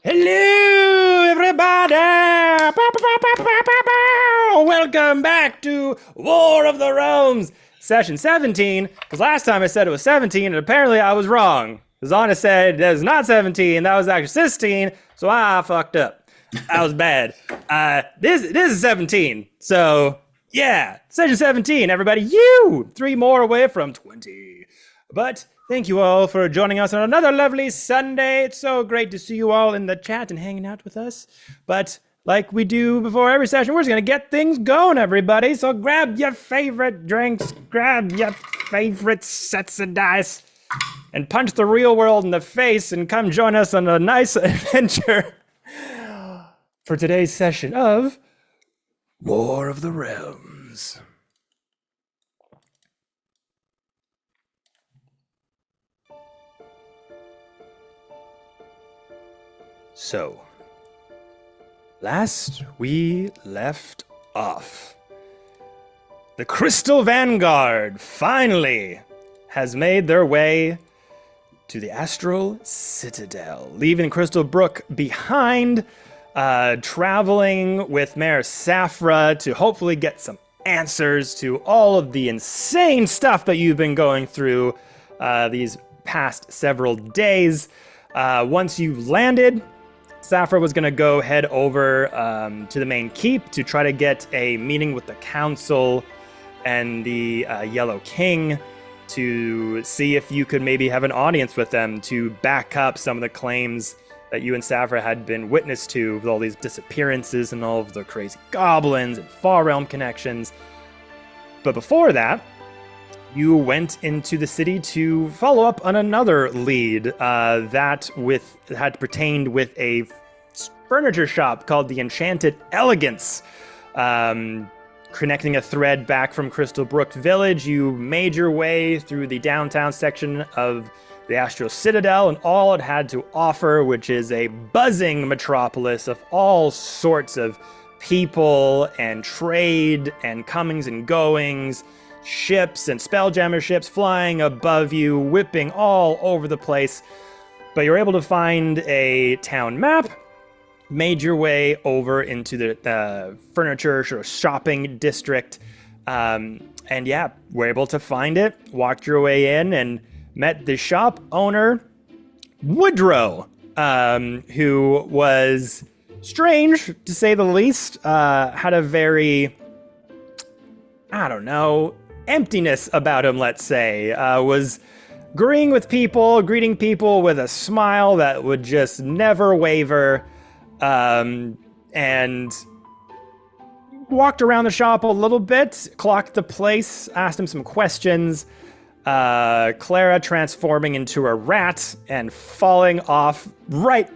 Hello, everybody! Welcome back to War of the Realms, session 17, because last time I said it was 17, and apparently I was wrong. Zana said it was not 17, that was actually 16, so I fucked up. That was bad. This is 17, so yeah, session 17, everybody. You! 3 more away from 20. But thank you all for joining us on another lovely Sunday. It's so great to see you all in the chat and hanging out with us. But like we do before every session, we're just going to get things going, everybody. So grab your favorite drinks, grab your favorite sets of dice, and punch the real world in the face and come join us on a nice adventure for today's session of War of the Realms. So, last we left off, the Crystal Vanguard finally has made their way to the Astral Citadel, leaving Crystal Brook behind, traveling with Mayor Safra to hopefully get some answers to all of the insane stuff that you've been going through these past several days. Once you landed, Safra was going to go head over to the main keep to try to get a meeting with the council and the Yellow King to see if you could maybe have an audience with them to back up some of the claims that you and Safra had been witness to with all these disappearances and all of the crazy goblins and Far Realm connections. But before that, you went into the city to follow up on another lead that had pertained with a furniture shop called the Enchanted Elegance. Connecting a thread back from Crystal Brook Village, you made your way through the downtown section of the Astral Citadel and all it had to offer, which is a buzzing metropolis of all sorts of people and trade and comings and goings. Ships and spelljammer ships flying above you, whipping all over the place. But you're able to find a town map, made your way over into the furniture sort of shopping district, and yeah, were able to find it, walked your way in, and met the shop owner, Woodrow, who was strange, to say the least, had a very, I don't know, emptiness about him, let's say. Was greeting people with a smile that would just never waver, and walked around the shop a little bit, clocked the place, asked him some questions. Clara transforming into a rat and falling off right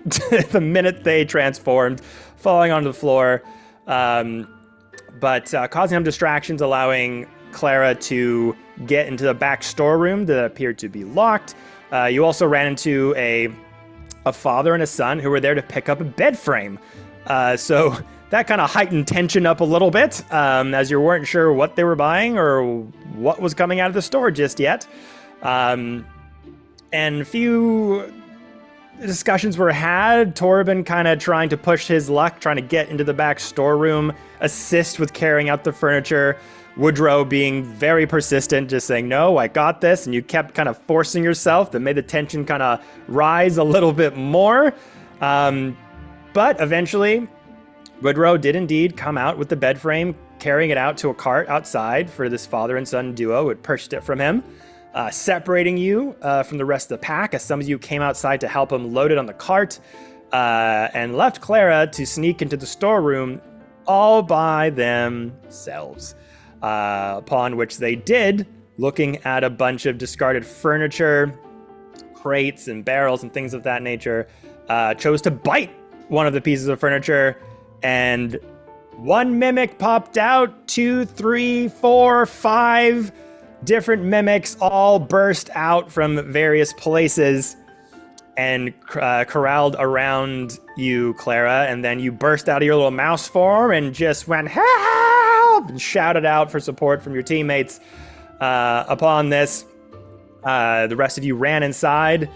the minute they transformed, falling onto the floor, but causing him distractions, allowing Clara to get into the back storeroom that appeared to be locked. You also ran into a father and a son who were there to pick up a bed frame. So that kind of heightened tension up a little bit, as you weren't sure what they were buying or what was coming out of the store just yet. And a few discussions were had, Torben kind of trying to push his luck, trying to get into the back storeroom, assist with carrying out the furniture. Woodrow being very persistent, just saying, no, I got this. And you kept kind of forcing yourself. That made the tension kind of rise a little bit more. But eventually, Woodrow did indeed come out with the bed frame, carrying it out to a cart outside for this father and son duo who had purchased it from him, separating you from the rest of the pack as some of you came outside to help him load it on the cart, and left Clara to sneak into the storeroom all by themselves. Upon which they did, looking at a bunch of discarded furniture, crates and barrels and things of that nature, chose to bite one of the pieces of furniture, and one mimic popped out, 2, 3, 4, 5 different mimics all burst out from various places and corralled around you, Clara, and then you burst out of your little mouse form and just went, help, and shouted out for support from your teammates. Upon this, the rest of you ran inside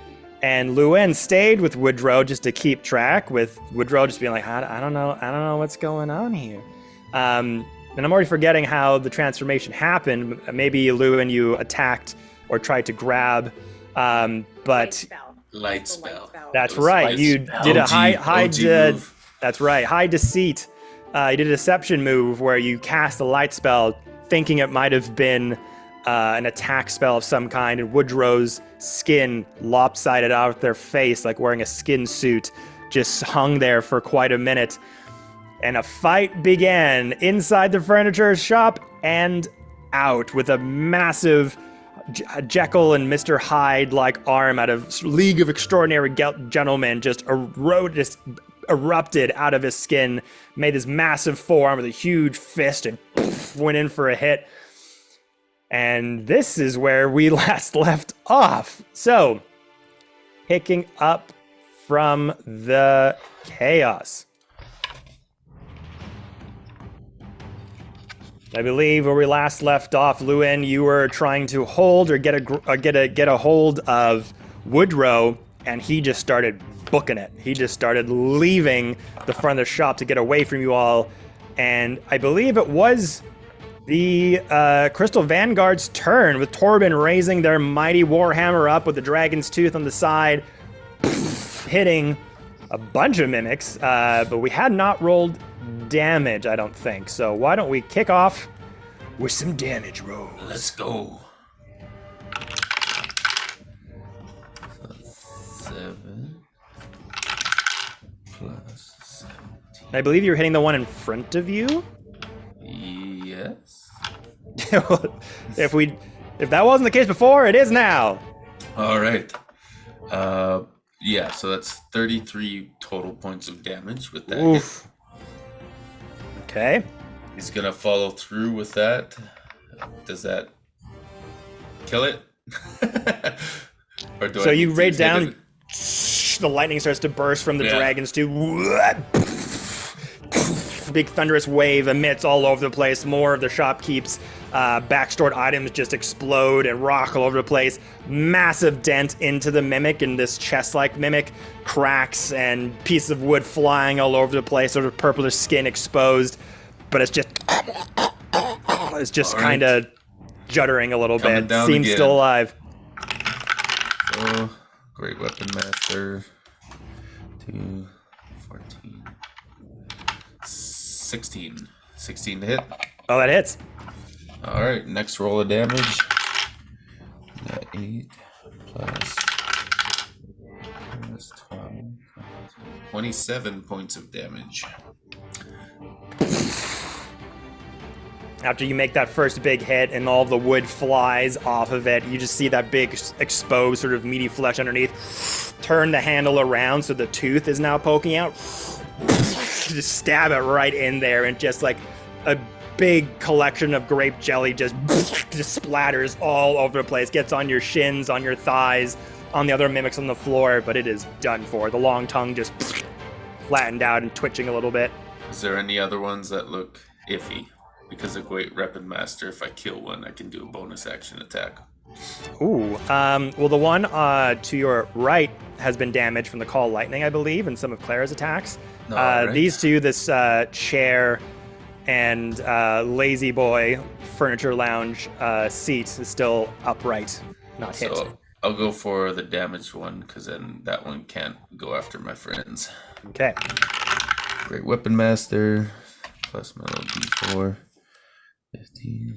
And Luin stayed with Woodrow just to keep track, with Woodrow just being like, I don't know what's going on here. And I'm already forgetting how the transformation happened. Maybe Luin, you attacked or tried to grab, but Light spell. That's right. You did a high that's right. High deceit. You did a deception move where you cast a light spell, thinking it might have been an attack spell of some kind, and Woodrow's skin lopsided out of their face like wearing a skin suit, just hung there for quite a minute. And a fight began inside the furniture shop and out, with a massive Jekyll and Mr. Hyde-like arm out of League of Extraordinary Gentlemen just erupted out of his skin, made this massive forearm with a huge fist, and went in for a hit. And this is where we last left off. So, picking up from the chaos. I believe where we last left off, Luin, you were trying to hold or get a hold of Woodrow, and he just started booking it. He just started leaving the front of the shop to get away from you all. And I believe it was the Crystal Vanguard's turn, with Torben raising their mighty Warhammer up with the Dragon's Tooth on the side, hitting a bunch of mimics, but we had not rolled damage, I don't think. So why don't we kick off with some damage rolls? Let's go. 7 plus 17. I believe you're hitting the one in front of you? Yes. If that wasn't the case before, it is now. All right. Yeah, so that's 33 total points of damage with that hit. Okay. He's gonna follow through with that. Does that kill it? Or do so I you need to raid hit down, it? the lightning starts to burst from the Dragon's Tooth. Big thunderous wave emits all over the place. More of the shopkeep's backstored items just explode and rock all over the place. Massive dent into the mimic, and this chest-like mimic cracks and pieces of wood flying all over the place, sort of purplish skin exposed. But it's just kind of juddering a little bit. Seems still alive. So, Great Weapon Master. 2, 14. 16. 16 to hit. Oh, that hits. All right, next roll of damage. 8 plus 12. 27 points of damage. After you make that first big hit and all the wood flies off of it, you just see that big exposed sort of meaty flesh underneath. Turn the handle around so the tooth is now poking out. Just stab it right in there, and just like a big collection of grape jelly just splatters all over the place. Gets on your shins, on your thighs, on the other mimics on the floor, but it is done for. The long tongue just flattened out and twitching a little bit. Is there any other ones that look iffy? Because of Great Weapon Master, if I kill one, I can do a bonus action attack. Ooh. Well, the one to your right has been damaged from the Call Lightning, I believe, and some of Clara's attacks. Right. These two, this chair and Lazy Boy Furniture Lounge seat is still upright, not hit. So I'll go for the damaged one, because then that one can't go after my friends. Okay. Great Weapon Master, plus my little D4. 15.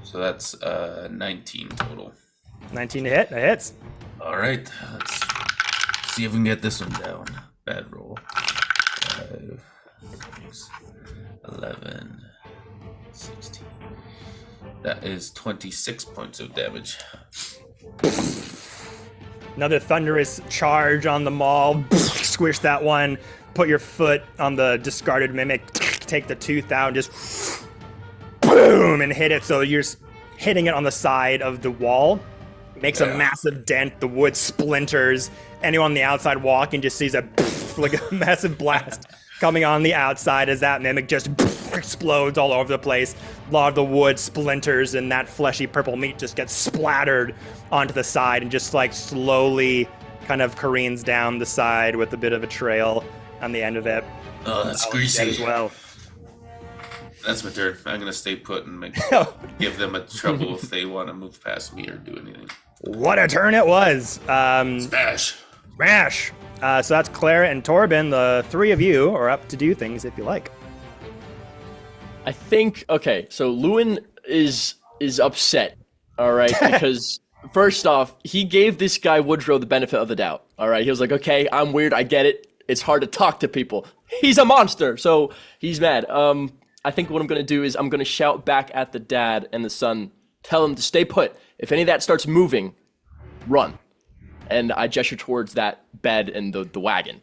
So that's 19 total. 19 to hit. That hits. All right. Let's see if we can get this one down. Bad roll. 5, 6, 11, 16. That is 26 points of damage. Another thunderous charge on the maul. Squish that one. Put your foot on the discarded mimic. Take the tooth out and just boom and hit it. So you're hitting it on the side of the wall. Makes a massive dent. The wood splinters. Anyone on the outside walking just sees like a massive blast coming on the outside as that mimic just explodes all over the place. A lot of the wood splinters and that fleshy purple meat just gets splattered onto the side and just like slowly kind of careens down the side with a bit of a trail on the end of it. Oh, that's greasy as well. That's my turn. I'm gonna stay put and give them a trouble if they want to move past me or do anything. What a turn it was! Smash! So that's Clara and Torben. The three of you are up to do things if you like. I think so Lewin is upset, all right, because first off, he gave this guy Woodrow the benefit of the doubt. All right, he was like, okay, I'm weird, I get it. It's hard to talk to people. He's a monster, so he's mad. I think what I'm gonna do is I'm gonna shout back at the dad and the son, tell him to stay put. If any of that starts moving, run. And I gesture towards that bed and the wagon,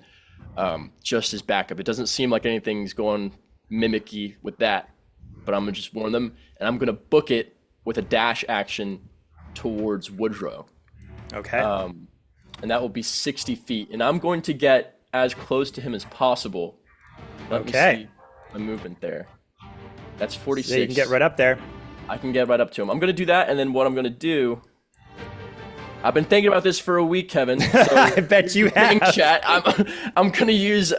just as backup. It doesn't seem like anything's going mimicky with that, but I'm gonna just warn them, and I'm gonna book it with a dash action towards Woodrow. Okay. And that will be 60 feet, and I'm going to get as close to him as possible. Let me see my movement there. That's 46. So you can get right up there. I can get right up to him. I'm going to do that, and then what I'm going to do... I've been thinking about this for a week, Kevin. So I bet you have. Chat. I'm going to use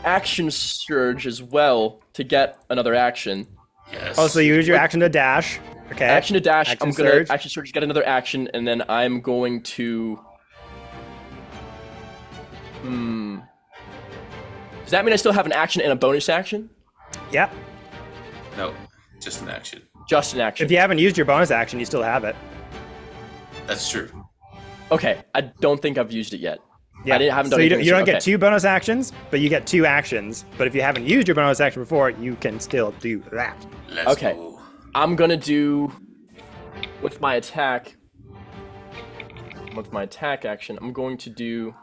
Action Surge as well to get another action. Yes. Oh, so you use your action to dash. Okay. Action to dash. Action I'm going surge. to Action Surge, get another action, and then I'm going to... Does that mean I still have an action and a bonus action? Yep. No, just an action. Just an action. If you haven't used your bonus action, you still have it. That's true. Okay, I don't think I've used it yet. Yeah. I haven't done so anything. You don't get two bonus actions, but you get two actions. But if you haven't used your bonus action before, you can still do that. Let's Okay. go. I'm gonna do with my attack action. I'm going to do.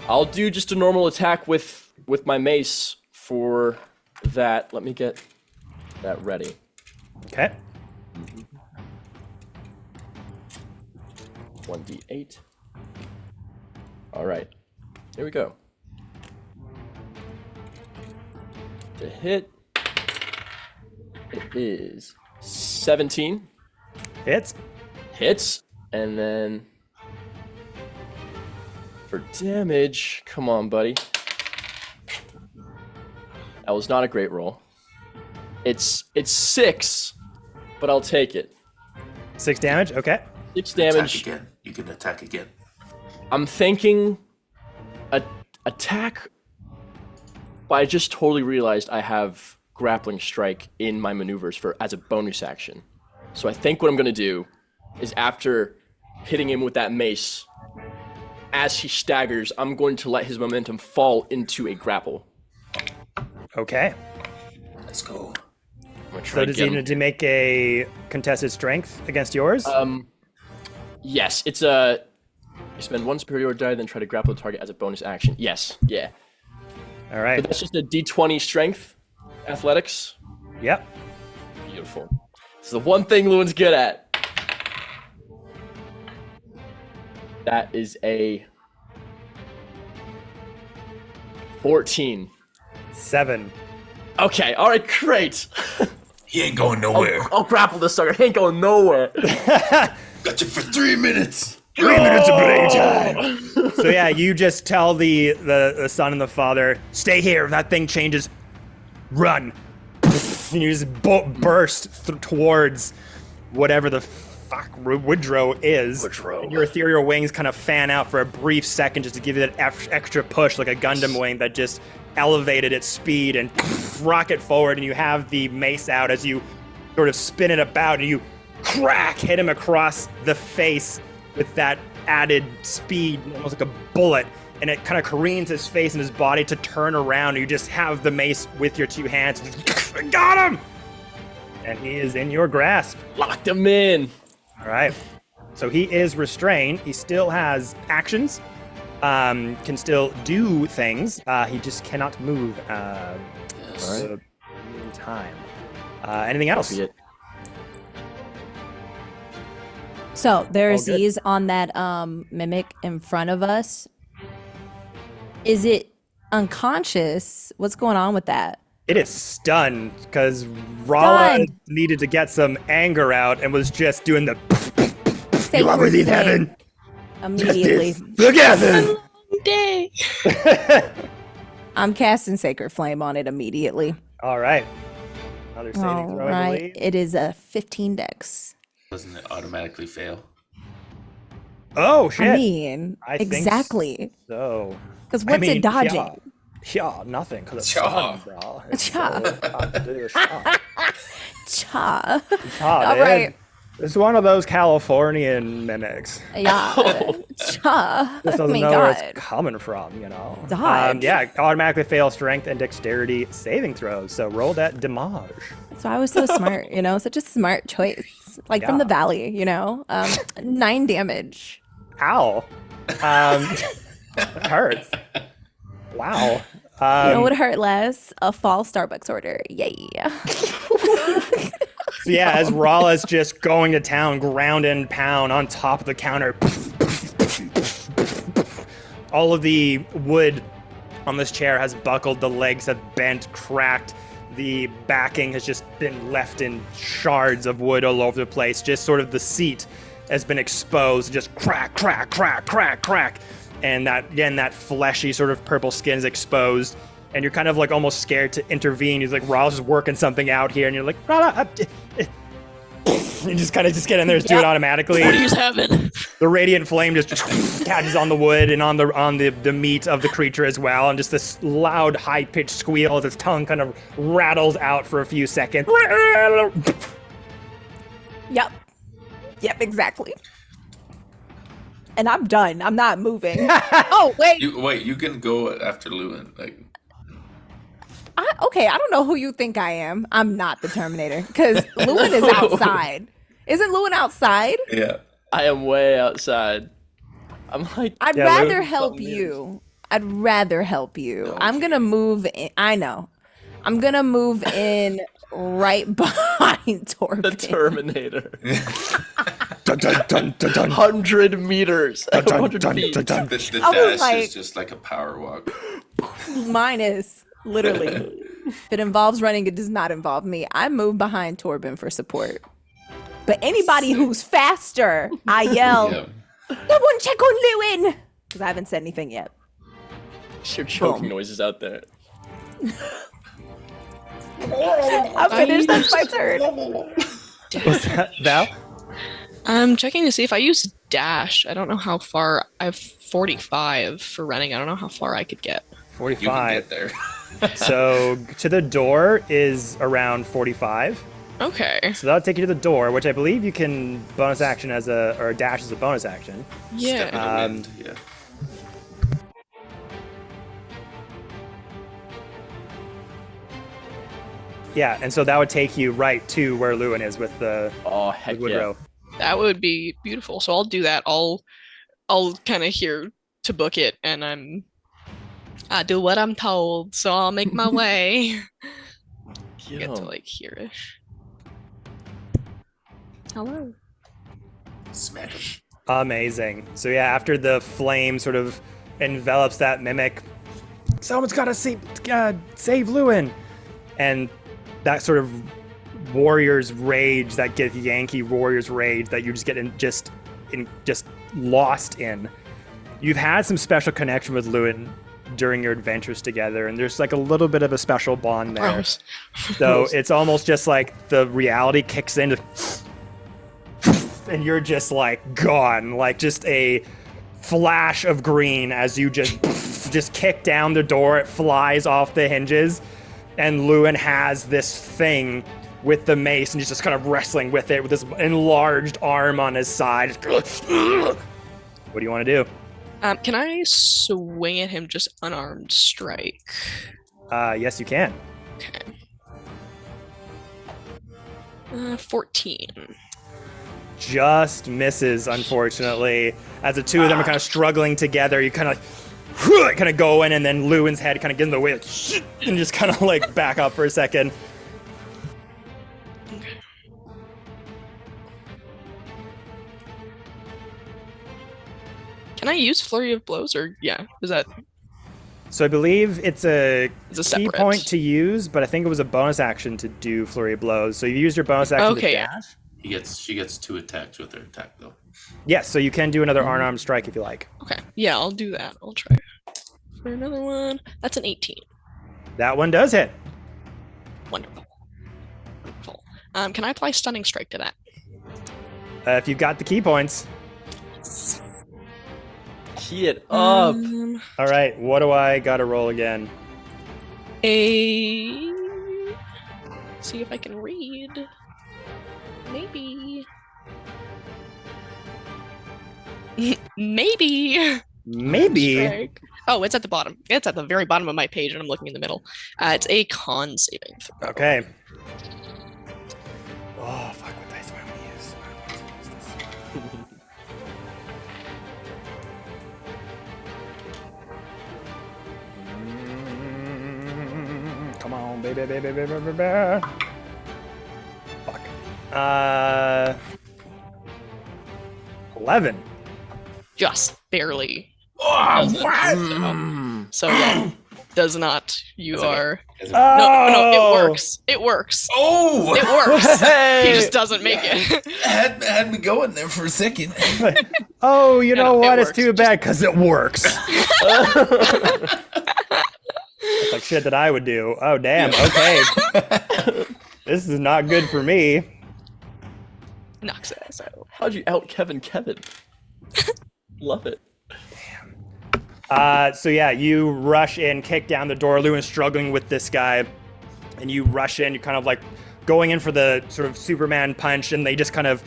I'll do just a normal attack with my mace for that. Let me get that ready. Okay. 1d8. All right, here we go. To hit, it is 17. Hits. Hits, and then for damage, come on, buddy. That was not a great roll. It's 6, but I'll take it. 6 damage. Okay. 6 damage. Attack again. You can attack again. I'm thinking attack, but I just totally realized I have grappling strike in my maneuvers as a bonus action. So I think what I'm gonna do is after hitting him with that mace, as he staggers, I'm going to let his momentum fall into a grapple. Okay. Let's go. I'm gonna try So to does get he him. need to make a contested strength against yours? Yes, it's a. You spend one superior die, then try to grapple the target as a bonus action. Yes, yeah. All right. But that's just a D20 strength, athletics. Yep. Beautiful. It's the one thing Lewin's good at. That is a 14. 7. Okay, all right, great. He ain't going nowhere. I'll grapple this sucker. He ain't going nowhere. Got you for 3 minutes. 3 minutes of playtime. So yeah, you just tell the son and the father, stay here. If that thing changes, run. And you just burst towards whatever the fuck Woodrow is. Woodrow. And your ethereal wings kind of fan out for a brief second just to give it that extra push, like a Gundam wing that just elevated its speed and rocket forward. And you have the mace out as you sort of spin it about and you crack, hit him across the face with that added speed, almost like a bullet, and it kind of careens his face and his body to turn around, and you just have the mace with your two hands. Got him! And he is in your grasp. Locked him in. All right. So he is restrained. He still has actions, can still do things. He just cannot move Yes. for the time. Anything else? Be it. So there's All good. these on that mimic in front of us. Is it unconscious? What's going on with that? It is stunned because Rala Stunned. needed to get some anger out and was just doing the Sacred you ever leave flame. heaven? Immediately. Together. Day. I'm casting Sacred Flame on it immediately. All right. Another saving All throw, I right. believe. It is a 15 dex. Doesn't it automatically fail? Oh shit. I mean, I think exactly. So. Because what's it dodging? Yeah, nothing. Because it's Cha. fun, bro. It's Cha. so fun to do. Cha. Cha. Cha, All dude. right. It's one of those Californian mimics. Yeah. Cha. Just Oh doesn't my know where god. it's coming from, you know. Dodge. Yeah, automatically fail strength and dexterity saving throws. So roll that damage. That's why I was so smart, you know? Such a smart choice. Like from Yeah. the valley, you know? 9 damage. Ow. It hurts. Wow. You know what hurt less? A fall Starbucks order. Yay. So yeah, as Rala's just going to town, ground and pound on top of the counter. All of the wood on this chair has buckled, the legs have bent, cracked. The backing has just been left in shards of wood all over the place. Just sort of the seat has been exposed, just crack, crack, crack, crack, crack. And that, again, that fleshy sort of purple skin is exposed. And you're kind of like almost scared to intervene. He's like, Rala's just working something out here. And you're like, Rala, you just kind of just get in there, just do it automatically. What is happening? The radiant flame just catches on the wood and on the meat of the creature as well, and just this loud, high-pitched squeal as its tongue kind of rattles out for a few seconds. Yep. Yep, exactly. And I'm done. I'm not moving. Oh, wait. You can go after Lewin. Like, Okay, I don't know who you think I am. I'm not the Terminator because Lewin is outside. Isn't Lewin outside? yeah. I am way outside. I'm like, I'd Yeah, rather Lewin- help you. I'd rather help you. I'm gonna move in. I know. I'm gonna move in right behind Torben. the Terminator. Dun, dun, dun, dun, dun. 100 meters. Dun, dun, 100 dun, feet. dun, dun. The I was dash like- is just like a power walk. Mine is literally. If it involves running, it does not involve me. I move behind Torben for support. But anybody who's faster, I yell, Yeah. "Someone check on Lewin!" Because I haven't said anything yet. Your choking Boom. noises out there. I'm finished. That's my turn. What's that, Val? I'm checking to see if I use dash. I don't know how far. I have 45 for running. I don't know how far I could get. You can 45. get there. So to the door is around 45. Okay. So that'll take you to the door, which I believe you can bonus action or dash as a bonus action. Step in Yeah. the wind. Yeah. Yeah, and so that would take you right to where Lewin is with the Oh, heck yeah. Woodrow. That would be beautiful. So I'll do that. I'll kind of hear to book it, and I do what I'm told. So I'll make my way. Get to Yo. like here-ish. Hello. Smack him. Amazing. So yeah, after the flame sort of envelops that mimic, someone's got to save Lewin, and that sort of warrior's rage, that get Yankee warrior's rage that you just get just lost in. You've had some special connection with Lewin during your adventures together, and there's like a little bit of a special bond there. Gross. So it's almost just like the reality kicks in, and you're just like gone, like just a flash of green as you just kick down the door. It flies off the hinges, and Lewin has this thing with the mace, and he's just kind of wrestling with it with this enlarged arm on his side. What do you want to do? Can I swing at him just unarmed strike? Yes, you can. Okay. 14. Just misses, unfortunately. As the two of them are kind of struggling together, you kind of go in, and then Lewin's head kind of gets in the way, and just kind of like back up for a second. Can I use Flurry of Blows, or yeah, is that So I believe it's a It's a key separate. point to use, but I think it was a bonus action to do flurry of blows. So you used your bonus action Okay, to yeah. dash. She gets 2 attacks with her attack though. Yes, so you can do another unarmed strike if you like. Okay. Yeah, I'll do that. I'll try for another one. That's an 18. That one does hit. Wonderful. Wonderful. Can I apply stunning strike to that? If you've got the key points. Key it up. All right, what do I got to roll again? See if I can read. Maybe. Maybe. Maybe. Strike. Oh, it's at the bottom. It's at the very bottom of my page, and I'm looking in the middle. It's a con saving throw. Okay. Oh, fuck, what dice do I want to use? I want to use this. Come on, baby, baby, baby, baby, baby. Fuck. 11. Just barely. Oh, So yeah, does not. You That's okay. are. Oh! No, it works. It works. Oh! It works. Hey! He just doesn't make it. had me going there for a second. Oh, you know no, it what? It's works. too bad because it works. That's like shit that I would do. Oh, damn. Okay. This is not good for me. Knocks it out. How'd you out Kevin? Love it. So yeah, you rush in, kick down the door. Lewin's struggling with this guy, and you rush in. You're kind of like going in for the sort of Superman punch, and they just kind of,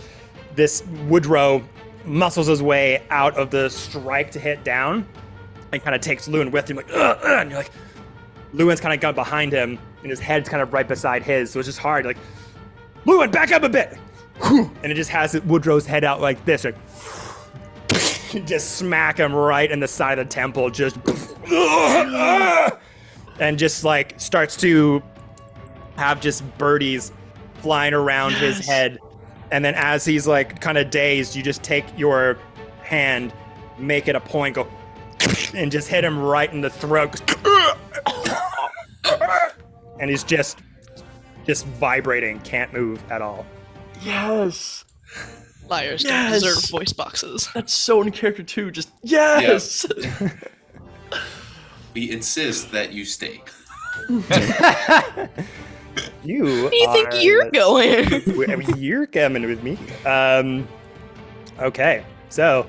this Woodrow muscles his way out of the strike to hit down, and kind of takes Lewin with him, like, and you're like, Lewin's kind of got behind him, and his head's kind of right beside his, so it's just hard, like, Lewin, back up a bit, and it just has Woodrow's head out like this, like, just smack him right in the side of the temple, just and just like starts to have just birdies flying around his head. And then as he's like kind of dazed, you just take your hand, make it a point, go and just hit him right in the throat. And he's just vibrating, can't move at all. Yes. Liars don't Yes. deserve voice boxes. That's so in character too. Just yes. We insist that you stay. You Where do you think you're going? You're coming with me. Okay, so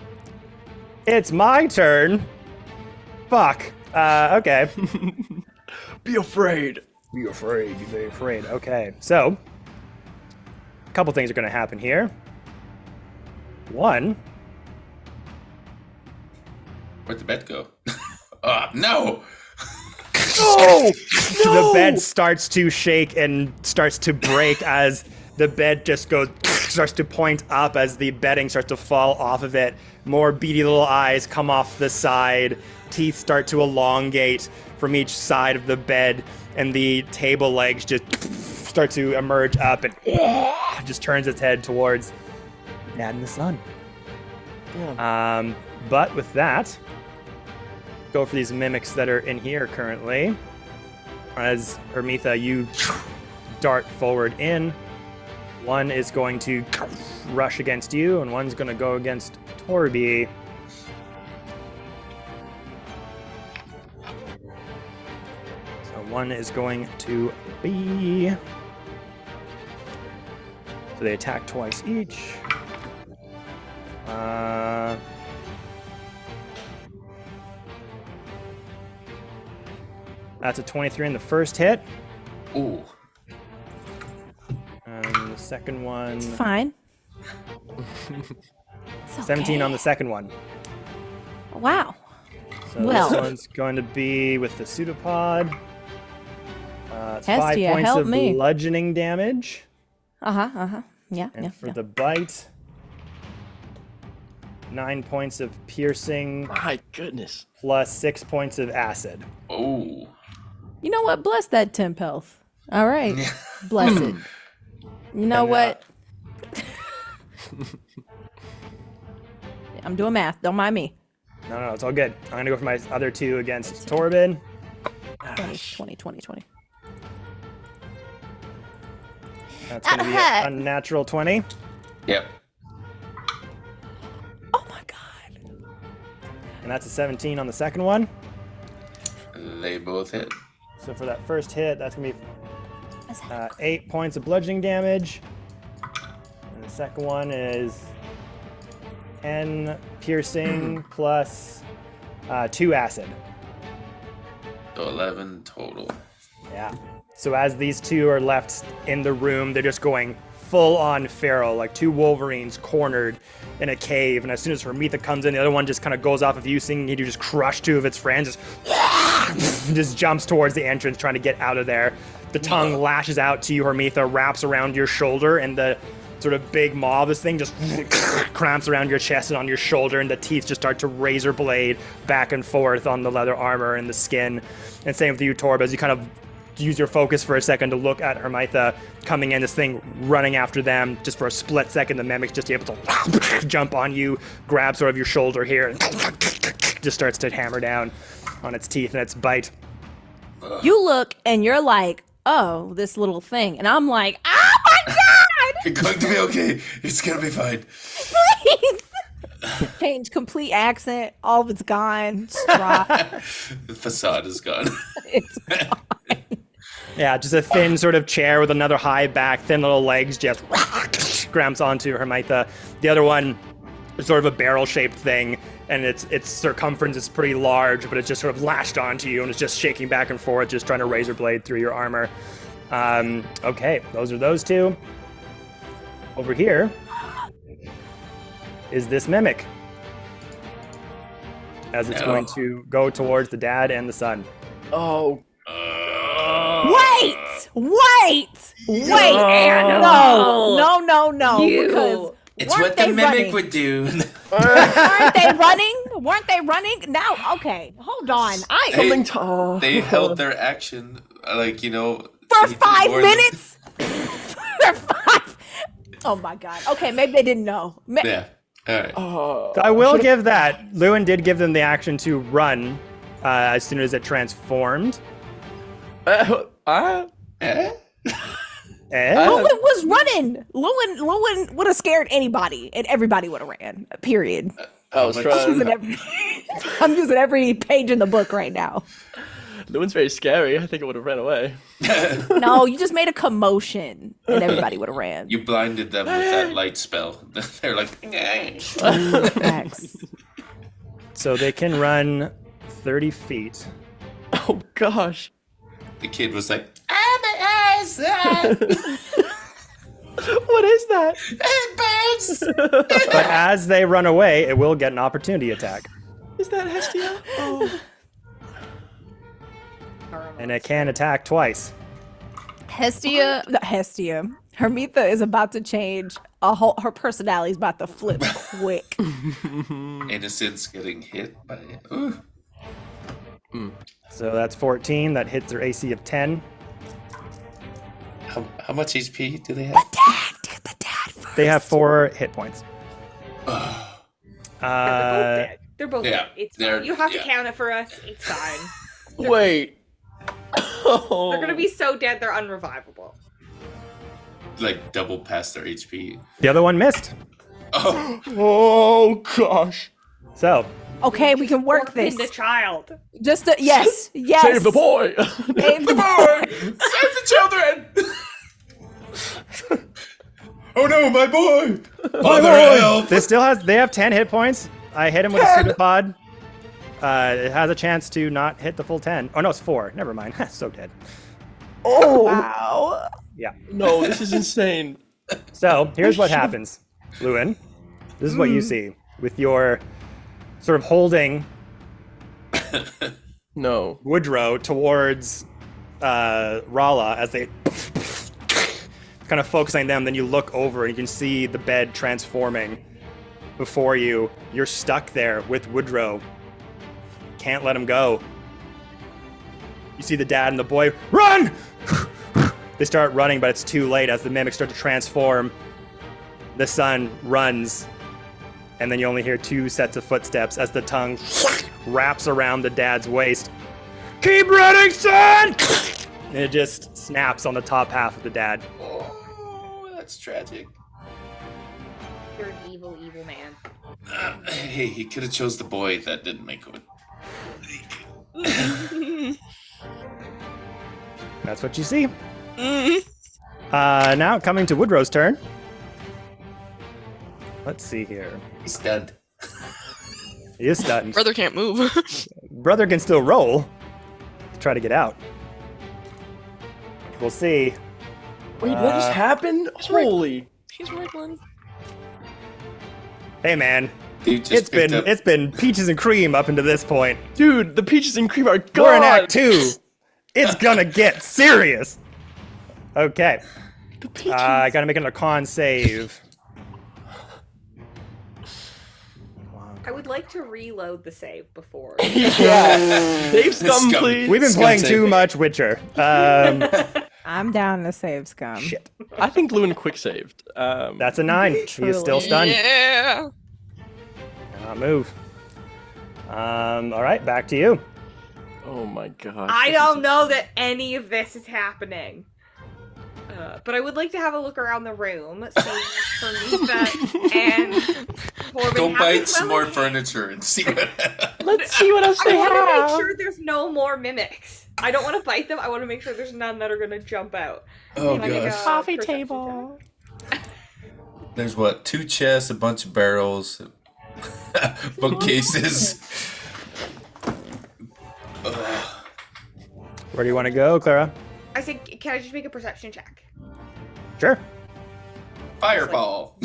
it's my turn. Fuck. Okay. Be afraid. Be afraid. Be very afraid. Okay, so a couple things are going to happen here. One. Where'd the bed go? No! Oh! The bed starts to shake and starts to break as the bed just starts to point up as the bedding starts to fall off of it. More beady little eyes come off the side. Teeth start to elongate from each side of the bed, and the table legs just start to emerge up and just turns its head towards Dad and the Son. Yeah. But with that, go for these mimics that are in here currently. As Hermitha, you dart forward in. One is going to rush against you, and one's going to go against Torby. So one is going to be... So they attack twice each. That's a 23 in the first hit. Ooh. And the second one... It's fine. It's 17 okay. on the second one. Wow. So Well. this one's going to be with the pseudopod. It's 5 Hestia, points help of me. bludgeoning damage. Yeah, And yeah. for yeah. the bite, 9 points of piercing My goodness. plus 6 points of acid. Oh. You know what? Bless that temp health. All right. Bless it. You know And, what? I'm doing math. Don't mind me. No, it's all good. I'm going to go for my other two against Torben. 20. That's going to be an unnatural 20. Yep. Oh my god. And that's a 17 on the second one. They both hit. So for that first hit, that's going to be 8 points of bludgeoning damage. And the second one is 10 piercing plus 2 acid. So 11 total. Yeah. So as these two are left in the room, they're just going full on feral, like two Wolverines cornered in a cave. And as soon as Hermitha comes in, the other one just kind of goes off of you, seeing you just crush two of its friends, just jumps towards the entrance, trying to get out of there. The tongue lashes out to you, Hermitha, wraps around your shoulder, and the sort of big maw of this thing just cramps around your chest and on your shoulder, and the teeth just start to razor blade back and forth on the leather armor and the skin. And same with you, Torb, as you kind of use your focus for a second to look at Hermitha coming in, this thing running after them. Just for a split second, the mimic's just able to jump on you, grab sort of your shoulder here, and just starts to hammer down on its teeth and its bite. You look and you're like, oh, this little thing. And I'm like, oh my god! It's going to be okay. It's going to be fine. Please! Change complete accent. All of it's gone. Strop. The facade is gone. It's gone. Yeah, just a thin sort of chair with another high back, thin little legs, just grabs onto Hermitha. The other one is sort of a barrel-shaped thing, and its circumference is pretty large, but it's just sort of lashed onto you, and it's just shaking back and forth, just trying to razor blade through your armor. Okay, those are those two. Over here is this mimic, as it's going to go towards the dad and the son. Oh. Wait! No. You. Because It's what the mimic running? would do. Weren't they running? Now, okay, hold on. They held their action, like, For they 5 more minutes? For 5? Oh my god. Okay, maybe they didn't know. Yeah. All right. I will give that. Lewin did give them the action to run as soon as it transformed. Eh? Lewin was running. Lewin would have scared anybody, and everybody would have ran. Period. I was trying. I'm using every page in the book right now. Lewin's very scary. I think it would have ran away. No, you just made a commotion, and everybody would have ran. You blinded them with that light spell. They're like, Facts. So they can run 30 feet. Oh gosh. The kid was like, What is that? But as they run away, it will get an opportunity attack. Is that Hestia? Oh. And it can attack twice. Hestia. Hermitha is about to change. Her personality is about to flip quick. Innocence getting hit by it. So that's 14. That hits their AC of 10. How much HP do they have? The dad first. They have 4 hit points. They're both dead. They're both yeah, dead. It's fine. You have to count it for us. It's fine. Wait. They're gonna be so dead they're unrevivable. Like double past their HP. The other one missed. Oh gosh. So Okay, we can work this. The child. Just yes. Save the boy. Save the boy. Save the children! Oh no, my boy! Mother help! They have 10 hit points. I hit him with a pseudopod. It has a chance to not hit the full 10. Oh no, it's 4. Never mind. So dead. Oh Wow. Yeah. no, this is insane. So here's what happens, Lewin. This is what you see with your sort of holding No. Woodrow towards Rala as they kind of focusing on them. Then you look over and you can see the bed transforming before you. You're stuck there with Woodrow. Can't let him go. You see the dad and the boy run. They start running, but it's too late as the mimics start to transform. The son runs, and then you only hear 2 sets of footsteps as the tongue wraps around the dad's waist. Keep running, son! And it just snaps on the top half of the dad. Oh, that's tragic. You're an evil, evil man. Hey, he could have chose the boy. That didn't make it. That's what you see. Now coming to Woodrow's turn. Let's see here. He's stunned. He is stunned. Brother can't move. Brother can still roll to try to get out. We'll see. Wait, what just happened? Holy. He's wriggling. Hey man, Dude just it's been peaches and cream up until this point. Dude, the peaches and cream are gone. We're in Act 2. It's gonna get serious. Okay. The peaches. I gotta make another con save. I would like to reload the save before. Yeah. Save scum, Scum. please. We've been Scum playing save. too much Witcher. I'm down to save scum. Shit. I think Lewin quick saved. That's a 9. He is still Truly. stunned. Yeah. Cannot move. All right, back to you. Oh my gosh. I don't know that any of this is happening. But I would like to have a look around the room, see Fernita and Corbin Go have buy as some well more as- furniture and see what happens. Let's see what else I they want to have. make sure there's no more mimics. I don't want to fight them. I want to make sure there's none that are going to jump out. Oh Can I make a gosh. Coffee perception table. There's what? 2 chests, a bunch of barrels, bookcases. Ugh. Where do you want to go, Clara? check? I said, can I just make a perception check? Sure. Fireball.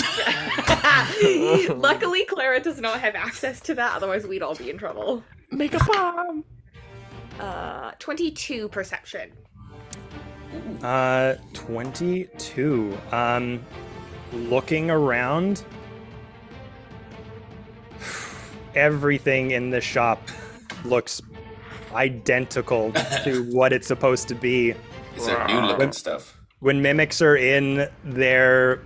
Luckily, Clara does not have access to that. Otherwise, we'd all be in trouble. Make a bomb. 22 perception. 22. Looking around, everything in the shop looks identical to what it's supposed to be. Is there new looking stuff? When mimics are in their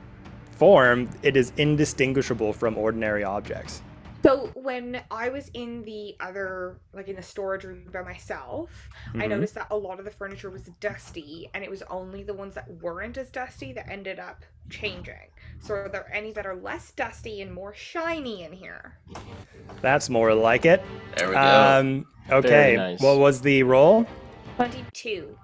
form, it is indistinguishable from ordinary objects. So when I was in the other, like in the storage room by myself, I noticed that a lot of the furniture was dusty, and it was only the ones that weren't as dusty that ended up changing. So are there any that are less dusty and more shiny in here? That's more like it. There we go. Okay, Very nice. what was the roll? 22.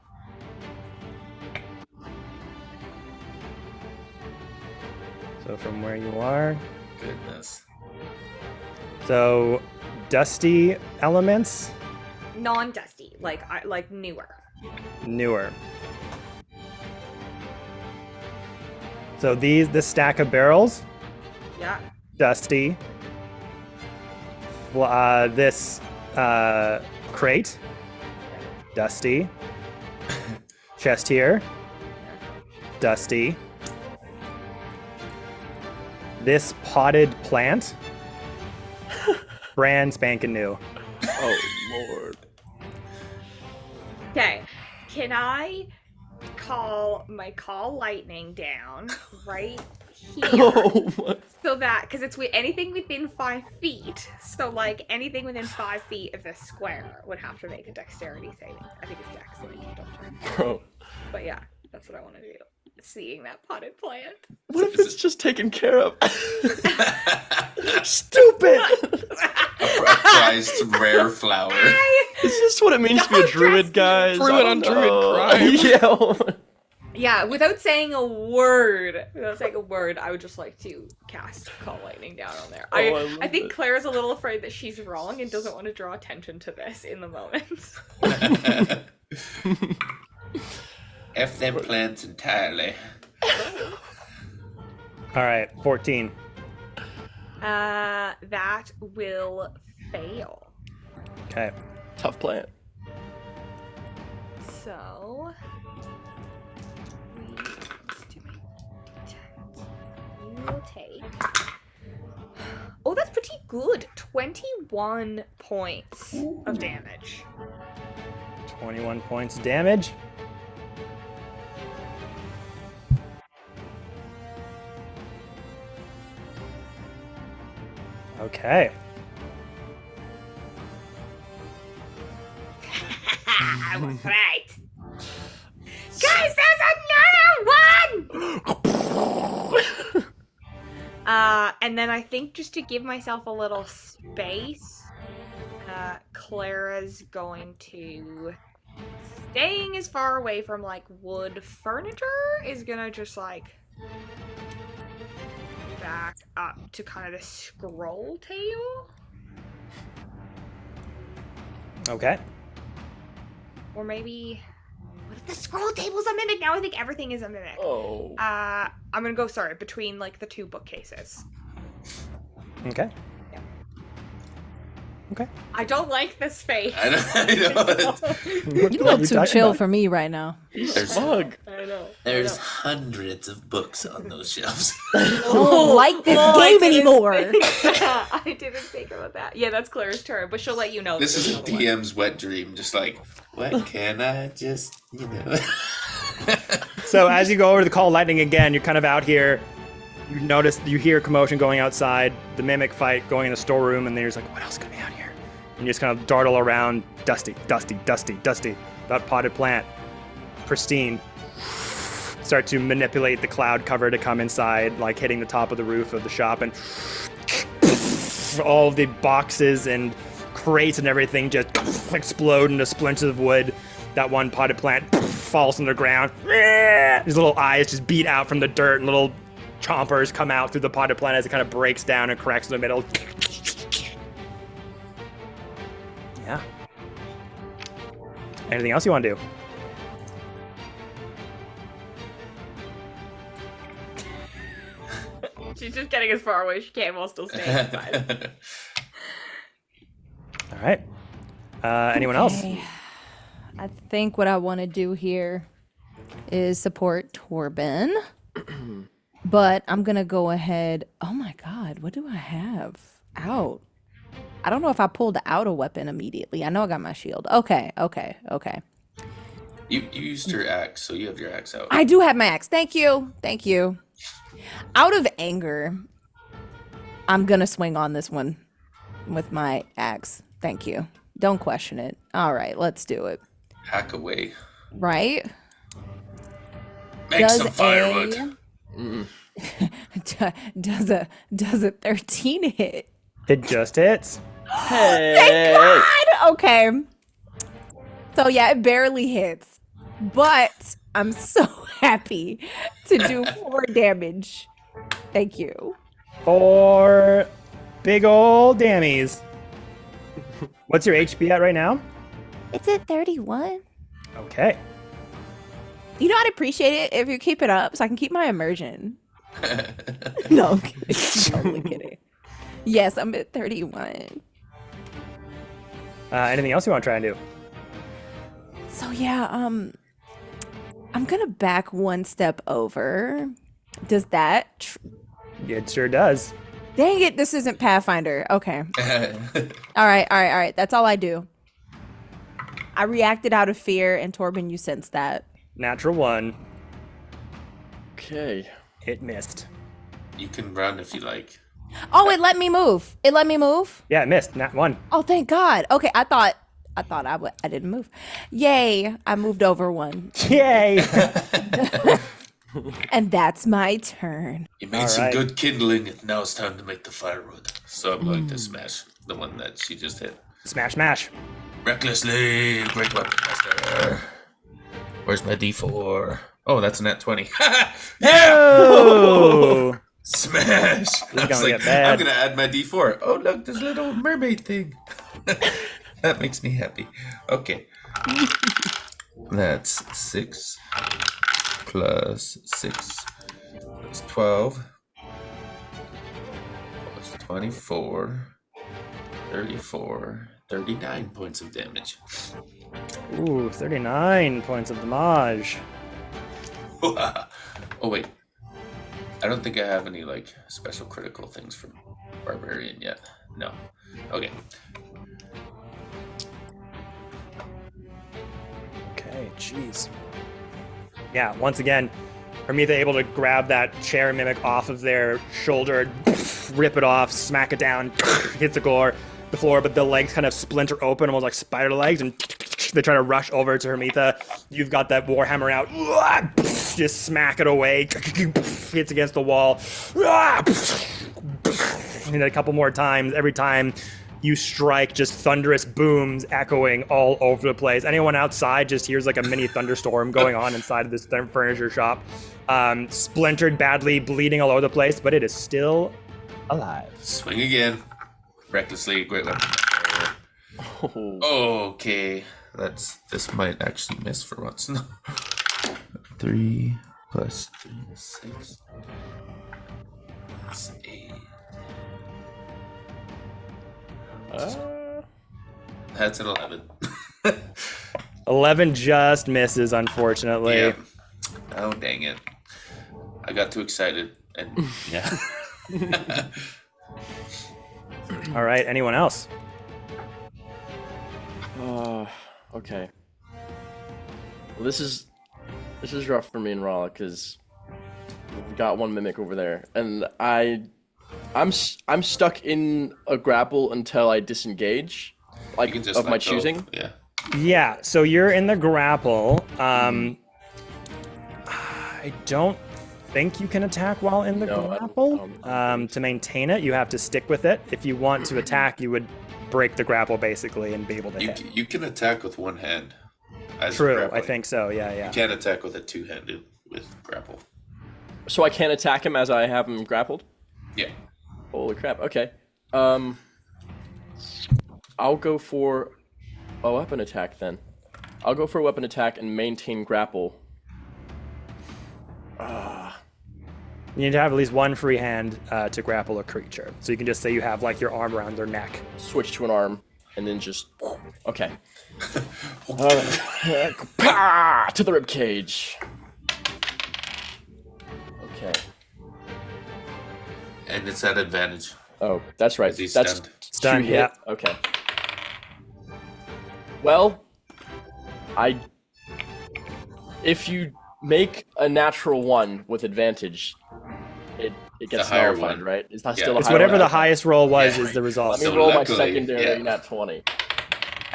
So from where you are. Goodness. So dusty elements, Non-dusty, like newer. newer. So this stack of barrels, Yeah. dusty. This crate, dusty. Chest here, dusty. This potted plant, brand spanking new. Oh lord. Okay. Can I call my call lightning down right here? Oh my. So that, because it's anything within 5 feet. So, like, anything within 5 feet of this square would have to make a dexterity saving. I think it's dex saving, Bro. but yeah, that's what I want to do. Seeing that potted plant. What if it's just taken care of? Stupid! A prized rare flower. Is this what it means to be a druid, guys? Druid I don't on druid know. crime. Yeah. Yeah, without saying a word, I would just like to cast Call Lightning down on there. Oh, I love I think it. Claire's a little afraid that she's wrong and doesn't want to draw attention to this in the moment. F them plants entirely. All right, 14. That will fail. Okay. Tough plant. So you will take. Oh, that's pretty good. 21 points of damage. 21 points of damage. Okay. I was right. Guys, there's another one! And then I think just to give myself a little space, Clara's going to, staying as far away from like wood furniture, is gonna just like back up to kind of the scroll table. Okay. Or maybe, what if the scroll table's a mimic? Now I think everything is a mimic. Oh. I'm gonna go, between like the two bookcases. Okay. Yeah. Okay. I don't like this face. I know. You look too chill for me right now. There's, Bug. I know. there's hundreds of books on those shelves. I don't like this game anymore. I didn't think about that. Yeah, that's Claire's turn, but she'll let you know. This is a another one. DM's wet dream. Just like, what can I just, So as you go over to the Call of Lightning again, you're kind of out here. You notice, you hear commotion going outside, the mimic fight going in the storeroom, and then you're just like, what else could be out here? And you just kind of dawdle around, dusty. That potted plant, pristine. Start to manipulate the cloud cover to come inside, like hitting the top of the roof of the shop, and all of the boxes and crates and everything just explode into splinters of wood. That one potted plant falls on the ground. His little eyes just beat out from the dirt, and little chompers come out through the potted plant as it kind of breaks down and cracks in the middle. Yeah. Anything else you want to do? She's just getting as far away as she can while still staying inside. All right. Anyone else? Okay. I think what I want to do here is support Torben. But I'm going to go ahead. Oh my God, what do I have out? I don't know if I pulled out a weapon immediately. I know I got my shield. Okay. You used your axe, so you have your axe out. I do have my axe. Thank you. Out of anger, I'm going to swing on this one with my axe. Thank you. Don't question it. All right, let's do it. Hack away. Right? Make some firewood. Does a 13 hit? It just hits. Hey. God! Okay. So yeah, it barely hits. But I'm so happy to do 4 damage. Thank you. 4 big old dammies. What's your HP at right now? It's at 31. Okay. You know, I'd appreciate it if you keep it up so I can keep my immersion. No, I'm kidding. Totally kidding. Yes, I'm at 31. Anything else you want to try and do? So yeah, I'm gonna back 1 step over. Does that? It sure does. Dang it! This isn't Pathfinder. Okay. All right. That's all I do. I reacted out of fear, and Torben, you sensed that. Natural 1. Okay. It missed. You can run if you like. Oh, it let me move. Yeah, it missed. Nat 1. Oh, thank God. Okay, I thought I didn't move. Yay! I moved over 1, Yay! and that's my turn. You made some good kindling, and now it's time to make the firewood. So I'm going to smash the one that she just hit. Smash. Recklessly, great weapon master. Where's my D4? Oh, that's a nat 20. Oh! Smash! I was gonna like, get bad. I'm gonna add my D4. Oh, look, this little mermaid thing. That makes me happy. Okay. That's 6 plus 6. That's 12. Plus 24. 34. 39 points of damage. Ooh, 39 points of damage. Oh, wait. I don't think I have any, like, special critical things for Barbarian yet. No. Okay. Okay, jeez. Yeah, once again, Hermitha able to grab that chair mimic off of their shoulder, rip it off, smack it down, hits the floor, but the legs kind of splinter open, almost like spider legs, and They try to rush over to Hermitha. You've got that warhammer out. Just smack it away. Hits against the wall. And a couple more times. Every time you strike, just thunderous booms echoing all over the place. Anyone outside just hears like a mini thunderstorm going on inside of this furniture shop. Splintered badly, bleeding all over the place, but it is still alive. Swing again. Recklessly, great weapon. Okay, this might actually miss for once. 3 plus 3 is 6. That's 8. That's an 11. 11 just misses, unfortunately. Yeah. Oh, dang it. I got too excited. And yeah. All right, anyone else? Okay. Well, this is rough for me and Rala because we've got one mimic over there, and I'm stuck in a grapple until I disengage, like You can just of my let go. choosing. Yeah. Yeah, so you're in the grapple. I don't think you can attack while in the No, I grapple. don't. To maintain it, you have to stick with it. If you want to attack, you would break the grapple basically and be able to hit. You can attack with one hand. As True, grappling. I think so. Yeah. You can't attack with a two-handed with grapple. So I can't attack him as I have him grappled? Yeah. Holy crap, okay. I'll go for a weapon attack then. I'll go for a weapon attack and maintain grapple. You need to have at least one free hand to grapple a creature. So you can just say you have like your arm around their neck. Switch to an arm, and then just... Okay. Pah! To the rib cage. Okay. And it's at advantage. Oh, that's right. Is he That's stunned? Stunned, two hit. yeah. Okay. Well, if you make a natural 1 with advantage, it gets The higher nullified, one. right? Is that Yeah. still a It's higher whatever one? the highest roll was Yeah. is the result. Let me So roll my luckily, secondary yeah. nat 20.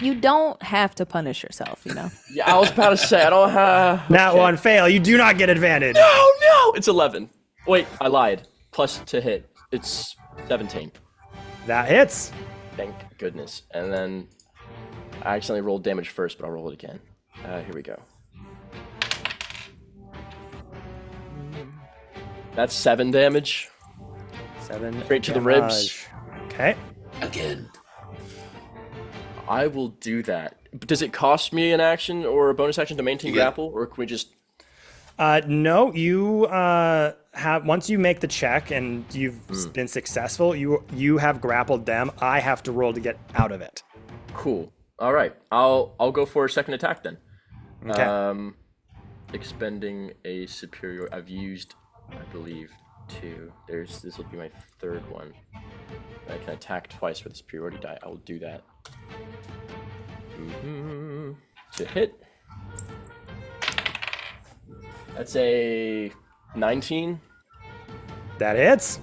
You don't have to punish yourself, you know. Yeah, I was about to say, I don't have... That Okay. one fail. You do not get advantage. No! It's 11. Wait, I lied. Plus to hit. It's 17. That hits. Thank goodness. And then I accidentally rolled damage first, but I'll roll it again. Here we go. That's 7 damage. 7 Straight to the damage. ribs. Okay. Again. I will do that. But does it cost me an action or a bonus action to maintain You get- grapple, or can we just... No, you have once you make the check and you've been successful, you have grappled them. I have to roll to get out of it. Cool. All right. I'll go for a second attack then. Okay. Expending a superior. I've used, I believe, 2. This will be my 3rd one. I can attack twice with a superiority die. I will do that. To hit. That's a 19. That hits.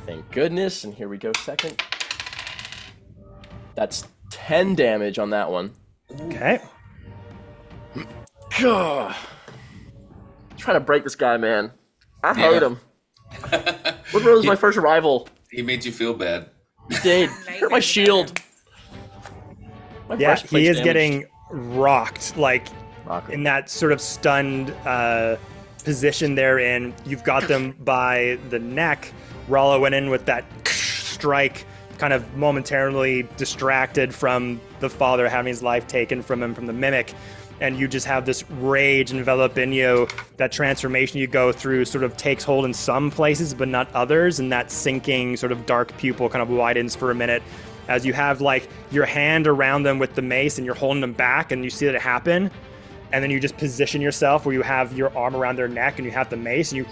Thank goodness. And here we go, second. That's 10 damage on that one. Okay. Gah. Trying to break this guy, man. I hate him. Woodrow was my first rival. He made you feel bad. He did. He hurt my shield. My Yeah, breastplate's he is damaged. getting rocked, like Rocker. in that sort of stunned position they're in. You've got them by the neck. Rollo went in with that strike, kind of momentarily distracted from the father having his life taken from him from the mimic. And you just have this rage envelop in you. That transformation you go through sort of takes hold in some places, but not others. And that sinking sort of dark pupil kind of widens for a minute as you have like your hand around them with the mace and you're holding them back and you see that it happen. And then you just position yourself where you have your arm around their neck and you have the mace and you...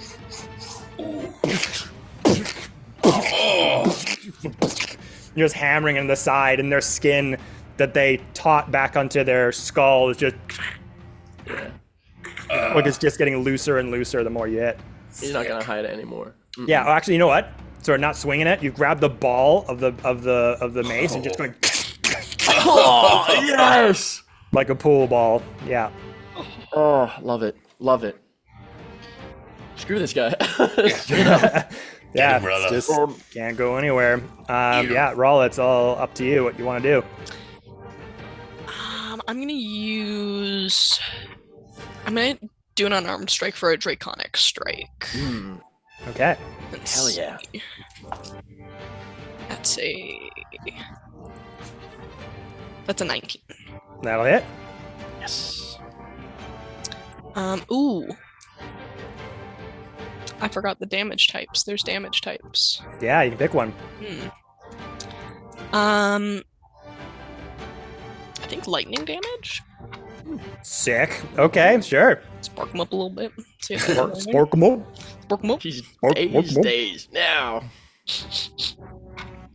You're just hammering in the side, and their skin that they taut back onto their skull is just... Like it's just getting looser and looser the more you hit. He's not gonna hide it anymore. Yeah, well, actually, you know what? So not swinging it, you grab the ball of the mace and just going... Oh yes! like a pool ball. Yeah. Oh, love it. Love it. Screw this guy. Straight up. Yeah, him, brother. it's just can't go anywhere. Yeah, Rolla, it's all up to you what you want to do. I'm gonna use. I'm gonna do an unarmed strike for a draconic strike. Okay. Let's Hell yeah. see. That's a 19. That'll hit. Yes. Ooh. I forgot the damage types. There's damage types. Yeah, you can pick one. I think lightning damage. Sick. Okay, sure. Spark them up a little bit. See if Spark 'em up. Spark 'em up. He's Mork, days, mork, mork. days now.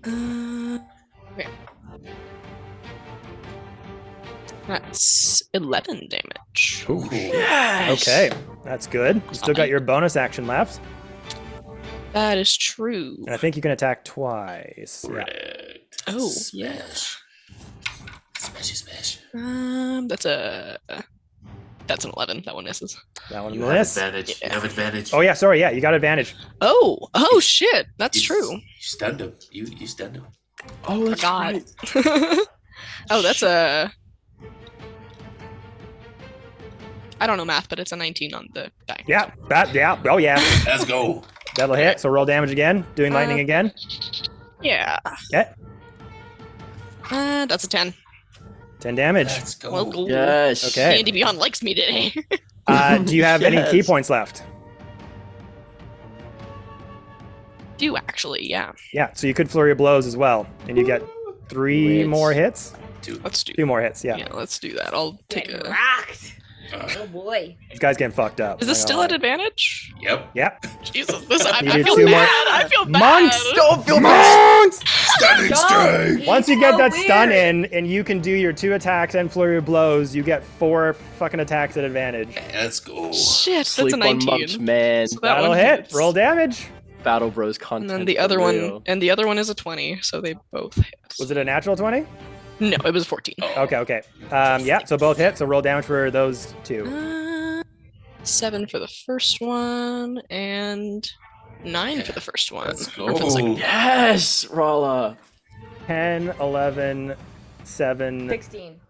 Okay. That's 11 damage. Ooh. Yes. Okay, that's good. You still got your bonus action left, That is true. and I think you can attack twice. Yeah. Correct. Oh, Smash. Smash. That's an 11. That one misses. That one You have miss. advantage. You have advantage. Oh yeah, sorry. Yeah, you got advantage. Oh shit. That's true. You stunned him. You stunned him. Oh, that's Forgot. right. Oh, that's a. I don't know math, but it's a 19 on the die. Yeah, that. Yeah. Oh yeah, Let's go. that'll hit. So roll damage again. Doing lightning again. Yeah. Okay, That's a 10. 10 damage. Let's go. Well, cool. Yes. Okay. Andy Beyond likes me today. Do you have any key Yes. points left? Do actually, yeah. Yeah. So you could flurry of blows as well, and you get 3 Wait. more hits. Let's do. 2 more hits. Yeah. Yeah, let's do that. I'll take Getting a. rocked. Oh boy. This guy's getting fucked up. Is this I'm still not at gonna advantage? Yep. Yep. Jesus, this, I You do feel 2 more. bad. I feel bad. Monks! Don't feel Monks! Stunning strike. Once you He's get so that stun weird. in, and you can do your 2 attacks and flurry of blows, you get 4 fucking attacks at advantage. Let's go. Shit, that's Sleep a on 19. monks, man. So that That'll one hit. hits. Roll damage. Battle Bros And content. then the for other real. one is a 20, so they both hit. Was it a natural 20? No, it was 14. Okay. Yeah, so both hit, so roll damage for those 2. 7 for the first one, and 9 for the first one. Let's go. Or for the second. Yes, Rolla. 10, 11, 7, 16.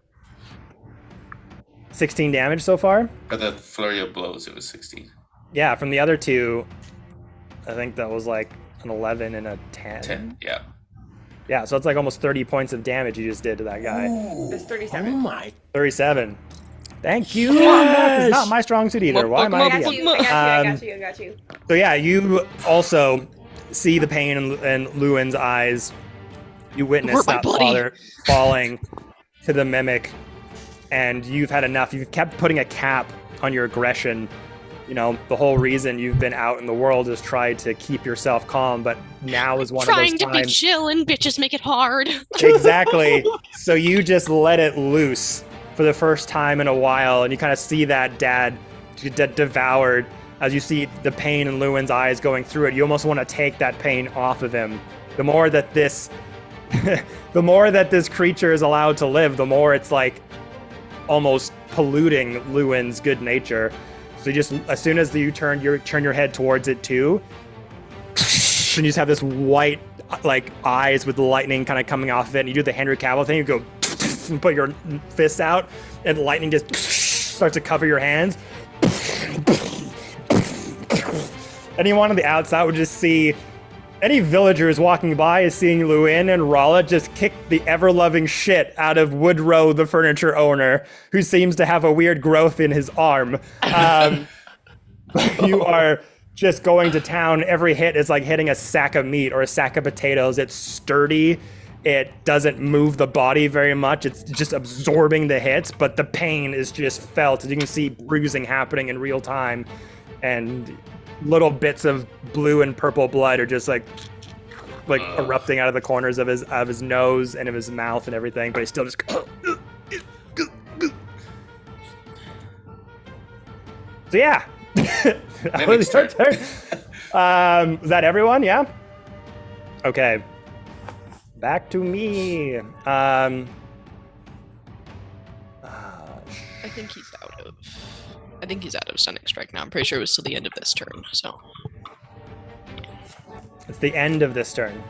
16 damage so far. For the flurry of blows, it was 16. Yeah, from the other 2, I think that was like an 11 and a 10. 10. Yeah. Yeah, so it's like almost 30 points of damage you just did to that guy. There's Oh 37. my. 37. Thank you. Yes! It's not my strong suit either. Why am I I got DM? you. I got you. So yeah, you also see the pain in Lewin's eyes. You witness Hurt my that buddy. father falling to the mimic, and you've had enough. You've kept putting a cap on your aggression. You know, the whole reason you've been out in the world is try to keep yourself calm, but now is one Trying of to those be times. chill and bitches make it hard. Exactly. So you just let it loose for the first time in a while, and you kind of see that dad get devoured as you see the pain in Lewin's eyes going through it. You almost want to take that pain off of him. The more that this, the more that this creature is allowed to live, the more it's like almost polluting Lewin's good nature. So you just, as soon as you turn your head towards it too, and you just have this white like eyes with the lightning kind of coming off of it, and you do the Henry Cavill thing, you go and put your fists out, and lightning just starts to cover your hands. Anyone on the outside would just see, any villagers walking by is seeing Lewin and Rolla just kick the ever-loving shit out of Woodrow, the furniture owner, who seems to have a weird growth in his arm. You are just going to town. Every hit is like hitting a sack of meat or a sack of potatoes. It's sturdy. It doesn't move the body very much. It's just absorbing the hits, but the pain is just felt. You can see bruising happening in real time, and little bits of blue and purple blood are just like erupting out of the corners of his nose and of his mouth and everything, but he's still just. So yeah, that was your turn. Is that everyone? Yeah. Okay. Back to me. I think he's out of Stunning Strike now. I'm pretty sure it was till the end of this turn. So It's the end of this turn.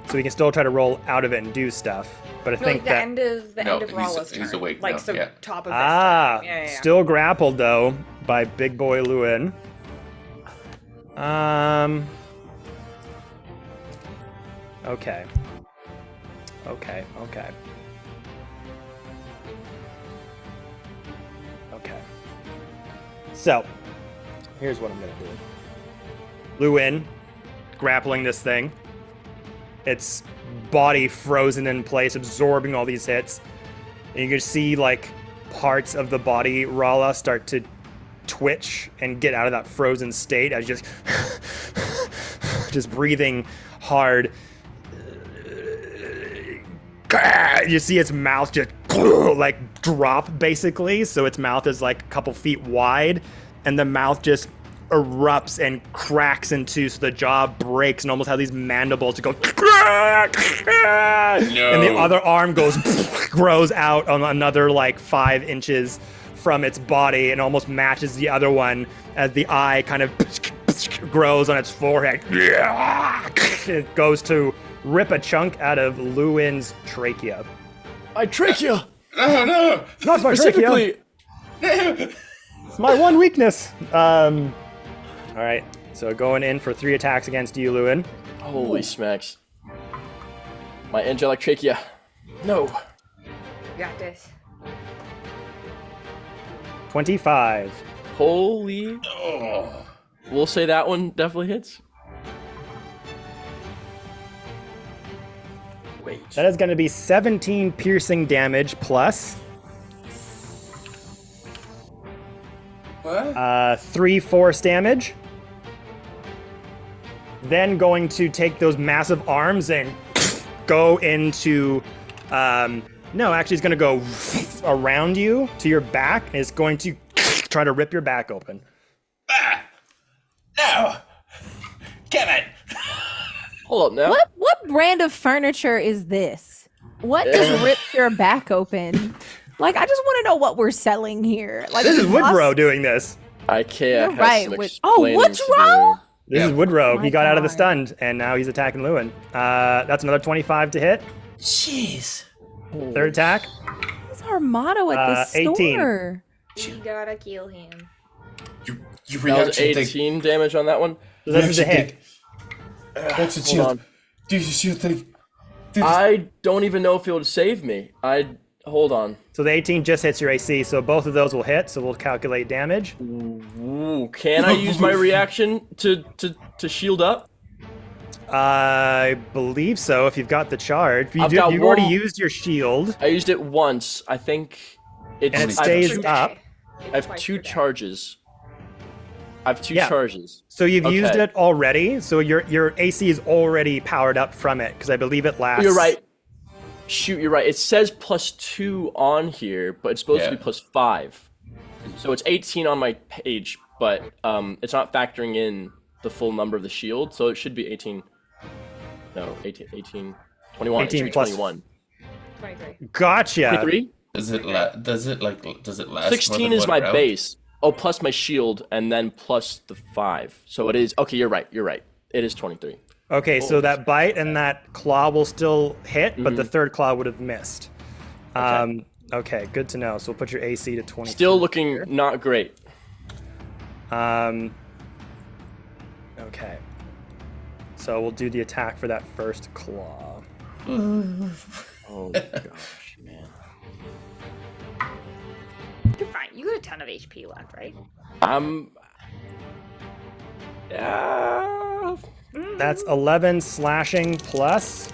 So we can still try to roll out of it and do stuff. But I think the that... end of Ralla's turn. he's awake like now, so yeah. top of this turn. Yeah. Still grappled though by big boy Lewin. Okay. So, here's what I'm gonna do. Lewin, grappling this thing. Its body frozen in place, absorbing all these hits. And you can see, like, parts of the body, Ralla, start to twitch and get out of that frozen state as just breathing hard. You see its mouth just like drop basically, so its mouth is like a couple feet wide, and the mouth just erupts and cracks in two, so the jaw breaks and almost has these mandibles to go. No. And the other arm grows out on another like 5 inches from its body and almost matches the other one as the eye kind of grows on its forehead. It goes to rip a chunk out of Lewin's trachea. My trachea! No! Not my trachea. Specifically, It's my one weakness. All right, so going in for 3 attacks against you, Lewin. holy smacks. My angelic trachea. No. You got this. 25. Holy. Oh. We'll say that one definitely hits. Wait. That is going to be 17 piercing damage plus What? 3 force damage. Then going to take those massive arms and go into... no, actually it's going to go around you to your back, and it's going to try to rip your back open. No! Kevin! Hold up now. What brand of furniture is this? What just rips your back open? Like, I just want to know what we're selling here. Like, This is Woodrow doing this. Achaidh You're has right, some with- oh, explaining what's to do. wrong? This Yeah. is Woodrow. Oh He my got out of the God. stunned, and now he's attacking Lewin. That's another 25 to hit. Jeez. Third attack. What's our motto at this 18. store? We gotta kill him. You That was reaction thing. 18 damage on that one. So this is a Reaction hit. thing. That's a Hold shield. on. Do your shield thing. Do this. I don't even know if it would save me. Hold on. So the 18 just hits your AC, so both of those will hit, so we'll calculate damage. Ooh, can I use my reaction to shield up? I believe so, if you've got the charge. I've got You've already one- used your shield, I used it once. I think it's. and it I have stays two- up. I have 2 charges. I have 2 Yeah. charges. So you've used Okay. it already, so your AC is already powered up from it, because I believe it lasts... You're right. Shoot, you're right. It says +2 on here, but it's supposed to be +5. So it's 18 on my page, but it's not factoring in the full number of the shield, so it should be 18. No, 18, 21. 18 it should be plus- 21. 23. Gotcha! 23? Does it last? 16 more than is one my round? base. Oh, plus my shield, and then plus the 5. So it is. Okay, you're right. It is 23. Okay, so that bite and that claw will still hit, but the Mm-hmm. third claw would have missed. Okay, good to know. So we'll put your AC to 20. Still looking not great. Okay. So we'll do the attack for that first claw. Oh my gosh, man. You're fine. You got a ton of HP left, right? Yeah. That's 11 slashing plus.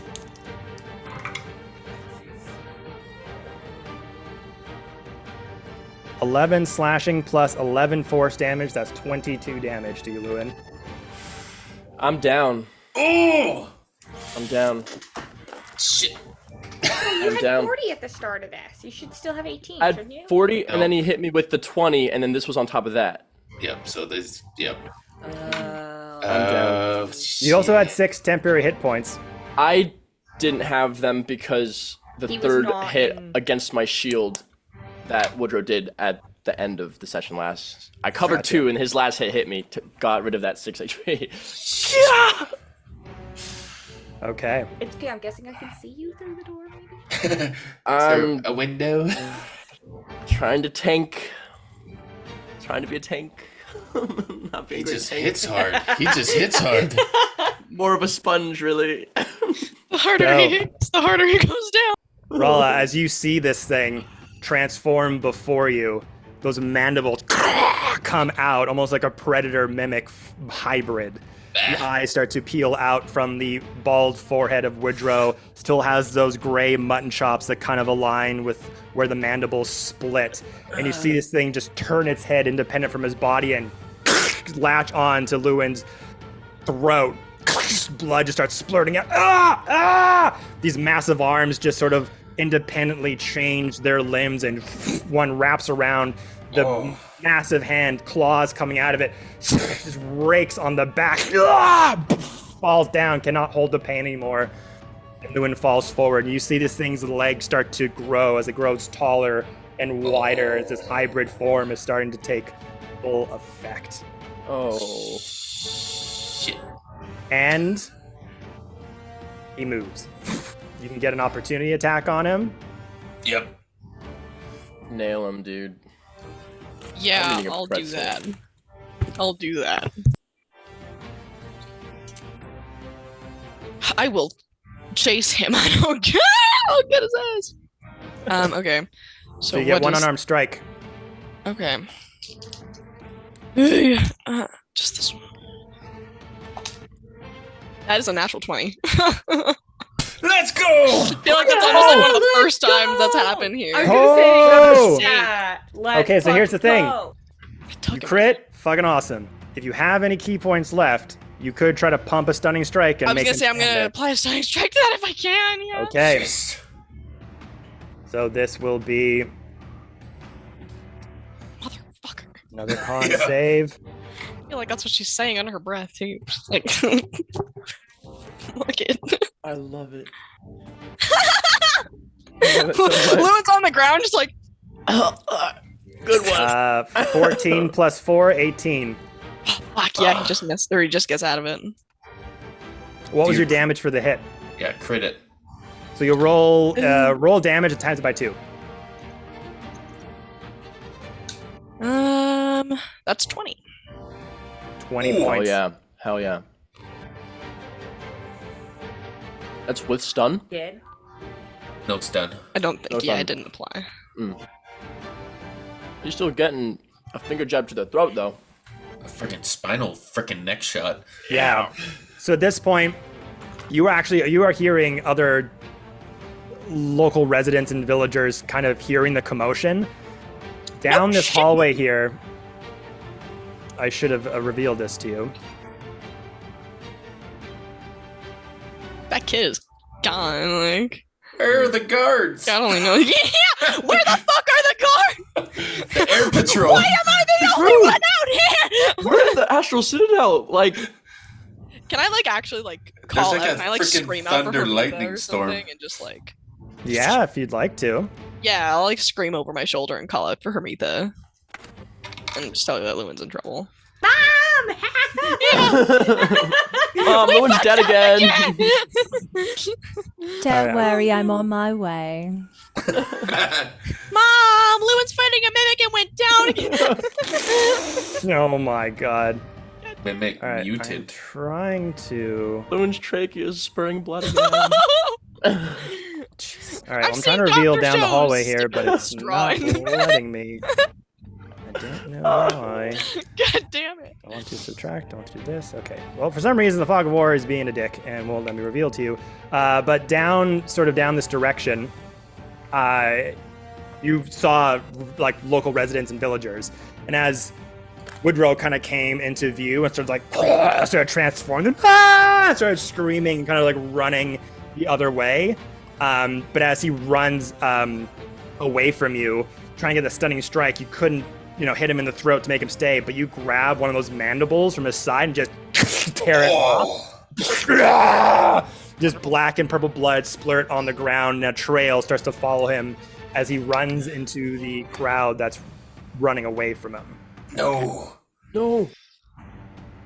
+11 slashing plus 11 force damage. That's 22 damage to you, Lewin. I'm down. Oh! I'm down. Shit. You I'm had down. 40 at the start of this. You should still have 18, I shouldn't you? had 40, and then he hit me with the 20, and then this was on top of that. Yep. So there's. Yep. down. You also had 6 temporary hit points. I didn't have them because the He was third not hit in- against my shield that Woodrow did at the end of the session last. I covered 2, and his last hit me. Got rid of that 6 HP. Yeah! Okay. It's okay. I'm guessing I can see you through the door, maybe. Is there a window? Trying to tank. Trying to be a tank. Not being He a great just tank. hits hard. He just hits hard. More of a sponge, really. The harder he hits, the harder he goes down. Rala, as you see this thing transform before you, those mandibles come out almost like a predator mimic hybrid. The eyes start to peel out from the bald forehead of Woodrow. Still has those gray mutton chops that kind of align with where the mandibles split. And you see this thing just turn its head independent from his body and latch on to Lewin's throat. Blood just starts splurting out. Ah! Ah! These massive arms just sort of independently change their limbs, and one wraps around the massive hand, claws coming out of it, just rakes on the back, falls down, cannot hold the pain anymore. And Lewin falls forward. You see this thing's legs start to grow as it grows taller and wider as this hybrid form is starting to take full effect. Oh. Shit. And he moves. You can get an opportunity attack on him. Yep. Nail him, dude. Yeah, I'm eating a I'll do pretzel. that. I'll do that. I will chase him. I don't care. I'll get his ass. Okay. So you get what one is- unarmed strike. Okay. Just this one. That is a natural 20. Let's go! I feel like that's almost like one of the first times that's happened here. I was Oh! gonna say, that. Let's Okay, so here's the thing. go. You crit, fucking awesome. If you have any key points left, you could try to pump a stunning strike and I was make gonna him say I'm stand gonna there. apply a stunning strike to that if I can. Yeah. Okay, Yes. so this will be Motherfucker. another con save. I feel like that's what she's saying under her breath too. Like, look it. I love it. I love it so much. Lewin's on the ground, just like. Good one. 14 plus 4, 18. Fuck yeah, he just missed, or he just gets out of it. What was Dude. your damage for the hit? Yeah, crit it. So you'll roll damage and times it by 2. That's 20. 20 Hell points. yeah. Hell yeah. That's with stun? Did. No, it's done. I don't think. No Yeah, stun. it didn't apply. You're still getting a finger jab to the throat, though. A freaking spinal freaking neck shot. Yeah. So at this point, you are hearing other local residents and villagers kind of hearing the commotion. Down this hallway here, I should have revealed this to you. That kid is gone. Like, Where are the guards? God only knows. Yeah, where the fuck are the guards? The air patrol. Why am I the only one out here? Where's the Astral Citadel? Like, Can I like actually like call like out? a Can I like freaking scream out for thunder her lightning or storm. something and just like Yeah, if you'd like to. yeah, I'll like scream over my shoulder and call out for Hermitha and just tell her that Lewin's in trouble. Mom! Lewin's dead again. Don't worry, I'm on my way. Mom, Lewin's fighting a mimic and went down again. Oh my god. Mimic All right, I'm muted. trying to. Lewin's trachea is spurring blood again. All right, I've I'm trying to seen reveal doctor down the hallway shows. here, but it's not Drawing. letting me. I don't know why. God damn it. I want to subtract. I want to do this. Okay. Well, for some reason, the Fog of War is being a dick and won't let me reveal to you. But down this direction, you saw like local residents and villagers, and as Woodrow kind of came into view and started transforming, started screaming, kind of like running the other way. But as he runs away from you, trying to get the stunning strike, you couldn't, hit him in the throat to make him stay. But you grab one of those mandibles from his side and just tear it off. Just black and purple blood splurt on the ground, and a trail starts to follow him as he runs into the crowd that's running away from him. No. No.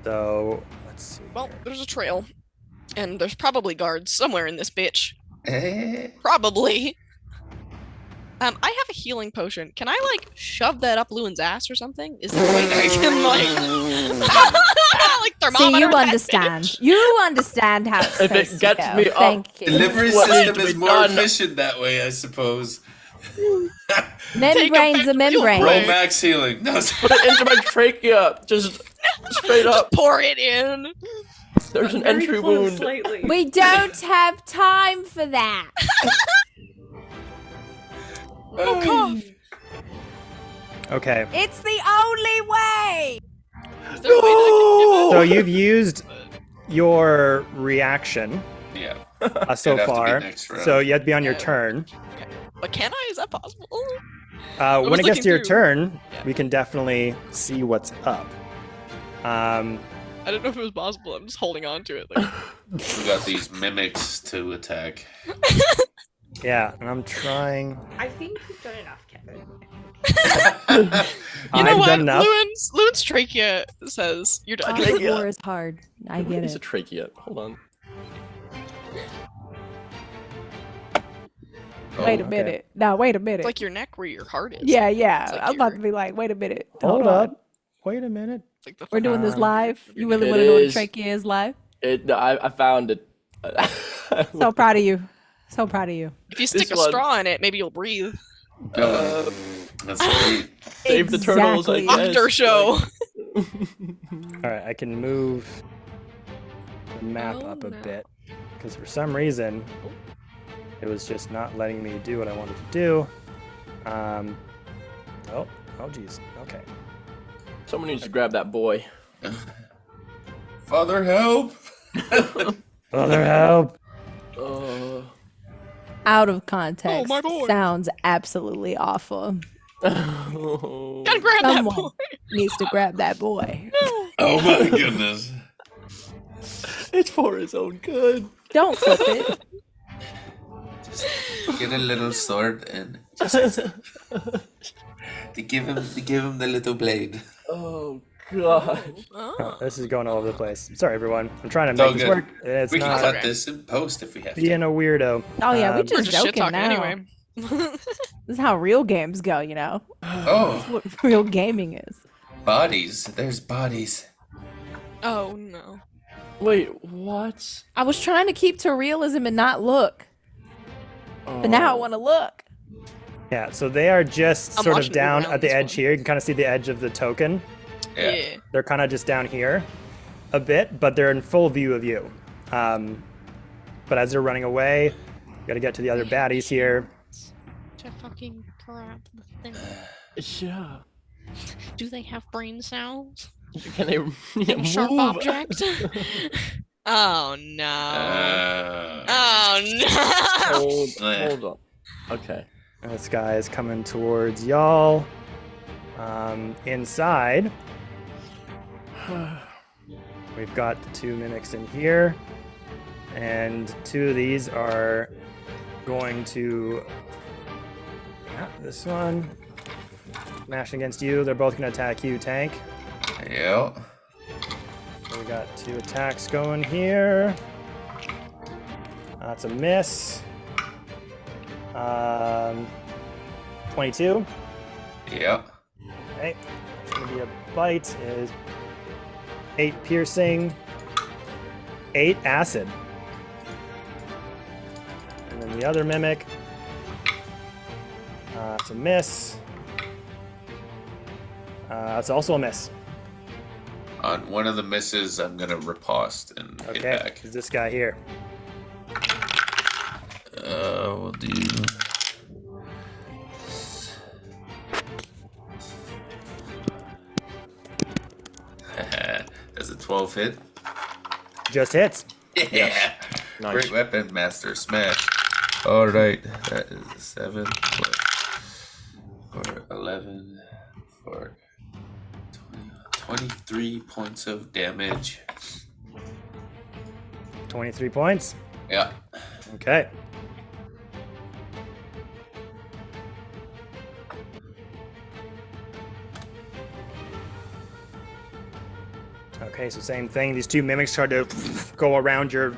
So let's see. Well, there's a trail, and there's probably guards somewhere in this bitch. Eh. Probably. I have a healing potion. Can I like shove that up Lewin's ass or something? Is there a way that I can like So thermometer you that understand. bitch? You understand how it's If it supposed gets to go. me up- Thank you. Delivery What needs system to is be more done? efficient that way, I suppose. Membranes are membranes. Right. Max healing. No, Put it into my trachea. Just straight up. Pour it in. There's an Very entry close, wound. Slightly. We don't have time for that. Oh god. Okay. It's the only way. Is there a way that I So you've used your reaction yeah. so It'd have to be far. next round. So you have to be on your Yeah. turn. can give it? But can I? Is that possible? When was it gets to your looking turn, Yeah. we can definitely see what's up. I didn't know if it was possible. I'm just holding on to it. Like, We got these mimics to attack. Yeah, and I'm trying. I think you've done enough, Kevin. you know I've what? done enough. Lewin's trachea says you're done. God, war is hard. I get It's a it. trachea. Hold on. Wait a Oh, minute. No, wait a minute. It's like your neck where your heart is. yeah, yeah. It's like I was about your- to be like, wait a minute. Hold on. up. Wait a minute. It's like the We're doing this Um, live. You really It want to know what a is. trachea is live? I found it. So proud of you. So proud of you. If you stick a one. straw in it, maybe you'll breathe. That's great. Save the turtles, I Exactly. guess. After show. All right, I can move the map Oh, up a no. bit because for some reason it was just not letting me do what I wanted to do. Oh, geez. Okay. Someone needs to grab that boy. Father, help! Father, help! Out of context, my boy. sounds absolutely awful. Gotta grab that Someone boy. needs to grab that boy. Oh my goodness. It's for his own good. Don't flip it. Just get a little sword and just to give him the little blade. Oh god. Oh, this is going all over the place. Sorry, everyone. I'm trying to It's all make this good. work. It's We can not cut this in post if we have to. being a weirdo. Oh, yeah, we Um, We're just just shit joking talking now. anyway. This is how real games go, you know? Oh, What real gaming is. bodies. There's bodies. Oh no. Wait, what? I was trying to keep to realism and not look, but now I want to look. Yeah, so they are just I'm sort of watching you down around at the this edge one. here. You can kind of see the edge of the token. Yeah. They're kind of just down here a bit, but they're in full view of you. But as they're running away, you gotta get to the other baddies here. To fucking crap. Yeah. Do they have brain cells? Can they yeah, Sharp move? object? Oh no. Oh no. Hold on. Okay. And this guy is coming towards y'all. Inside, we've got the two mimics in here, and two of these are going to. Yeah, this one smashing against you. They're both going to attack you, tank. Yeah. So we got two attacks going here. That's a miss. 22. Yeah. Okay. It's gonna be a bite. Is 8 piercing, 8 acid. And then the other mimic. It's a miss. It's also a miss. On one of the misses, I'm gonna riposte and hit Okay. back. Is this guy here? We'll do. Does a 12 hit? Just hits. Yeah. Nice. Great weapon, Master Smash. All right, that is a 7 plus for 11 for 23 points of damage. 23 points. Yeah. Okay. Okay, so same thing. These two mimics try to go around your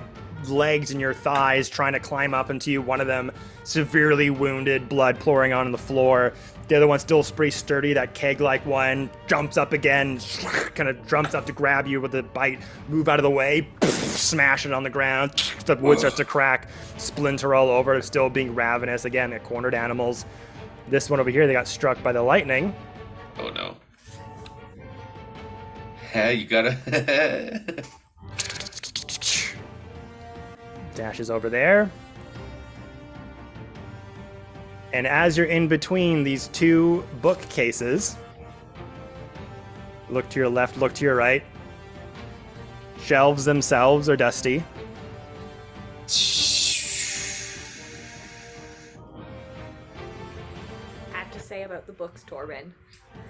legs and your thighs, trying to climb up into you. One of them severely wounded, blood pouring on the floor. The other one's still pretty sturdy. That keg-like one jumps up again, kind of jumps up to grab you with a bite. Move out of the way, smash it on the ground. The wood starts to crack, splinter all over, still being ravenous. Again, they're cornered animals. This one over here, they got struck by the lightning. Oh no. Yeah, you gotta. Dashes over there. And as you're in between these two bookcases, look to your left, look to your right. Shelves themselves are dusty. Had to say about the books, Torben.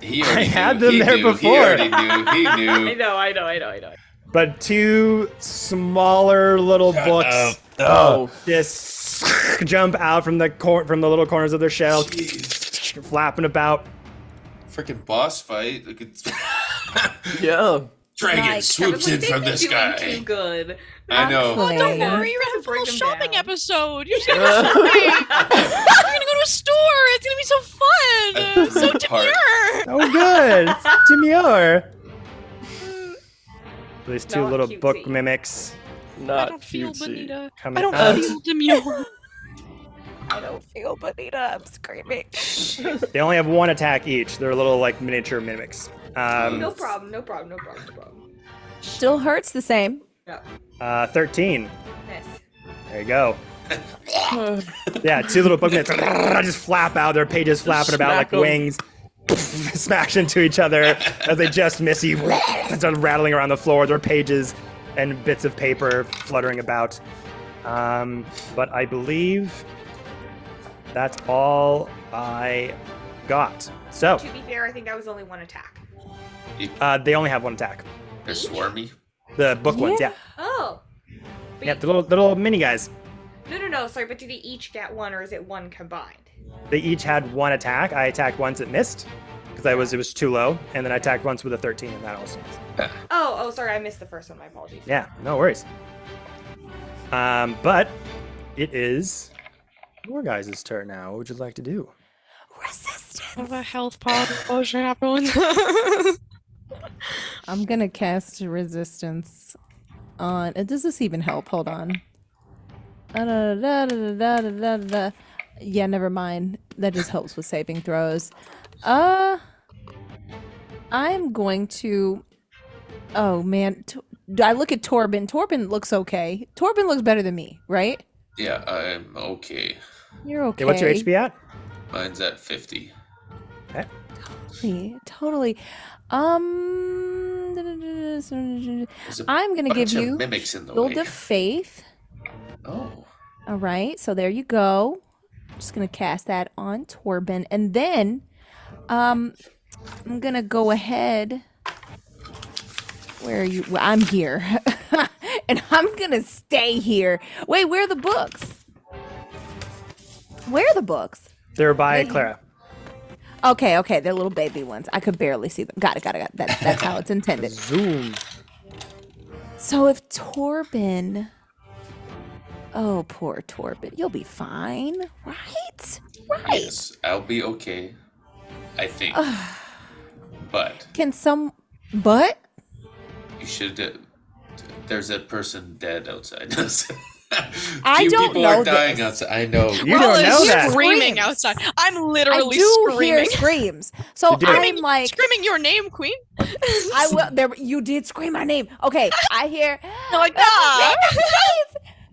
I had them there before. He knew. I know. But two smaller little books just jump out from the little corners of their shell, flapping about. Freaking boss fight. Look at Yeah. Dragon swoops in from the sky. Too good. I know. Oh, don't Yeah. worry, we're having a Bring little them shopping down. episode. You're just gonna go shopping. We're gonna go to a store. It's gonna be so fun. So demure. Oh, good. It's demure. These two Not little cutesy. book mimics I Not don't feel cutesy. Bonita. coming I don't out. feel demure. I don't feel Bonita. I'm screaming. They only have one attack each. They're little like miniature mimics. No problem. Still hurts the same. Yeah. 13. Miss. There you go. Yeah, two little book mimics just flap out. Their pages flapping about like Smack 'em. wings. Smash into each other as they just miss you. Start rattling around the floor. Their pages and bits of paper fluttering about. But I believe that's all I got. So To be fair, I think that was only one attack. they only have one attack. They're swarmy. The book ones, yeah. Oh. But Yeah, the little mini guys. No. Sorry, but do they each get one, or is it one combined? They each had one attack. I attacked once, it missed because it was too low, and then I attacked once with a 13, and that also missed. Oh, sorry, I missed the first one. My apologies. Yeah, no worries. But it is your guys' turn now. What would you like to do? What about health pod? What should happen? I'm gonna cast resistance on. Does this even help? Hold on. Yeah, never mind. That just helps with saving throws. I'm going to. Oh man, I look at Torben. Torben looks okay. Torben looks better than me, right? Yeah, I'm okay. You're okay. Okay, what's your HP at? Mine's at 50. Totally. I'm There's a gonna bunch give of you mimics in the Shield way. of Faith. Oh. All right, so there you go. Just gonna cast that on Torben, and then, I'm gonna go ahead. Where are you? Well, I'm here, and I'm gonna stay here. Wait, where are the books? Where are the books? They're by Hey. Clara. Okay, they're little baby ones. I could barely see them. Got it. That's how it's intended. Zoom. So if Torben, oh poor Torben, you'll be fine, right? Right. Yes, I'll be okay. I think. But But you should. There's a person dead outside. I Few don't people know are dying this. outside. I know. You don't know that. Screaming Screams. outside. I'm I literally do screaming. hear screams. So You do. I'm like, Screaming your name, Queen. I will. There, you did scream my name. Okay, I hear. I'm like, ah.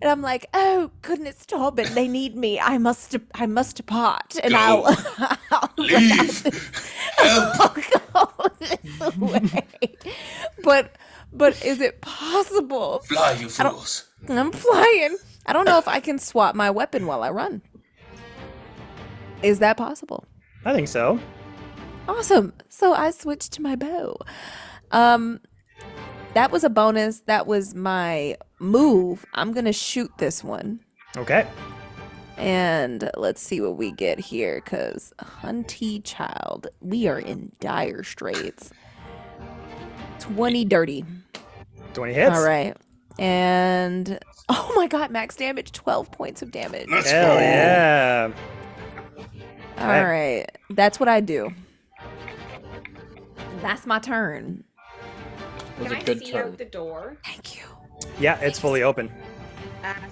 And I'm like, oh goodness, Torben, they need me. I must depart, and Go. I'll Leave. Help. I'll go this way. But is it possible? Fly, you fools. I'm flying. I don't know if I can swap my weapon while I run. Is that possible? I think so. Awesome. So I switched to my bow. That was a bonus. That was my move. I'm gonna shoot this one. Okay. And let's see what we get here, because Hunty Child, we are in dire straits. 20 dirty. 20 hits. All right. And oh my god, max damage, 12 points of damage. Let's Hell go. yeah. All right. That's what I do. That's my turn. It was Can a I good see turn. out the door? Thank you. Yeah, it's fully open.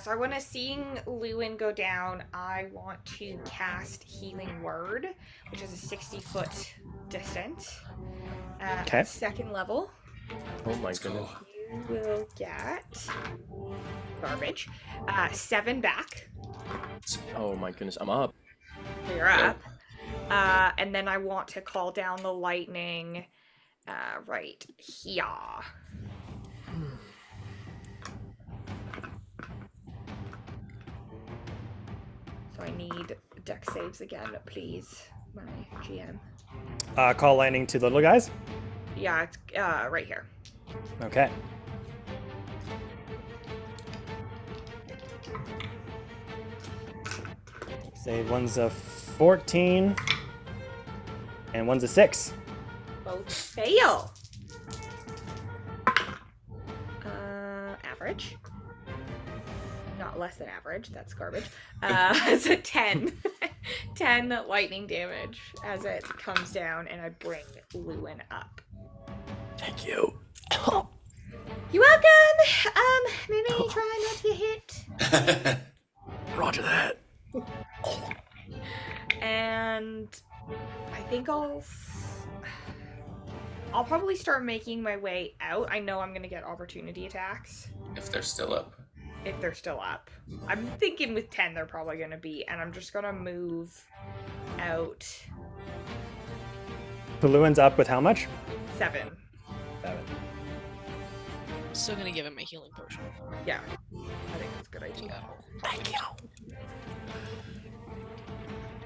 So I want to, seeing Lewin go down, I want to cast Healing Word, which is a 60-foot distance. Okay. At second level, Oh my goodness. you will get garbage. 7 back. Oh my goodness. I'm up. So you're up. And then I want to call down the lightning right here. So I need deck saves again, please, my GM. Call lightning to the little guys. Yeah, it's right here. Okay. Save one's a 14, and one's a 6. Both fail. Average. Not less than average. That's garbage. It's a 10. 10 lightning damage as it comes down, and I bring Lewin up. Thank you. You're welcome. Maybe try not to get hit. Roger that. And I think I'll probably start making my way out. I know I'm gonna get opportunity attacks If they're still up. if they're still up. I'm thinking with 10 they're probably gonna be, and I'm just gonna move out Balloon's up with how much? 7. 7. Still gonna give him a healing potion. Yeah, I think that's a good idea.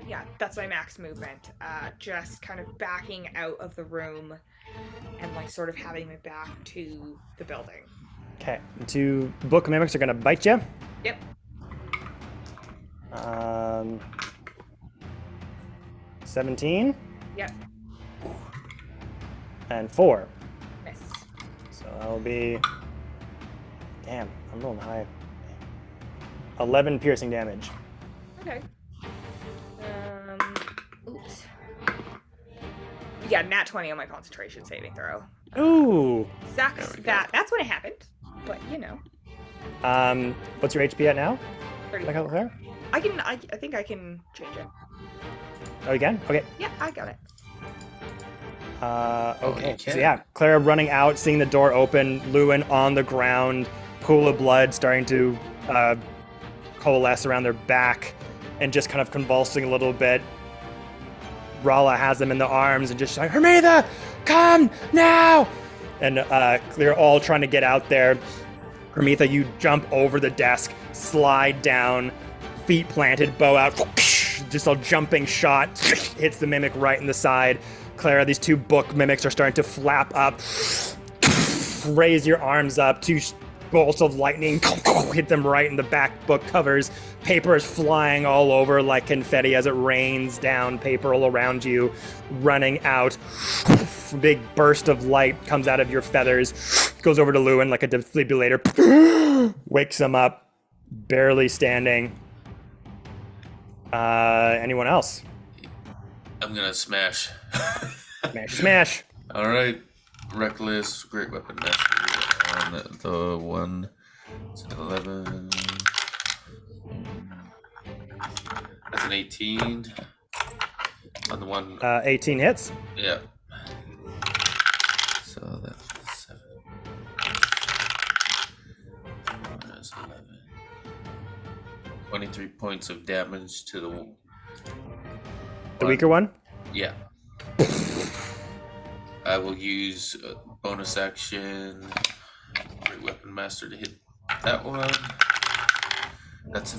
Yeah, that's my max movement. Just kind of backing out of the room and like sort of having my back to the building. Okay. 2 book mimics are gonna bite you. Yep. 17 Yep. and 4. Miss. So that'll be. Damn, I'm rolling high. 11 piercing damage. Okay. Oops. Yeah, nat 20 on my concentration saving throw. Ooh. Sucks that. That's when it happened. But you know, What's your HP at now? 34. Like out there? I think I can change it. Oh, you can? Okay. Yeah, I got it. Okay. you So can. yeah, Clara running out, seeing the door open, Lewin on the ground, pool of blood starting to coalesce around their back, and just kind of convulsing a little bit. Rala has them in the arms and just like, Hermetha, come now! And they're all trying to get out there. Hermetha, you jump over the desk, slide down, feet planted, bow out, just a jumping shot, hits the mimic right in the side. Clara, these 2 book mimics are starting to flap up. Raise your arms up, 2 bolts of lightning hit them right in the back book covers. Paper is flying all over like confetti as it rains down paper all around you. Running out, big burst of light comes out of your feathers, goes over to Lewin like a defibrillator, wakes him up, barely standing. Anyone else? I'm gonna smash. Smash, smash. All right, reckless, great weapon mastery on the one. It's an 11. That's an 18 on the one. 18 hits. Yeah. So that's 7. That's 11. 23 points of damage to the. The weaker one. Yeah. I will use a bonus action, Great Weapon Master to hit that one. That's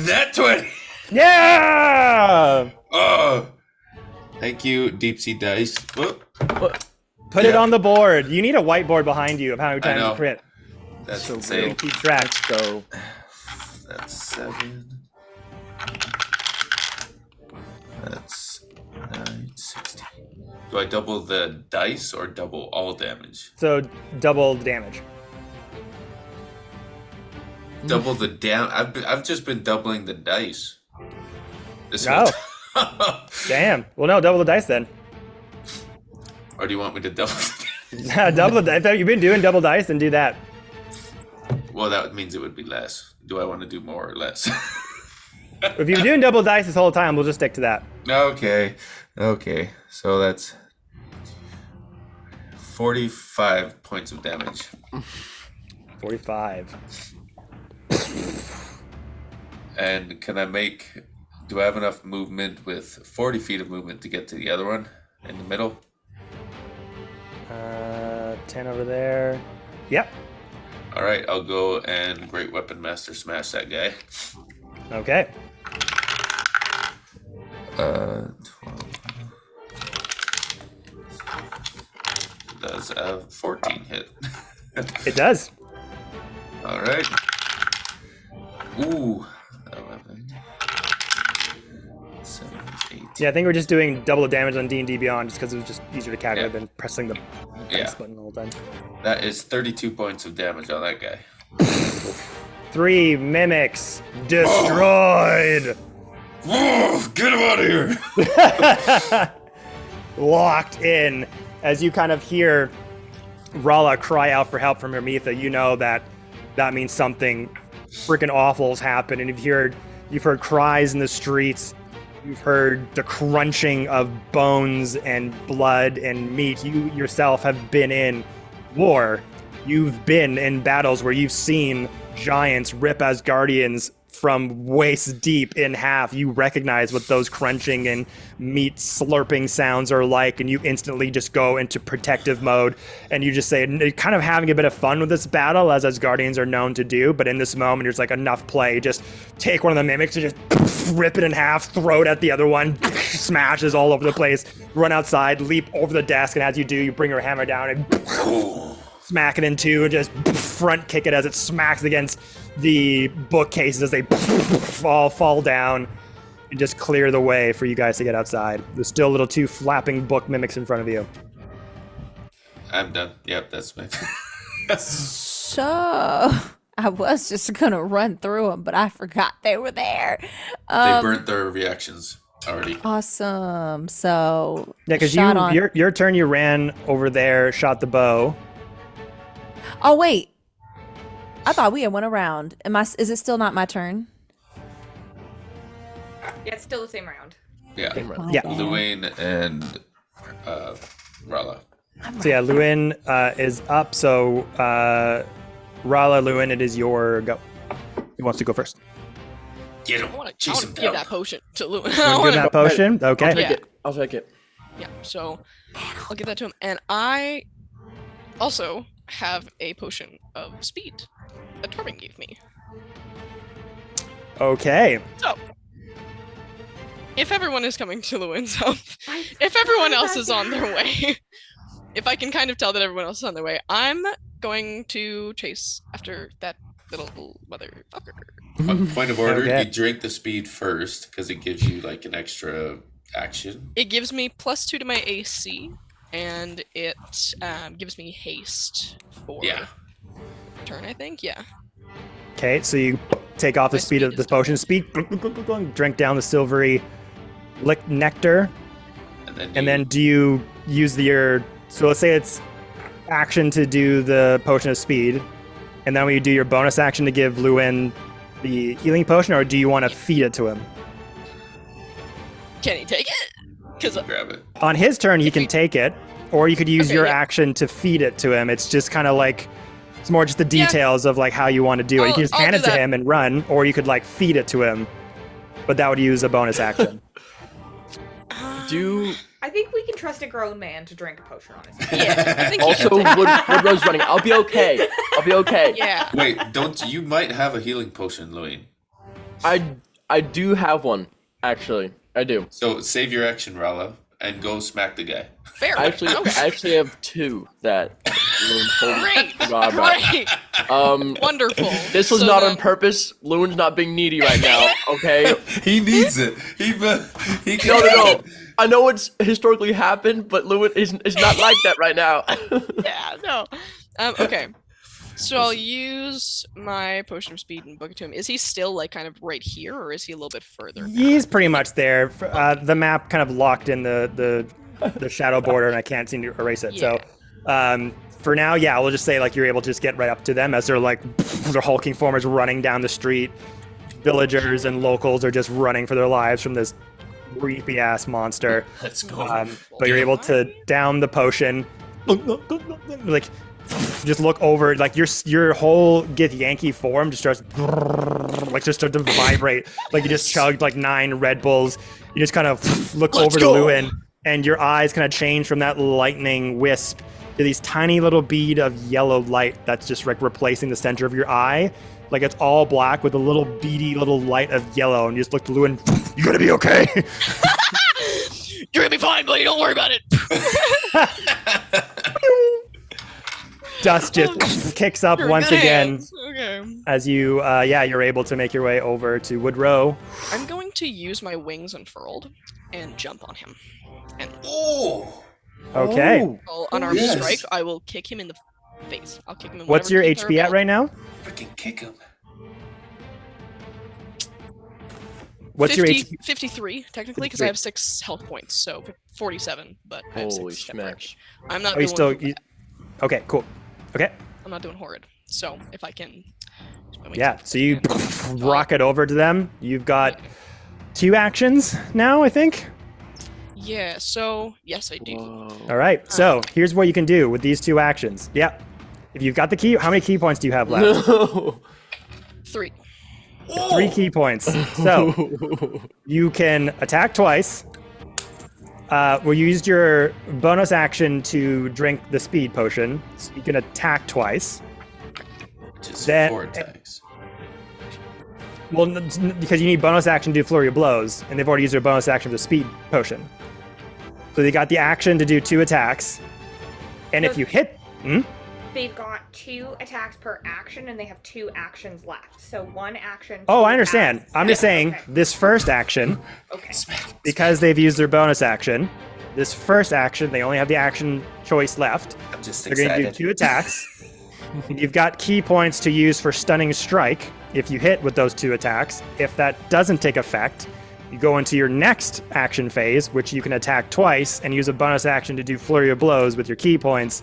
that 20. Yeah! Oh, thank you, Deep Sea Dice. Oh, Put it on the board. You need a whiteboard behind you of how many I times you know. crit. that's So insane. real. Keep track. Let's go. That's 7. That's 9, 16. Do I double the dice or double all damage? So double the damage. Double the I've just been doubling the dice. This No. whole Damn. Well, no, double the dice then. Or do you want me to double? Double the dice. You've been doing double dice, and do that. Well, that means it would be less. Do I want to do more or less? If you've been doing double dice this whole time, we'll just stick to that. Okay. So that's 45 points of damage. 45. And do I have enough movement with 40 feet of movement to get to the other one in the middle? 10 over there. Yep. All right, I'll go and Great Weapon Master smash that guy. Okay. 12. Does a 14 hit? It does. All right. Ooh. 11. 7, 8. Yeah, I think we're just doing double the damage on D&D Beyond just because it was just easier to calculate Yeah. than pressing the Yeah. dice button the whole time. That is 32 points of damage on that guy. 3 mimics destroyed. Get him out of here! Locked in. As you kind of hear Rala cry out for help from Hermitha, you know that means something freaking awful's happened. And you've heard cries in the streets. You've heard the crunching of bones and blood and meat. You yourself have been in war. You've been in battles where you've seen giants rip Asgardians from waist deep in half. You recognize what those crunching and meat slurping sounds are like, and you instantly just go into protective mode, and you just say, kind of having a bit of fun with this battle, as Asgardians are known to do, but in this moment, there's like enough play. Just take one of the mimics and just rip it in half, throw it at the other one, smashes all over the place, run outside, leap over the desk, and as you do, you bring your hammer down and smack it in two, and just front kick it as it smacks against the bookcases as they fall down, and just clear the way for you guys to get outside. There's still little 2 flapping book mimics in front of you. I'm done. Yep, that's me. So I was just gonna run through them, but I forgot they were there. They burnt their reactions already. Awesome. So Yeah, because shot on- your turn, you ran over there, shot the bow. Oh wait, I thought we had went around. Is it still not my turn? Yeah, it's still the same round. Yeah. My Yeah. bad. Luane and Rala. So yeah, Luin is up. So Rala, Luin, it is your go. Who wants to go first? Get him. I want to Chase him give down. that potion to Lewin. You wanna give that potion? Okay. I'll take Yeah. it. I'll take it. Yeah, so I'll give that to him. And I also have a potion of speed that Torben gave me. Okay. So, if everyone is coming to Lewin's help, if everyone else is on their way, if I can kind of tell that everyone else is on their way, I'm going to chase after that little motherfucker. Point of order, Okay. you drink the speed first, because it gives you like an extra action. It gives me +2 to my AC, and it gives me haste for Yeah. turn, I think. Yeah. Okay, so you take off the My speed of speed the is potion speed, drink down the silvery lick nectar, and then do you use so let's say it's action to do the potion of speed, and then when you do your bonus action to give Luin the healing potion, or do you want to feed it to him? Can he take it? Because grab it. On his turn, he can take it, or you could use Okay, your yeah. action to feed it to him. It's just kind of like, it's more just the Yeah. details of like how you want to do it. You I'll- can just I'll hand do it to that. him and run, or you could like feed it to him, but that would use a bonus action. Do I think we can trust a grown man to drink a potion on his own. yeah, I think he also can take it. Woodrow's running. I'll be okay. I'll be okay. Yeah. Wait, you might have a healing potion, Luane. I do have one, actually. I do. So save your action, Rala, and go smack the guy. Fair. I actually have 2 that. Great. God, Great. Wonderful. This was So not then- on purpose. Loon's not being needy right now. Okay. He needs it. He No. I know it's historically happened, but Lewin is not like that right now. Yeah, no. Okay. So I'll use my potion of speed and book it to him. Is he still like kind of right here, or is he a little bit further? He's pretty much there. The map kind of locked in the shadow border, and I can't seem to erase it. Yeah. So for now, yeah, we'll just say like you're able to just get right up to them as they're like their hulking formers running down the street. Villagers and locals are just running for their lives from this creepy ass monster. Let's go. But you're able to down the potion, like just look over, like your whole Yankee form just starts to vibrate, like you just chugged like 9 Red Bulls. You just kind of look over to Lewin, and your eyes kind of change from that lightning wisp to these tiny little bead of yellow light that's just like replacing the center of your eye. Like it's all black with a little beady little light of yellow, and you just look to Lewin. You gonna be okay? You're gonna be fine, buddy. Don't worry about it. Dust just kicks up You're in once good again hands. Okay. as you, you're able to make your way over to Woodrow. I'm going to use my wings unfurled and jump on him. And Oh. Okay. I'll unarmed yes. strike. I will kick him in the face. I'll kick him in. What's your whatever teeth are HP at right now? Freaking kick him. What's your 50 HP? 53, technically, because I have 6 health points, so 47, but I have Holy 6 temporary. smash. I'm not Oh, you doing still. Okay, cool. Okay. I'm not doing horrid. So if I can use my wings Yeah. unfurled So you and- rocket over to them. You've got 2 actions now, I think. Yeah, so yes I do. Whoa. All right. So here's what you can do with these 2 actions. Yeah. If you've got the key, how many key points do you have left? No. 3. 3 key points. So you can attack twice. Well, you used your bonus action to drink the speed potion, so you can attack twice. Which is That- 4 attacks. Well, because you need bonus action to do flurry of blows, and they've already used their bonus action for the speed potion. So they got the action to do 2 attacks, and if you hit, They've got 2 attacks per action, and they have 2 actions left. So 1 action. oh, 2 I understand. attacks. I'm just saying Okay. this first action, Okay. because they've used their bonus action, this first action they only have the action choice left. I'm just They're going to do excited. 2 attacks. You've got key points to use for stunning strike if you hit with those 2 attacks. If that doesn't take effect, you go into your next action phase, which you can attack twice and use a bonus action to do flurry of blows with your key points.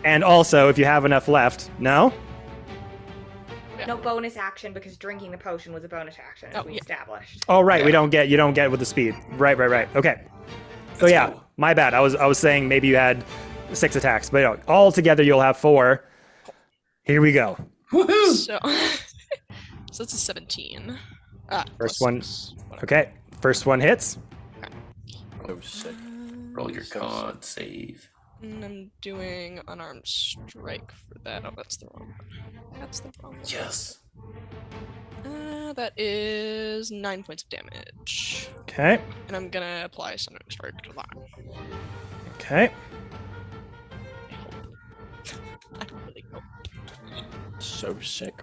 And also, if you have enough left, no? No bonus action because drinking the potion was a bonus action, as Oh, we yeah. established. Oh, right. Yeah. You don't get it with the speed. Right. Okay. So yeah, go. my bad. I was saying maybe you had 6 attacks, but no, all together you'll have 4. Here we go. Woohoo! So so that's a 17. First plus one. 6, whatever. Okay. First one hits. Oh, sick. Roll your con save. And I'm doing unarmed strike for that. Oh, that's the wrong one. That's the wrong one. Yes. That is 9 points of damage. Okay. And I'm gonna apply Sundering Strike to that. Okay. I hope. I really hope. So sick.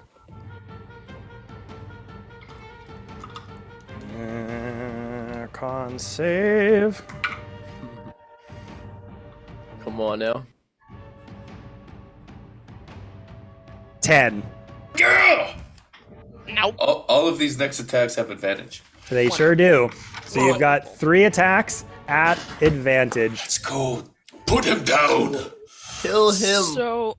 Con save. Come on now. 10. Yeah! Nope. All of these next attacks have advantage. They sure do. So you've got 3 attacks at advantage. Let's go. Put him down. Kill him. So,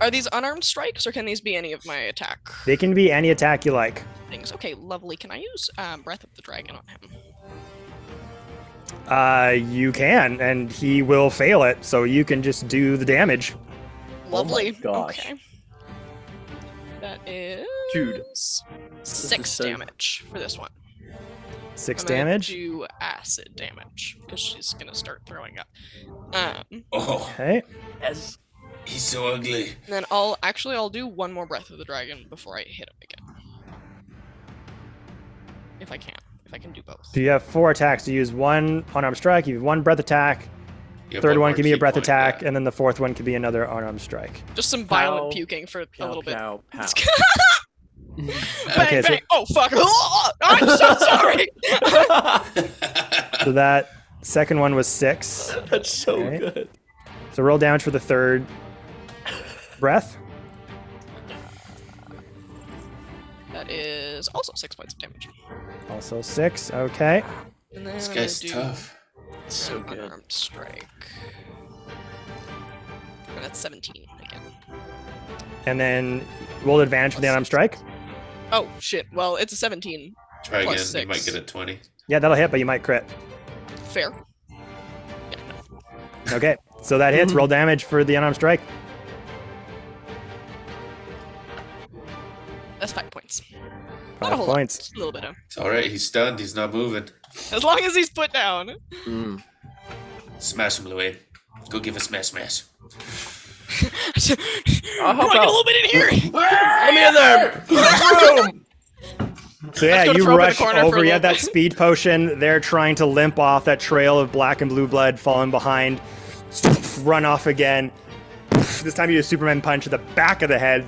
are these unarmed strikes, or can these be any of my attack They can be any attack you like. things? Okay, lovely. Can I use Breath of the Dragon on him? You can, and he will fail it, so you can just do the damage. Lovely. gosh. Okay. That is Dude. 6 so- damage for this one. 6 I'm gonna damage. do acid damage because she's gonna start throwing up. Oh, Okay. Yes. he's so ugly. And then I'll do one more Breath of the Dragon before I hit him again. If I can do both. So you have 4 attacks. You use 1 unarmed strike, you have 1 breath attack, You have third one more can be a key breath point, attack, yeah. and then the 4th one could be another unarmed strike. Just some violent Pow, puking for a Pow, little bit. pow, pow. Bang, Okay, so- bang. Oh fuck! I'm so sorry. So that second one was 6. That's so Right. good. So roll damage for the third breath. That is also 6 points of damage. Also 6. Okay. And then This I'm guy's gonna do tough. It's so good. unarmed strike. And that's 17 again. And then roll advantage for the unarmed strike. Oh shit! Well, it's a 17. Try again. Plus You might 6. get a 20. Yeah, that'll hit, but you might crit. Fair. Okay. So that hits. Roll damage for the unarmed strike. That's 5 points. 5 Not a whole lot, points. just a little bit of. It's all right. He's stunned. He's not moving. As long as he's put down. Mm. Smash him, Louis. Go give a smash. I'll help Bro, get a out. little bit in here. Let me in there! Boom! So yeah, gonna you throw him in the rush corner for a over. You little have that bit. speed potion. They're trying to limp off that trail of black and blue blood falling behind. Run off again. This time you do a Superman punch to the back of the head.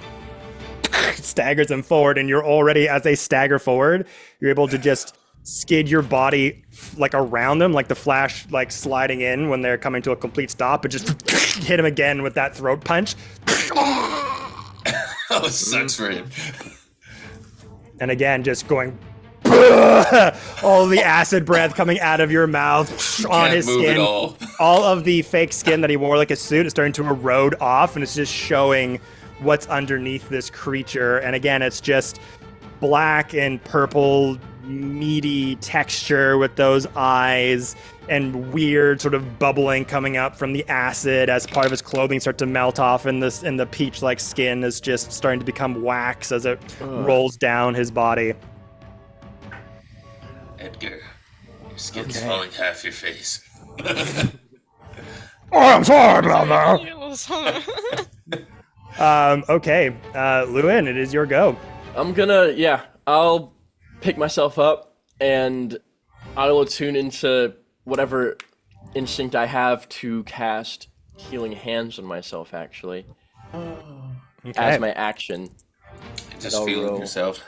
Staggers them forward, and you're already, as they stagger forward, you're able to just skid your body like around them, like the Flash like sliding in when they're coming to a complete stop, but just hit him again with that throat punch. Oh, it sucks for him. And again, just going all the acid breath coming out of your mouth on Can't his move skin. at all. All of the fake skin that he wore like a suit is starting to erode off, and it's just showing what's underneath this creature. And again, it's just black and purple, meaty texture with those eyes and weird sort of bubbling coming up from the acid as part of his clothing start to melt off, and the peach-like skin is just starting to become wax as it rolls down his body. Edgar, your skin's falling half your face. Oh, I'm sorry about that. Okay, Lewin, it is your go. I'll pick myself up and I will tune into whatever instinct I have to cast Healing Hands on myself, actually, as my action. Just I'll feeling roll. yourself.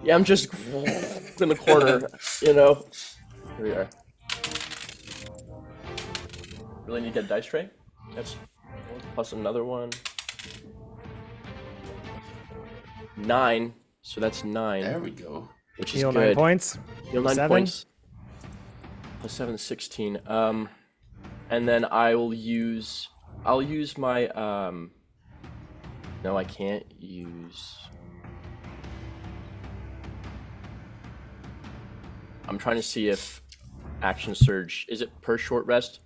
Yeah, I'm just in the corner, you know. Here we are. Really need to get a dice tray? That's plus another one. 9, so that's 9. There we go. Which is Heal good. 9 points. Heal 9 7. points. Plus 7 is 16. And then I'll use my no, I can't use. I'm trying to see if action surge is it per short rest?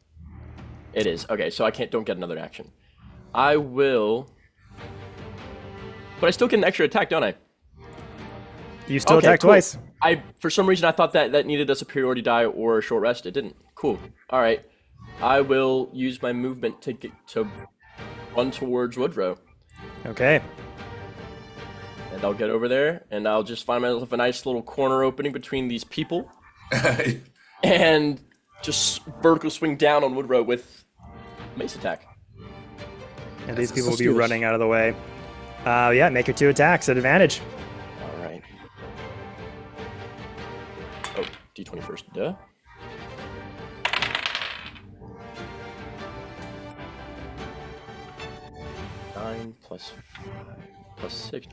It is. Okay, so don't get another action. I will, but I still get an extra attack, don't I? You still Okay, attack cool. twice. For some reason I thought that needed a superiority die or a short rest. It didn't. Cool. All right. I will use my movement to run towards Woodrow, Okay. and I'll get over there, and I'll just find myself a nice little corner opening between these people, and just vertical swing down on Woodrow with mace attack. And these people will Let's be do this. running out of the way. Yeah, make your 2 attacks at advantage. All right. Oh, D20 first. Duh. Nine plus 6.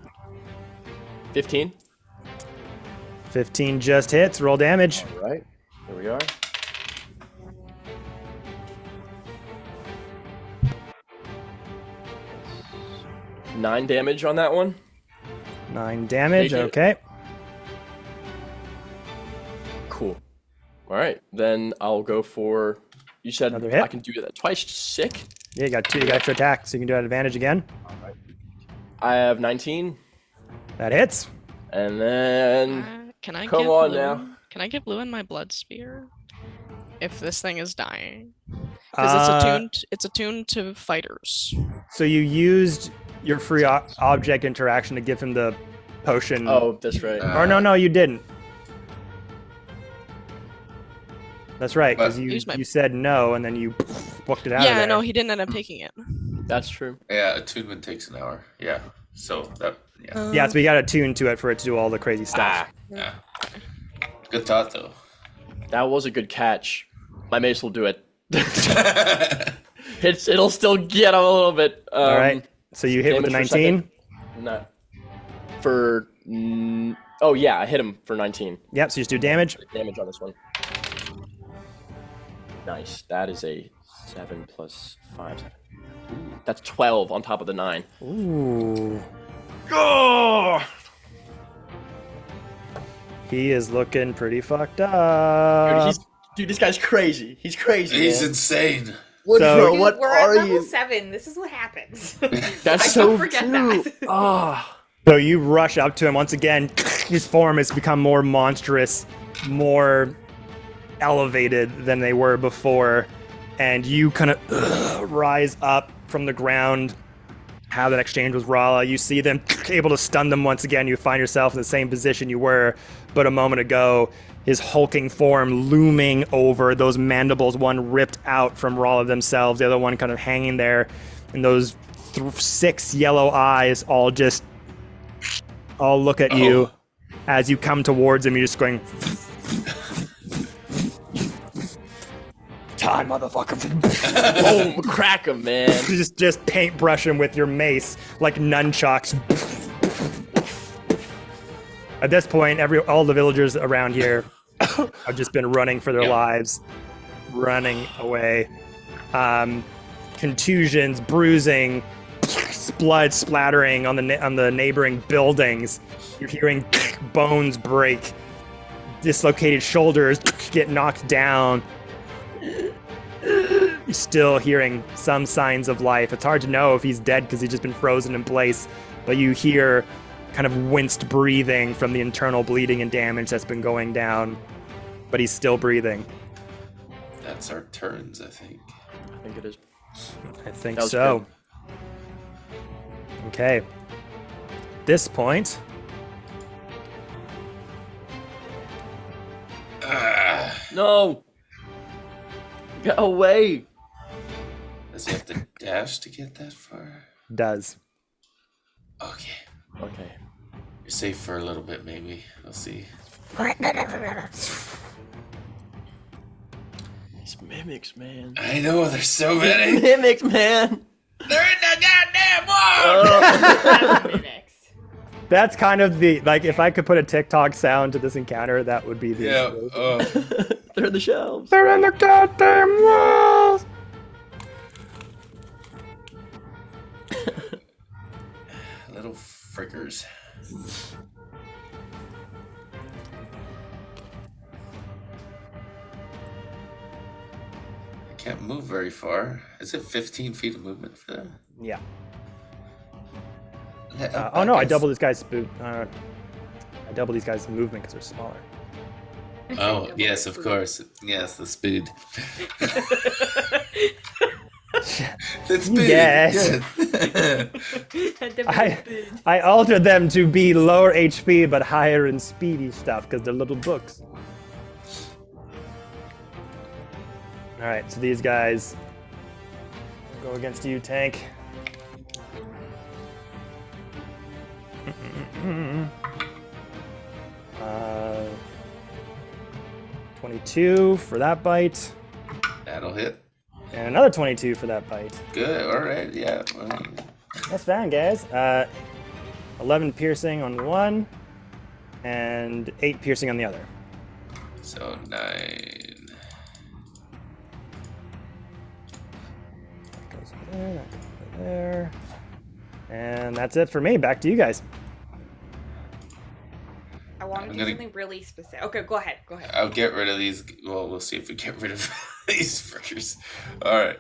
15. 15 just hits. Roll damage. All right. Here we are. Nine damage on that one. 9 damage. Take it. Okay. Cool. All right, then I'll go for. You said Another hit. I can do that twice. Sick. Yeah, you got 2. You got extra attack, so you can do it at advantage again. I have 19, That hits. and then Can I Come give on Lewin, now. Can I give Lewin my blood spear? If this thing is dying, because it's attuned to fighters. So you used your free object interaction to give him the potion. oh, that's right. Or no, you didn't. That's right, because But- you Use my- said no, and then you booked it out of Yeah, there. no, he didn't end up taking it. That's true. Yeah, attunement takes an hour. Yeah. So that. Yeah. Yeah, so we got to tune to it for it to do all the crazy stuff. Ah, Yeah. Good thought though. That was a good catch. My mace will do it. It'll still get him a little bit. All right. So you hit with the damage for 19? No. For... oh, yeah, I hit him for 19. Yep, so you just do damage. Damage on this one. Nice. That is a 7 plus 5. Ooh, that's 12 on top of the 9. Ooh. Oh! He is looking pretty fucked up. Dude, this guy's crazy. He's crazy. He's man. insane. Woodrow, Dude, what we're are at level you? 7. This is what happens. That's I so don't forget true. that. Ah. So you rush up to him once again. His form has become more monstrous, more elevated than they were before, and you kind of rise up from the ground. Have that exchange with Rala. You see them able to stun them once again. You find yourself in the same position you were but a moment ago. His hulking form looming over, those mandibles, one ripped out from Rala themselves, the other one kind of hanging there, and those 6 yellow eyes all look at you as you come towards him. You're just going, time, motherfucker. Boom, crack him, man. just paintbrush him with your mace like nunchucks. At this point, all the villagers around here have just been running for their lives, running away. Contusions, bruising, blood splattering on the neighboring buildings. You're hearing bones break, dislocated shoulders get knocked down. You're still hearing some signs of life. It's hard to know if he's dead because he's just been frozen in place, but you hear kind of winced breathing from the internal bleeding and damage that's been going down, but he's still breathing. That's our turns, I think. I think it is. I think That was so. good. Okay. This point, No! Get away! Does he have to dash to get that far? does. Okay. Okay. You're safe for a little bit, maybe. We'll see. These mimics, man. I know, there's so many. Mimics, man! They're in the goddamn wall! That's kind of the, like, if I could put a TikTok sound to this encounter, that would be the... Yeah. They're in the shelves. They're in the goddamn walls! Little frickers. I can't move very far. Is it 15 feet of movement for them? Yeah. Oh no, I doubled this guy's boot. I doubled these guys' movement because they're smaller. Oh, yes, of course. Yes, the speed. The speed. Yes. I altered them to be lower HP but higher in speedy stuff because they're little books. Alright, so these guys go against you, tank. 22 for that bite. That'll hit. And another 22 for that bite. Good, alright, yeah. That's fine, guys. 11 piercing on one, and 8 piercing on the other. So 9. That goes there, that goes there. And that's it for me. Back to you guys. I want to do something really specific. Okay, go ahead. I'll get rid of these. Well, we'll see if we get rid of these frickers. Alright.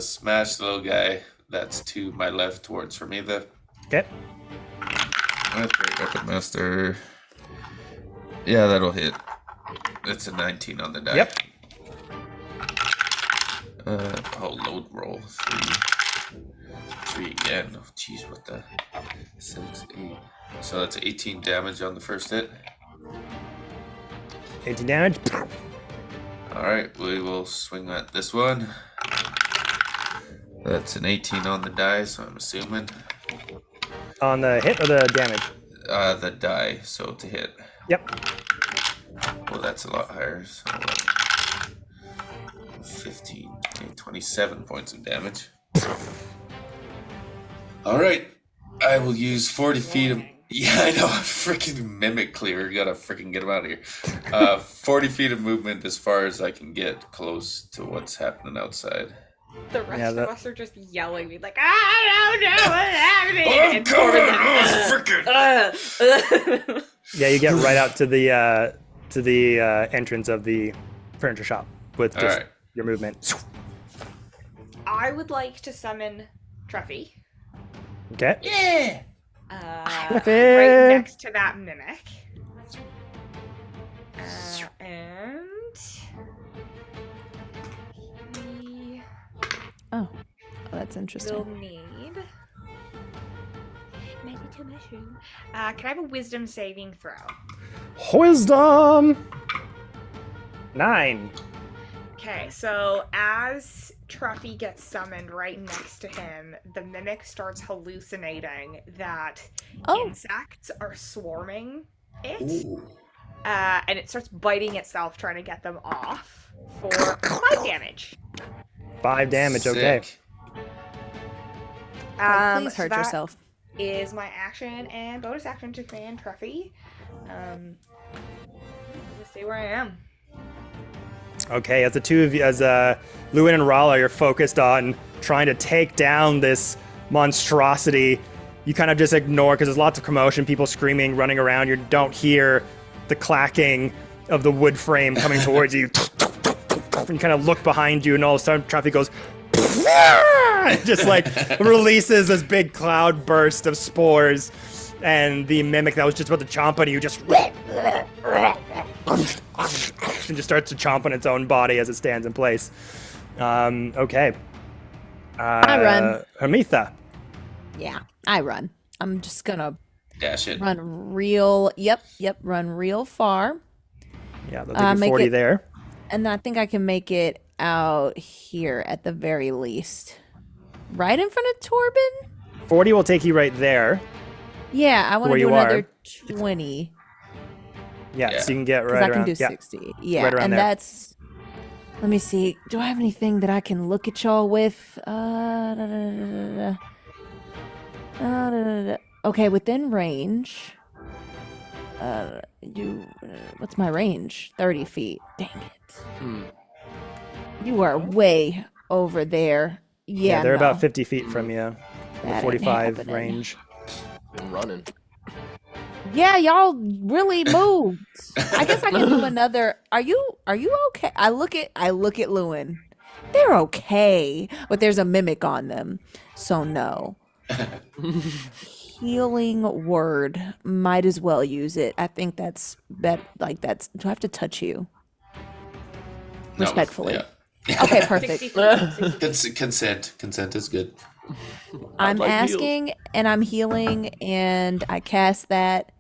Smash the little guy that's to my left towards Fermitha. Okay. Weapon Master. Yeah, that'll hit. It's a 19 on the die. Yep. Load roll. 3 again. Oh, jeez, what the? 6, 8. So that's 18 damage on the first hit. 18 damage. Alright, we will swing at this one. That's an 18 on the die, so I'm assuming. On the hit or the damage? The die, so to hit. Yep. Well, that's a lot higher. So 15, 27 points of damage. Alright. I will use 40 feet of... Yeah, I know. Freaking mimic cleaver. Gotta freaking get him out of here. 40 feet of movement as far as I can get close to what's happening outside. The rest Yeah, of that- us are just yelling me like, I don't know what's happening. And Corbin's like, Yeah, you get right out to the entrance of the furniture shop with just Alright. your movement. I would like to summon Truffy. Okay. Yeah! Right next to that mimic. And we Oh, that's interesting. will need magical mushroom. Can I have a wisdom saving throw? Wisdom! 9. Okay, so as Truffy gets summoned right next to him, the mimic starts hallucinating that insects are swarming it. Ooh. And it starts biting itself, trying to get them off for 5 damage. 5 damage, okay. Sick. Please So hurt that yourself. is my action and bonus action to command Truffy. I'll just stay where I am. Okay, as the two of you, as Lewin and Rala, you're focused on trying to take down this monstrosity. You kind of just ignore because there's lots of commotion, people screaming, running around. You don't hear the clacking of the wood frame coming towards you. And you kind of look behind you, and all of a sudden, traffic goes. It just like releases this big cloud burst of spores, and the mimic that was just about to chomp on you just and just starts to chomp on its own body as it stands in place. Okay. I run. Hermitha. Yeah, I run. I'm just gonna Dash it. run real. Yep, run real far. Yeah, they'll take you Make 40 it- there. And I think I can make it out here at the very least. Right in front of Torben? 40 will take you right there. Yeah, I want Where to do you another are. 20. Yeah, Yeah. so you can get Because right I can around. do Yeah. 60. Yeah, right around and there. that's... Let me see. Do I have anything that I can look at y'all with? Okay, within range. What's my range? 30 feet. Dang it. Hmm. You are way over there. Yeah, they're no, about 50 feet from you. that The ain't 45 happening. range. I'm running. Yeah, y'all really moved. I guess I can do another. Are you okay? I look at Lewin. They're okay, but there's a mimic on them, so no. Healing word. Might as well use it. I think that's that's. Do I have to touch you? No, Respectfully. yeah. Okay, 60 perfect. feet. 60 feet. Consent. Consent is good. I'm like heals. asking and I'm healing and I cast that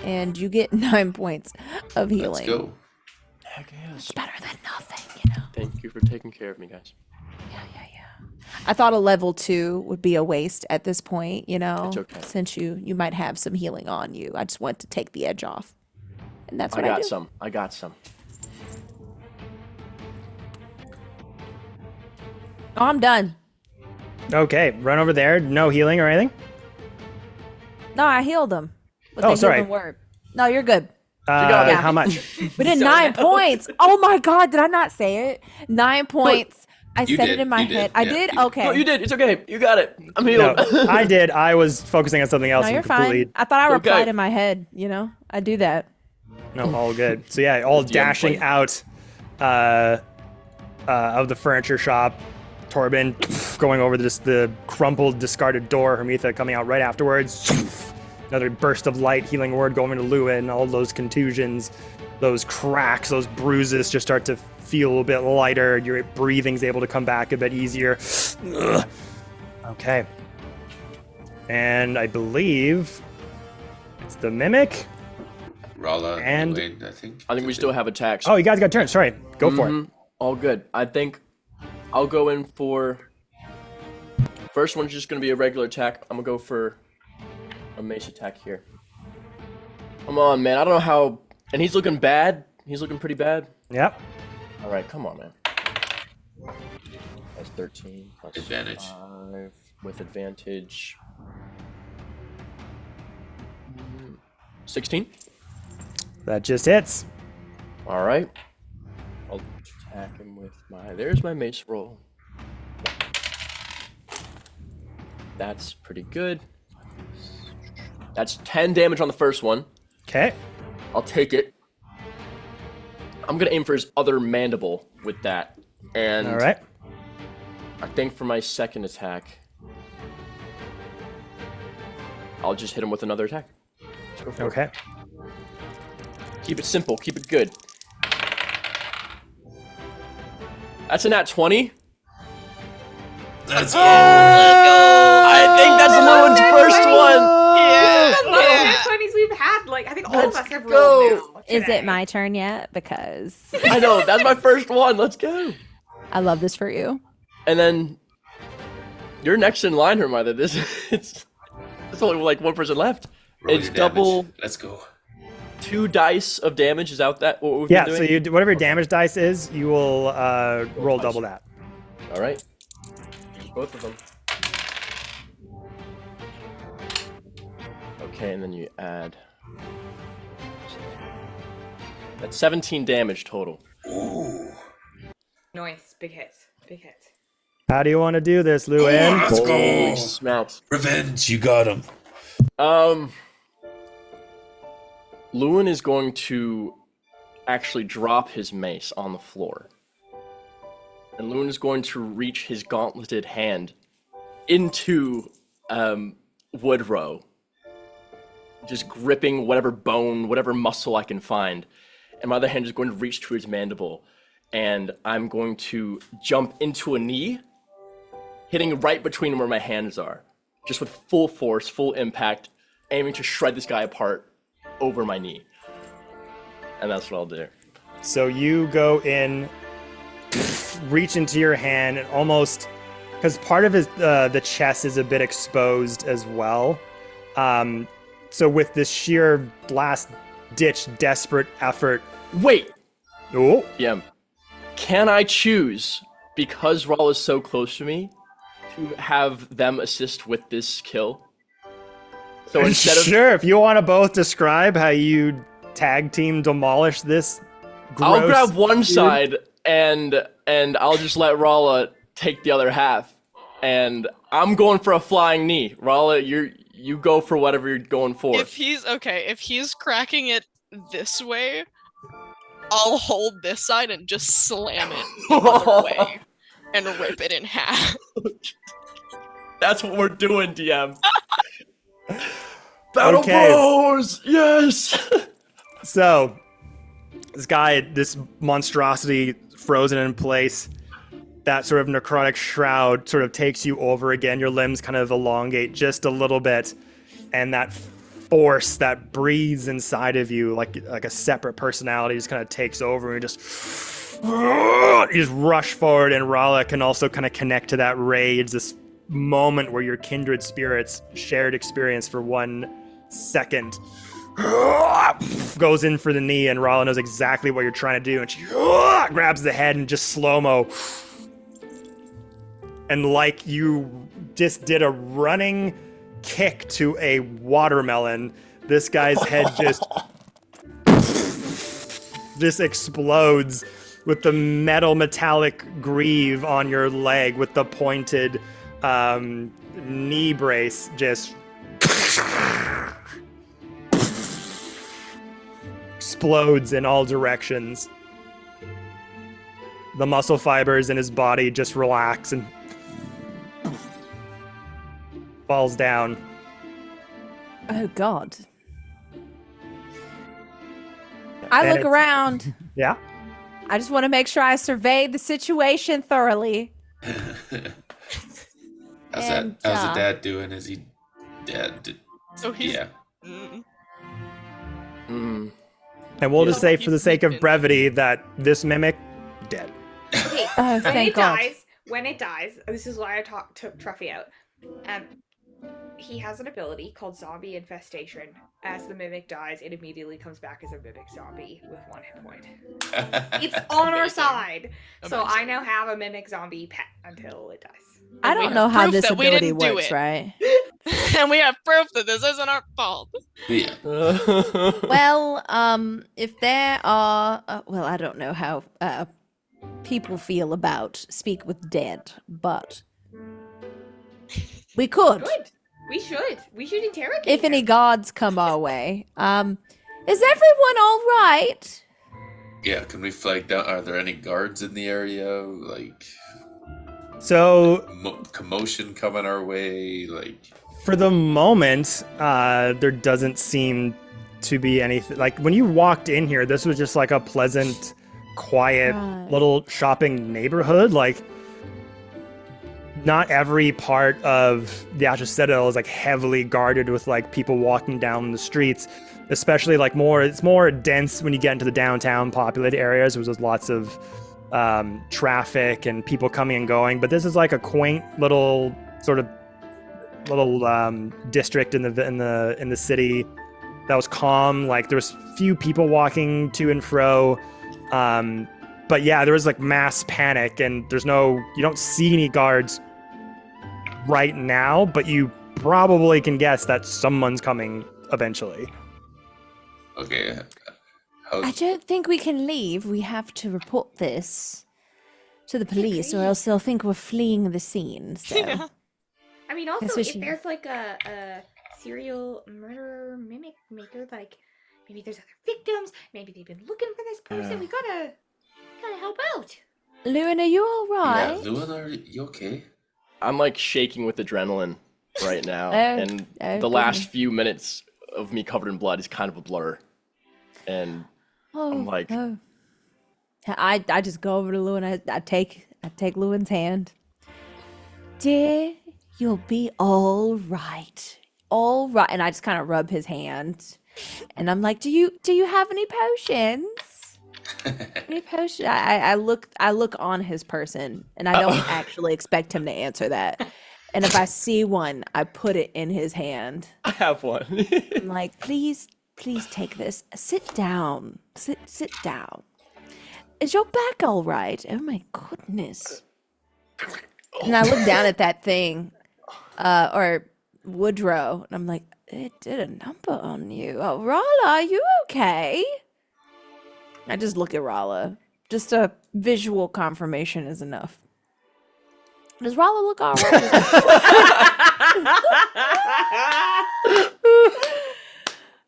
and you get 9 points of healing. Let's go. Heck yes. It's better than nothing, you know. Thank you for taking care of me, guys. Yeah. I thought a level 2 would be a waste at this point, you know, It's okay. since you might have some healing on you. I just want to take the edge off. And that's I what I, got do. some. I got some. Oh, I'm done. Okay, run over there. No healing or anything? No, I healed them. With Oh, the sorry. healing word. No, you're good. got it. How much? We did 9 points. Oh my god, did I not say it? 9 points. I You said did, it in my you did, head. I yeah, did? you did. Okay. No, you did. It's okay. You got it. I'm No, healed. I did. I was focusing on something else. No, and you're completely, fine. I thought I Okay. replied in my head, you know? I do that. No, all good. So yeah, all dashing plate. out of the furniture shop. Torben going over the crumpled, discarded door. Hermitha coming out right afterwards. Another burst of light, healing word going to Lewin. All those contusions, those cracks, those bruises just start to feel a bit lighter. Your breathing's able to come back a bit easier. Ugh. Okay. And I believe it's the mimic. Rala And- Wayne, I think. I think we still have attacks. Oh, you guys got turns. Sorry. Go for it. Mhm. All good. I think I'll go in for... First one's just going to be a regular attack. I'm going to go for a mace attack here. Come on, man. I don't know how... And he's looking bad. He's looking pretty bad. Yep. All right, come on, man. That's 13 plus Advantage. 5 with advantage. 16. That just hits. All right. I'll attack him with my. There's my mace roll. That's pretty good. That's 10 damage on the first one. Okay. I'll take it. I'm gonna aim for his other mandible with that. And All right. I think for my second attack, I'll just hit him with another attack. Let's go for it. Okay. Keep it simple. Keep it good. That's a nat 20. Let's go. I think that's Lewin's first one. Yeah. The most nat 20s we've had. Like, I think all of Let's us have go. rolled now. Is today. it my turn yet? Because I know, that's my first one. Let's go. I love this for you. And then you're next in line, Hermione. It's only like one person left. Roll It's your damage. double Let's go. 2 dice of damage. Is out that what we've Yeah, been so doing? you do, whatever your damage dice is, you will roll double that. All right. Both of them. Okay, and then you add. That's 17 damage total. Ooh. Nice. Big hits. Big hits. How do you want to do this, Luann? Let's Holy go. smokes. Revenge. You got him. Lewin is going to actually drop his mace on the floor. And Lewin is going to reach his gauntleted hand into Woodrow, just gripping whatever bone, whatever muscle I can find. And my other hand is going to reach to his mandible. And I'm going to jump into a knee, hitting right between where my hands are, just with full force, full impact, aiming to shred this guy apart over my knee. And that's what I'll do. So you go in, reach into your hand, and almost, because part of his the chest is a bit exposed as well. So with this sheer last-ditch, desperate effort. Wait! Oh, Yeah. Can I choose, because Rawl is so close to me, to have them assist with this kill? So instead of sure. If you want to both describe how you tag team demolish this, gross I'll grab one dude. side and I'll just let Rala take the other half. And I'm going for a flying knee. Rala, you go for whatever you're going for. If he's cracking it this way, I'll hold this side and just slam it the other way and rip it in half. That's what we're doing, DM. Battle Okay. Bros! Yes! So, this guy, this monstrosity frozen in place, that sort of necrotic shroud sort of takes you over again. Your limbs kind of elongate just a little bit, and that force that breathes inside of you like a separate personality just kind of takes over, and you just rush forward, and Rala can also kind of connect to that rage, this moment where your kindred spirits shared experience for 1 second. Goes in for the knee, and Rala knows exactly what you're trying to do, and she grabs the head and just slow-mo. And like you just did a running kick to a watermelon, this guy's head just explodes with the metallic greave on your leg with the pointed knee brace just explodes in all directions. The muscle fibers in his body just relax and falls down. Oh God. I And look it's- around. Yeah? I just want to make sure I surveyed the situation thoroughly. How's And, the dad doing? Is he dead? So he's Yeah. Mm. And we'll just say, he's for the sake of sleeping. brevity, that this mimic, dead. Okay. Oh, When thank it God. dies, this is why I took Truffy out. he has an ability called Zombie Infestation. As the mimic dies, it immediately comes back as a mimic zombie with 1 hit point. It's on our Amazing. side. So I Amazing. now have a mimic zombie pet until it dies. I And we don't have know how proof this that we ability didn't do works, it. right? And we have proof that this isn't our fault. Yeah. Well, if there are, well, I don't know how people feel about speak with dead, but we could. Good. We should. We should interrogate If any him. gods come our way. Is everyone all right? Yeah, can we flag down? Are there any guards in the area? Like, So commotion coming our way? Like, for the moment, there doesn't seem to be anything. Like when you walked in here, this was just like a pleasant, quiet Right. little shopping neighborhood. Like not every part of the Achaidh Citadel is like heavily guarded with like people walking down the streets. Especially like it's more dense when you get into the downtown populated areas. There's lots of traffic and people coming and going. But this is like a quaint little sort of district in the city that was calm. Like there was few people walking to and fro. But yeah, there was like mass panic, and you don't see any guards right now, but you probably can guess that someone's coming eventually. okay. I don't think we can leave. We have to report this to the police, or else they'll think we're fleeing the scene. So. Yeah. I mean, also, Guess we if should- there's like a serial murderer mimic maker, like maybe there's other victims, maybe they've been looking for this person. We gotta help out. Lewin, are you all right? Yeah, Lewin, are you okay? I'm like shaking with adrenaline right now, Oh, and oh, the last goodness. few minutes of me covered in blood is kind of a blur. And I'm like- oh. I just go over to Lewin. I take Lewin's hand. Dear, you'll be all right. All right. And I just kind of rub his hand. And I'm like, do you have any potions? Any potion? I look on his person, and I don't actually expect him to answer that. And if I see one, I put it in his hand. I have one. I'm like, please take this. Sit down. Sit down. Is your back all right? Oh my goodness. And I look down at that thing, or Woodrow, and I'm like, it did a number on you. Oh, Rala, are you okay? I just look at Rala. Just a visual confirmation is enough. Does Rala look all right?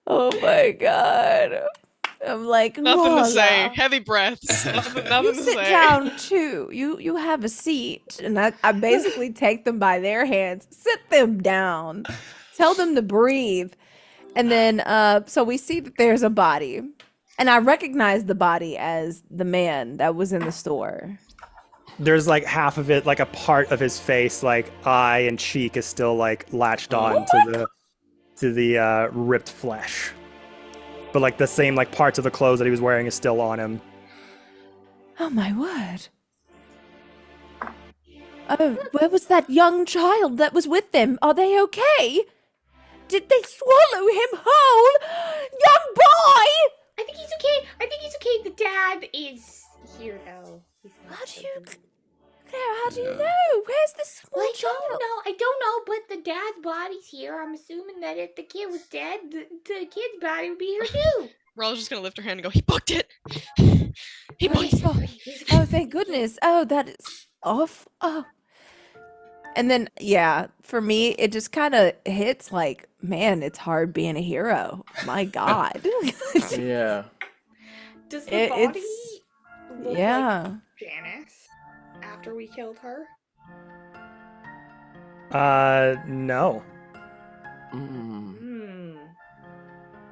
Oh my god. I'm like, Nothing to say. Rala, Heavy breaths. Nothing you to sit say. down too. You have a seat. And I basically take them by their hands, sit them down, tell them to breathe. And then so we see that there's a body. And I recognize the body as the man that was in the store. There's like half of it, like a part of his face, like eye and cheek, is still like latched on to the ripped flesh. But like the same like parts of the clothes that he was wearing is still on him. Oh my word. Oh, where was that young child that was with them? Are they okay? Did they swallow him whole? Young boy! I think he's okay. The dad is here though. He's not How do you... so- Claire, how do you know? Where's the small Well, I child? don't know, but the dad's body's here. I'm assuming that if the kid was dead, the kid's body would be here too. Rala's just gonna lift her hand and go, he booked it. He booked it. Oh, thank goodness. Oh, that is off. Oh. And then, yeah, for me, it just kind of hits like, man, it's hard being a hero. My God. Yeah. Does the body It's... look Yeah. like Janice after we killed her? No. Mm,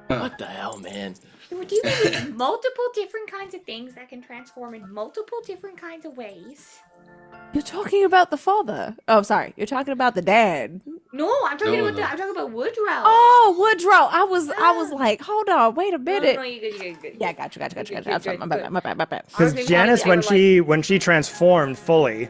Hmm. what the hell, man? We're dealing with multiple different kinds of things that can transform in multiple different kinds of ways. You're talking about the father. Oh, sorry. You're talking about the dad. No, I'm talking No, about no. I'm talking about Woodrow. Oh, Woodrow. I was like, hold on, wait a no, minute. no, you good. Yeah, gotcha. Good, I'm good, sorry. good. My bad. I Because was maybe Janice, having when she transformed fully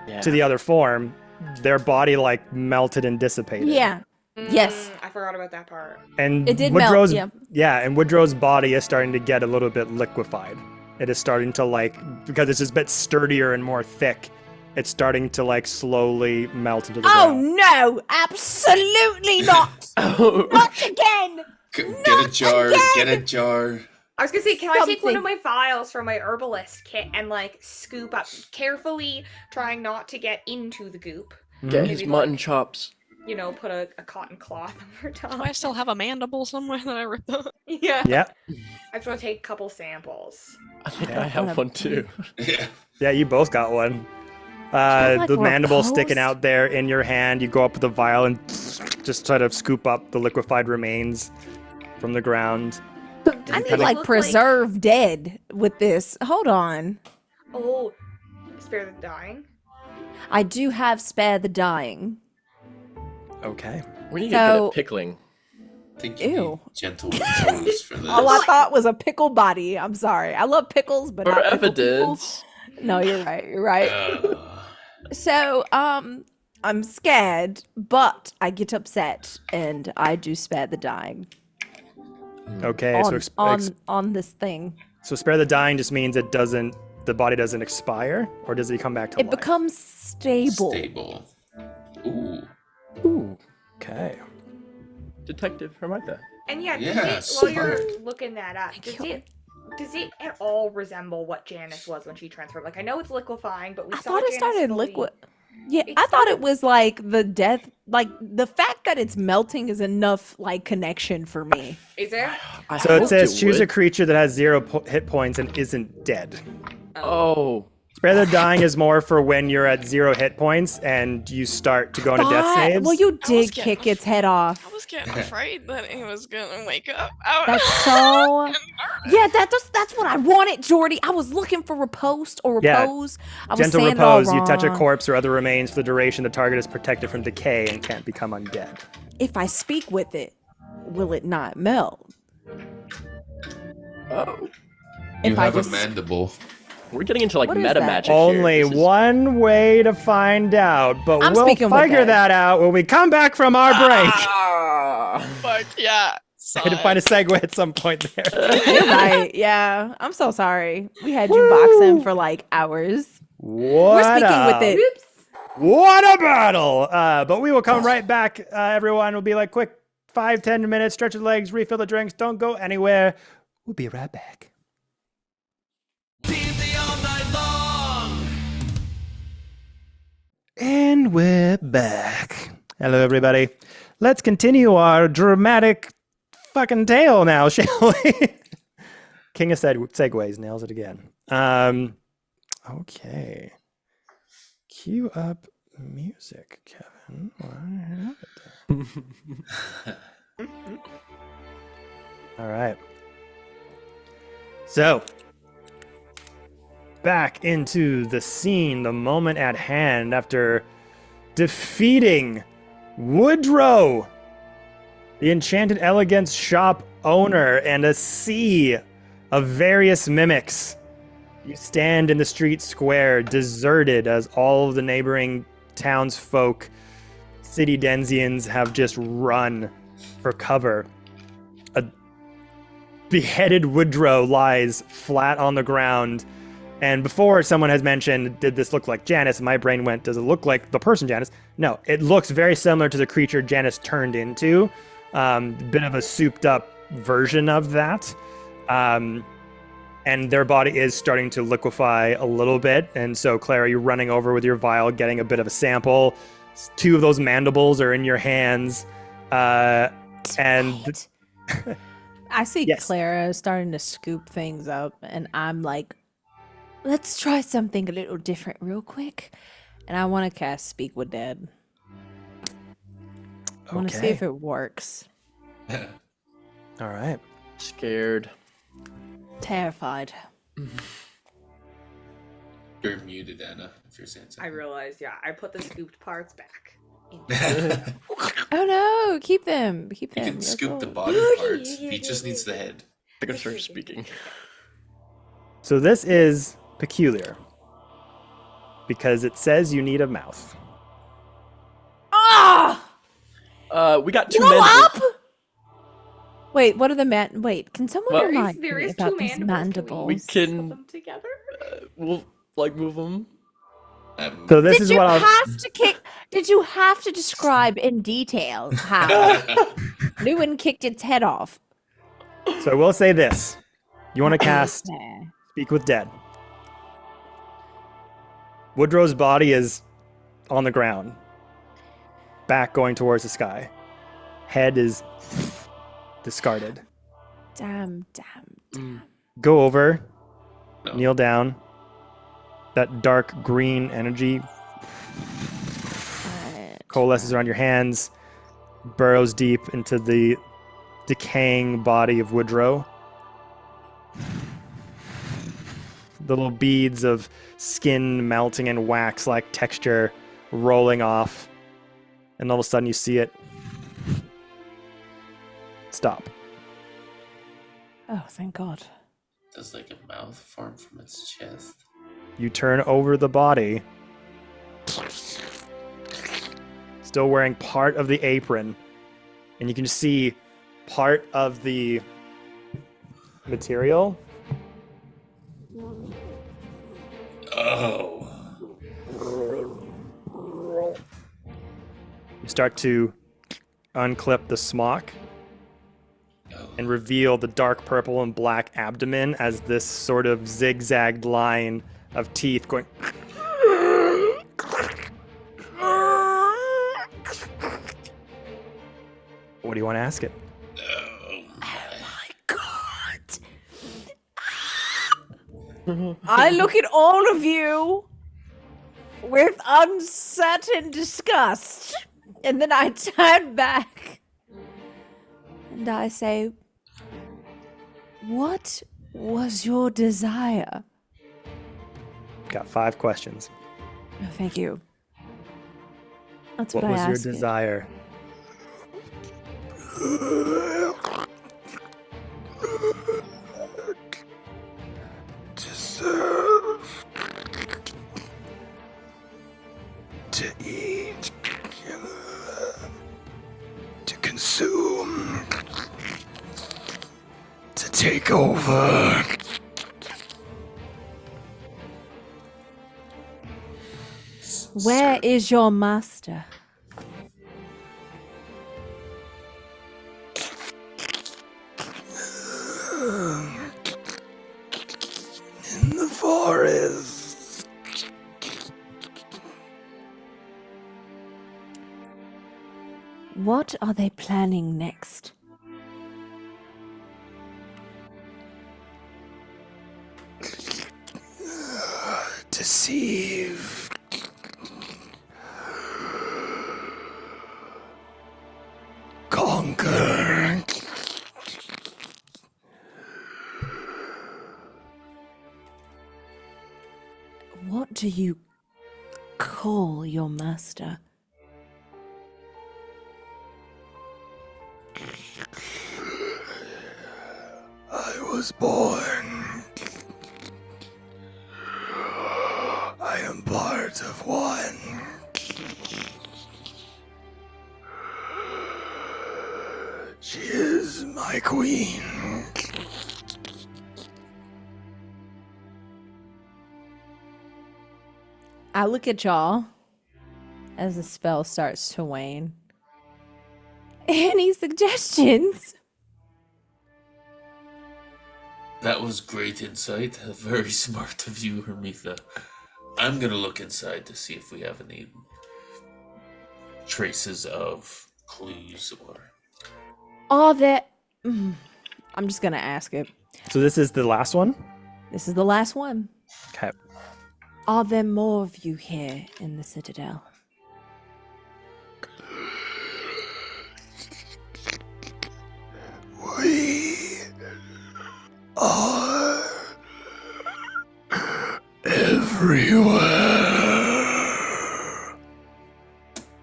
Yeah. to the other form, their body like melted and dissipated. Yeah. Yes. I forgot about that part. And It did melt, Woodrow's yeah. and Woodrow's body is starting to get a little bit liquefied. It is starting to because it's just a bit sturdier and more thick. It's starting to slowly melt into the Oh ground. no, absolutely not. Not again. Get a jar. Get a jar. I was gonna say, can I take one of Something. my vials from my herbalist kit and scoop up carefully, trying not to get into the goop? Get his Maybe, mutton chops. Put a cotton cloth over Do top. I still have a mandible somewhere that I ripped up? Yeah. Yeah. I just want to take a couple samples. I think I have one too. Yeah. Yeah, you both got one. like The we're mandible opposed? sticking out there in your hand. You go up with the vial and just try to scoop up the liquefied remains from the ground. I Does need it look preserve dead with this. Hold on. Oh, spare the dying. I do have spare the dying. Okay. We need to get good So- at pickling. I think you Ew. need gentle toes for this. All I thought was a pickle body. I'm sorry. I love pickles, but For not pickle people. evidence. No, you're right. You're right. So, I'm scared, but I get upset and I do spare the dying Okay. on this thing. So spare the dying just means the body doesn't expire, or does it come back to It life? becomes stable. Stable. Ooh. Ooh. Okay. Detective, I like that. And yeah, Yeah, while you're smart. looking that up, you. does it at all resemble what Janice was when she transformed? I know it's liquefying, but we I saw thought it Janice started fully- liquid. Yeah, It I thought it started- was the death, the fact that it's melting is enough connection for me. Is there? I So it hoped says choose a would. creature that has 0 hit points and isn't dead. Oh. Spare the dying is more for when you're at 0 hit points and you start to go into death saves. Well, you I was did getting kick its head off. I was getting afraid that he was gonna wake up. That's so. Yeah, that's what I wanted, Jordy. I was looking for repose or Yeah. repose. I was Gentle saying it all repose, you touch a wrong. corpse or other remains for the duration. The target is protected from decay and can't become undead. If I speak with it, will it not melt? Oh. You If I have just- a mandible. We're getting into What is meta that? magic. Only here. This is- one way to find out, but I'm we'll speaking with figure Ed. that out when we come back from our break. Ah! Fuck yeah. I had to find a segue at some point there. You're right. Yeah, I'm so sorry. We had you boxing for hours. What We're speaking with it. Oops. What a battle! But we will come right back, everyone. We'll be quick 5-10 minutes, stretch your legs, refill the drinks, don't go anywhere. We'll be right back. And we're back. Hello, everybody. Let's continue our dramatic fucking tale now, shall we? King of Segways nails it again. Okay. Cue up music, Kevin. Why have it there? All right. So, back into the scene, the moment at hand after defeating Woodrow, the Enchanted Elegance shop owner, and a sea of various mimics. You stand in the street square, deserted, as all of the neighboring townsfolk, city Denzians, have just run for cover. A beheaded Woodrow lies flat on the ground. And before someone has mentioned, did this look like Janice? My brain went, does it look like the person Janice? No, it looks very similar to the creature Janice turned into. Bit of a souped up version of that. And their body is starting to liquefy a little bit. And so, Clara, you're running over with your vial, getting a bit of a sample. 2 of those mandibles are in your hands. And I see Yes. Clara starting to scoop things up, and I'm like, Let's try something a little different real quick. and I want to cast Speak with Dead. I want to see if it works. All right. Scared. Terrified. You're muted, Anna, if you're saying I something. realized, yeah, I put the scooped parts back. Oh no, keep them. Keep You them. can You're scoop the cool. body parts. He just needs the head. I'm gonna start speaking. So this is peculiar because it says you need a mouth. Ah! We got 2 Blow men. up! Wait, what are the Wait, can someone Well, remind There me is about two these mandibles. We mandibles? can Put them together. we'll like move them. So this Did is you what I'll. have to kick? Did you have to describe in detail how Lewin kicked its head off? So I will say this: you want to cast There. Speak with Dead. Woodrow's body is on the ground, back going towards the sky. Head is discarded. Damn. Go over, No. kneel down. That dark green energy coalesces around your hands, burrows deep into the decaying body of Woodrow. Little beads of skin melting and wax-like texture rolling off, and all of a sudden you see it stop. Oh, thank God. Does like a mouth form from its chest? You turn over the body, still wearing part of the apron, and you can see part of the material. Oh. You start to unclip the smock and reveal the dark purple and black abdomen as this sort of zigzagged line of teeth going. What do you want to ask it? I look at all of you with uncertain disgust, and then I turn back and I say, "What was your desire?" Got 5 questions. Oh, thank you. That's What what, was I your asked it. desire? To serve, to eat, to consume, to take over. Where is your master? In the forest. What are they planning next? Deceive. Conquer. What do you call your master? I was born. I am part of one. She is my queen. I look at y'all as the spell starts to wane. Any suggestions? That was great insight. Very smart of you, Hermitha. I'm gonna look inside to see if we have any traces of clues or. Are there. I'm just gonna ask it. So this is the last one? This is the last one. Okay. Are there more of you here in the Citadel? We are everywhere.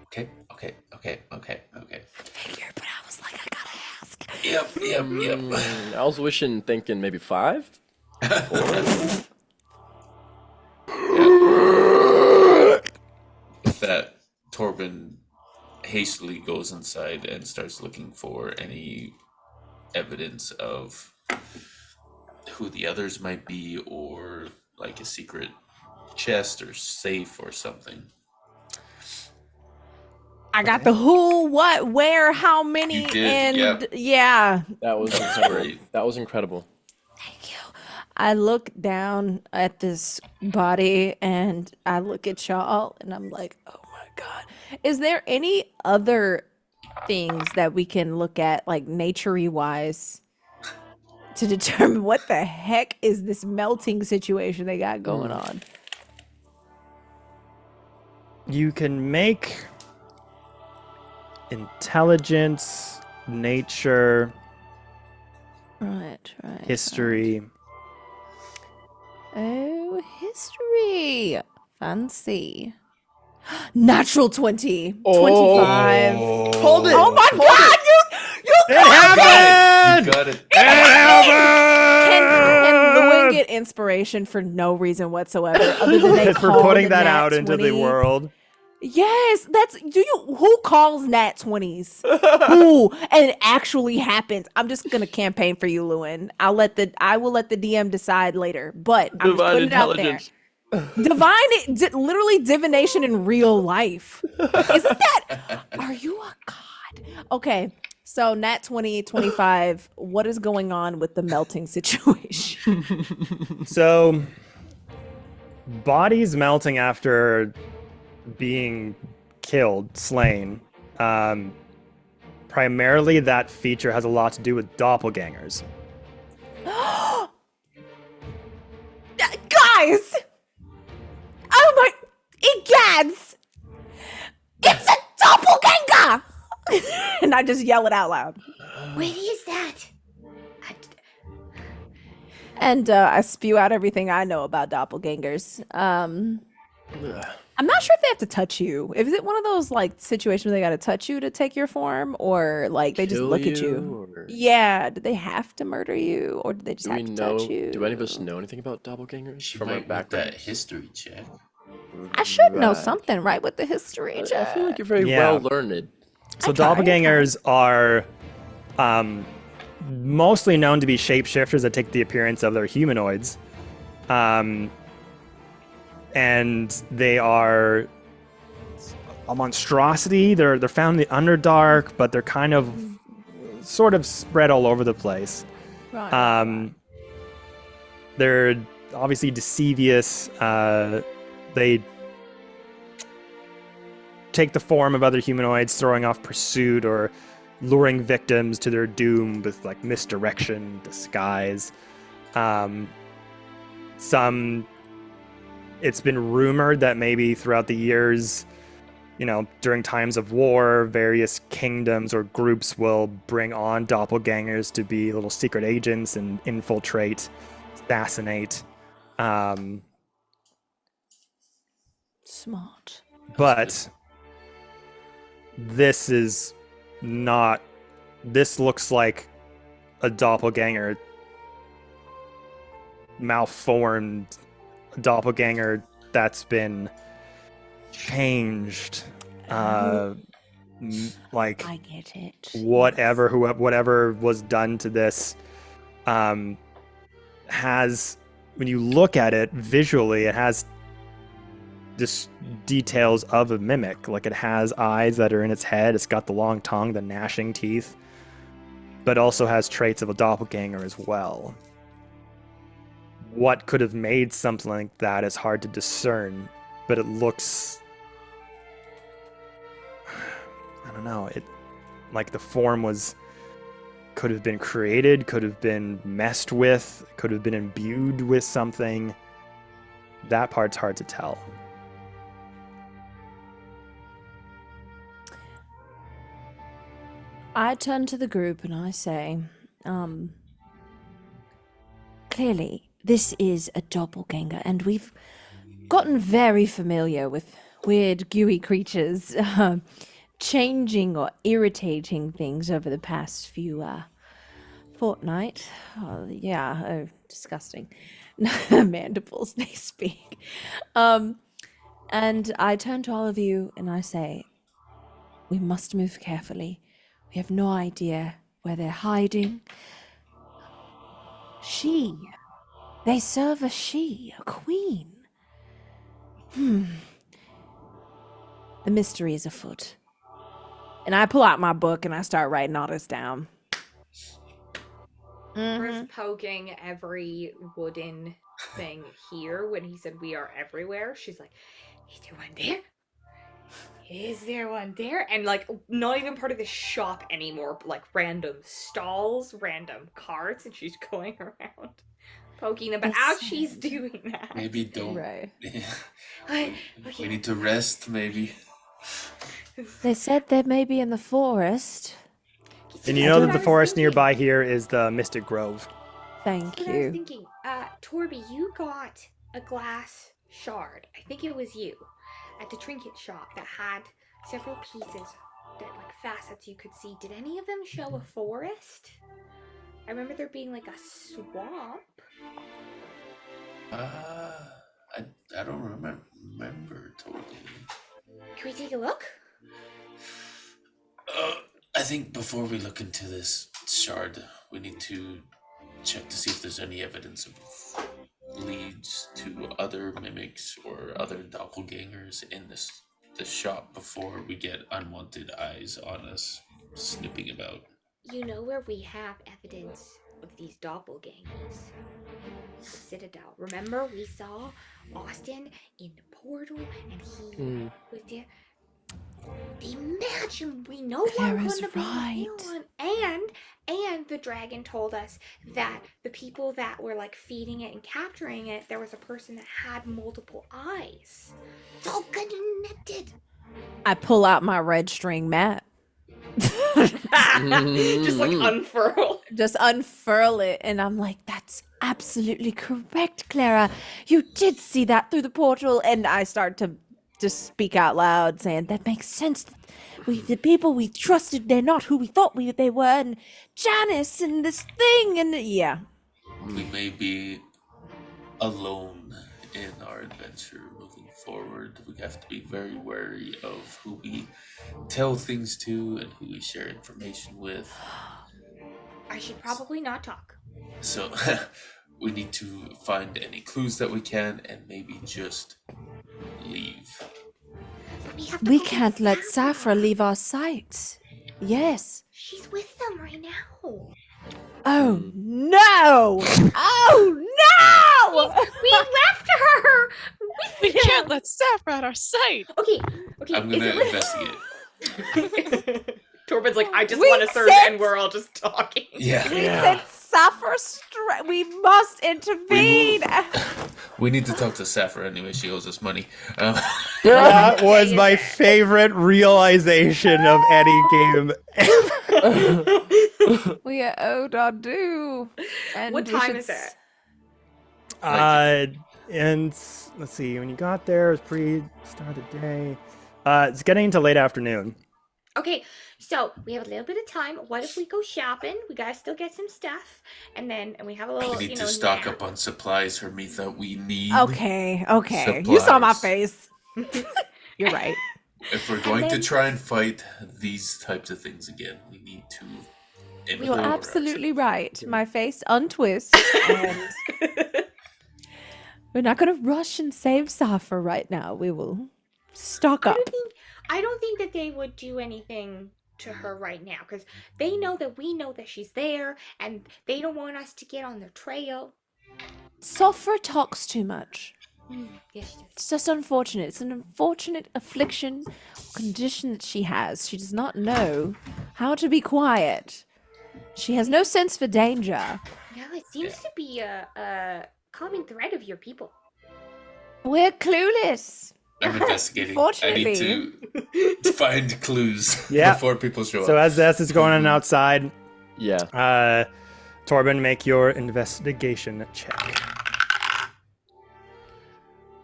Okay. Figured, but I was like, I gotta ask. Yep. I was thinking maybe 5? 4? With that, Torben hastily goes inside and starts looking for any evidence of who the others might be, or like a secret chest or safe or something. I got the who, what, where, how many, You did, and yep. yeah. That was That's incredible. great. That was incredible. Thank you. I look down at this body and I look at y'all and I'm like, oh my God. Is there any other things that we can look at, like nature-y wise, to determine what the heck is this melting situation they got going on? You can make intelligence, nature, Right. history. Oh, history. Fancy. Natural 20. 25. Hold it. Oh my God! You It happened! You got it. It happened! Can Lewin get inspiration for no reason whatsoever other than they For call putting the that nat out into the 20? world. Yes, who calls nat 20s? Who? And it actually happens. I'm just gonna campaign for you, Lewin. I will let the DM decide later, but I'm just Divine putting it out there. intelligence. Literally divination in real life. Isn't that? Are you a god? Okay, so nat 20, 25. What is going on with the melting situation? So, bodies melting after being killed, slain. Primarily, that feature has a lot to do with doppelgangers. Guys! Oh my egads! It's a doppelganger! And I just yell it out loud. What is that? And I spew out everything I know about doppelgangers. I'm not sure if they have to touch you. Is it one of those like situations where they got to touch you to take your form, or like they just Kill look at you, you? or- Yeah. Do they have to murder you, or do they just Do we have to know? touch you? Do any of us know anything about doppelgangers She from our might want that background? history check. I should know Right. something, right, with the history. I feel like you're very Yeah. well learned. So, I try. doppelgangers are mostly known to be shapeshifters that take the appearance of their humanoids. And they are a monstrosity. They're found in the Underdark, but they're kind of sort of spread all over the place. Right. They're obviously deceivious. They take the form of other humanoids, throwing off pursuit or luring victims to their doom with like misdirection, disguise. It's been rumored that maybe throughout the years, during times of war, various kingdoms or groups will bring on doppelgangers to be little secret agents and infiltrate, assassinate. Smart. But this looks like a doppelganger, malformed doppelganger that's been changed. Like I get it. whatever was done to this has, when you look at it visually, it has just details of a mimic. Like, it has eyes that are in its head, it's got the long tongue, the gnashing teeth, but also has traits of a doppelganger as well. What could have made something like that is hard to discern, but it looks, I don't know, it like the form could have been created, could have been messed with, could have been imbued with something. That part's hard to tell. I turn to the group and I say, clearly, this is a doppelganger, and we've gotten very familiar with weird, gooey creatures changing or irritating things over the past few fortnight. Disgusting. Mandibles, they speak. And I turn to all of you and I say, We must move carefully. We have no idea where they're hiding. She. They serve a she, a queen. The mystery is afoot. And I pull out my book and I start writing all this down. Chris poking every wooden thing here when he said we are everywhere. She's like, is there one there? Is there one there? And like not even part of the shop anymore, but like random stalls, random carts, and she's going around poking them. But as she's doing that, Maybe don't. Right. We need to rest, maybe. They said they may be in the forest. And you know that the forest nearby here is the Mystic Grove. Thank But I was you. thinking, Torby, you got a glass shard. I think it was you at the trinket shop that had several pieces that like facets you could see. Did any of them show a forest? I remember there being like a swamp. I don't remember totally. Can we take a look? I think before we look into this shard, we need to check to see if there's any evidence of leads to other mimics or other doppelgangers in this shop before we get unwanted eyes on us snooping about. You know where we have evidence of these doppelgangers? The Citadel. Remember we saw Austin in the portal and he was there. Imagine we know one Clara's couldn't have been the right. one. And the dragon told us that the people that were like feeding it and capturing it, there was a person that had multiple eyes. It's all connected. I pull out my red string mat. Just like unfurl. Just unfurl it, and I'm like, that's absolutely correct, Clara. You did see that through the portal. And I start to just speak out loud, saying, that makes sense. The people we trusted, they're not who we thought they were. And Janice and this thing, and yeah. We may be alone in our adventure moving forward. We have to be very wary of who we tell things to and who we share information with. I should probably not talk. So we need to find any clues that we can and maybe just leave. We can't let Safra leave our sight. Yes. She's with them right now. Oh no! Oh no! We left her. We can't let Safra out our sight. Okay. I'm is gonna it like- investigate. Torben's like, I just We want a third, said- and we're all just talking. Yeah. We said Safra we must intervene. We need to talk to Safra anyway. She owes us money. That was my favorite realization of any game. We are owed our due. And What we time should is it? And let's see, when you got there, it was pre-start of the day. It's getting into late afternoon. Okay, so we have a little bit of time. What if we go shopping? We gotta still get some stuff, and we have a little, We need to stock nap. up on supplies, Hermitha. We need. Okay. You saw my Supplies. face. You're right. If we're going to try and fight these types of things again, we need to. You're improve our absolutely supplies. right. My face untwist. And we're not going to rush and save Safra right now. We will stock up. I don't think that they would do anything to her right now because they know that we know that she's there, and they don't want us to get on their trail. Safra talks too much. Yes. It's just unfortunate. It's an unfortunate affliction, condition that she has. She does not know how to be quiet. She has no sense for danger. No, it seems to be a common thread of your people. We're clueless. I'm investigating. I need to find clues Yeah. before people show So up. as this is going on outside, Yeah. Torben, make your investigation check.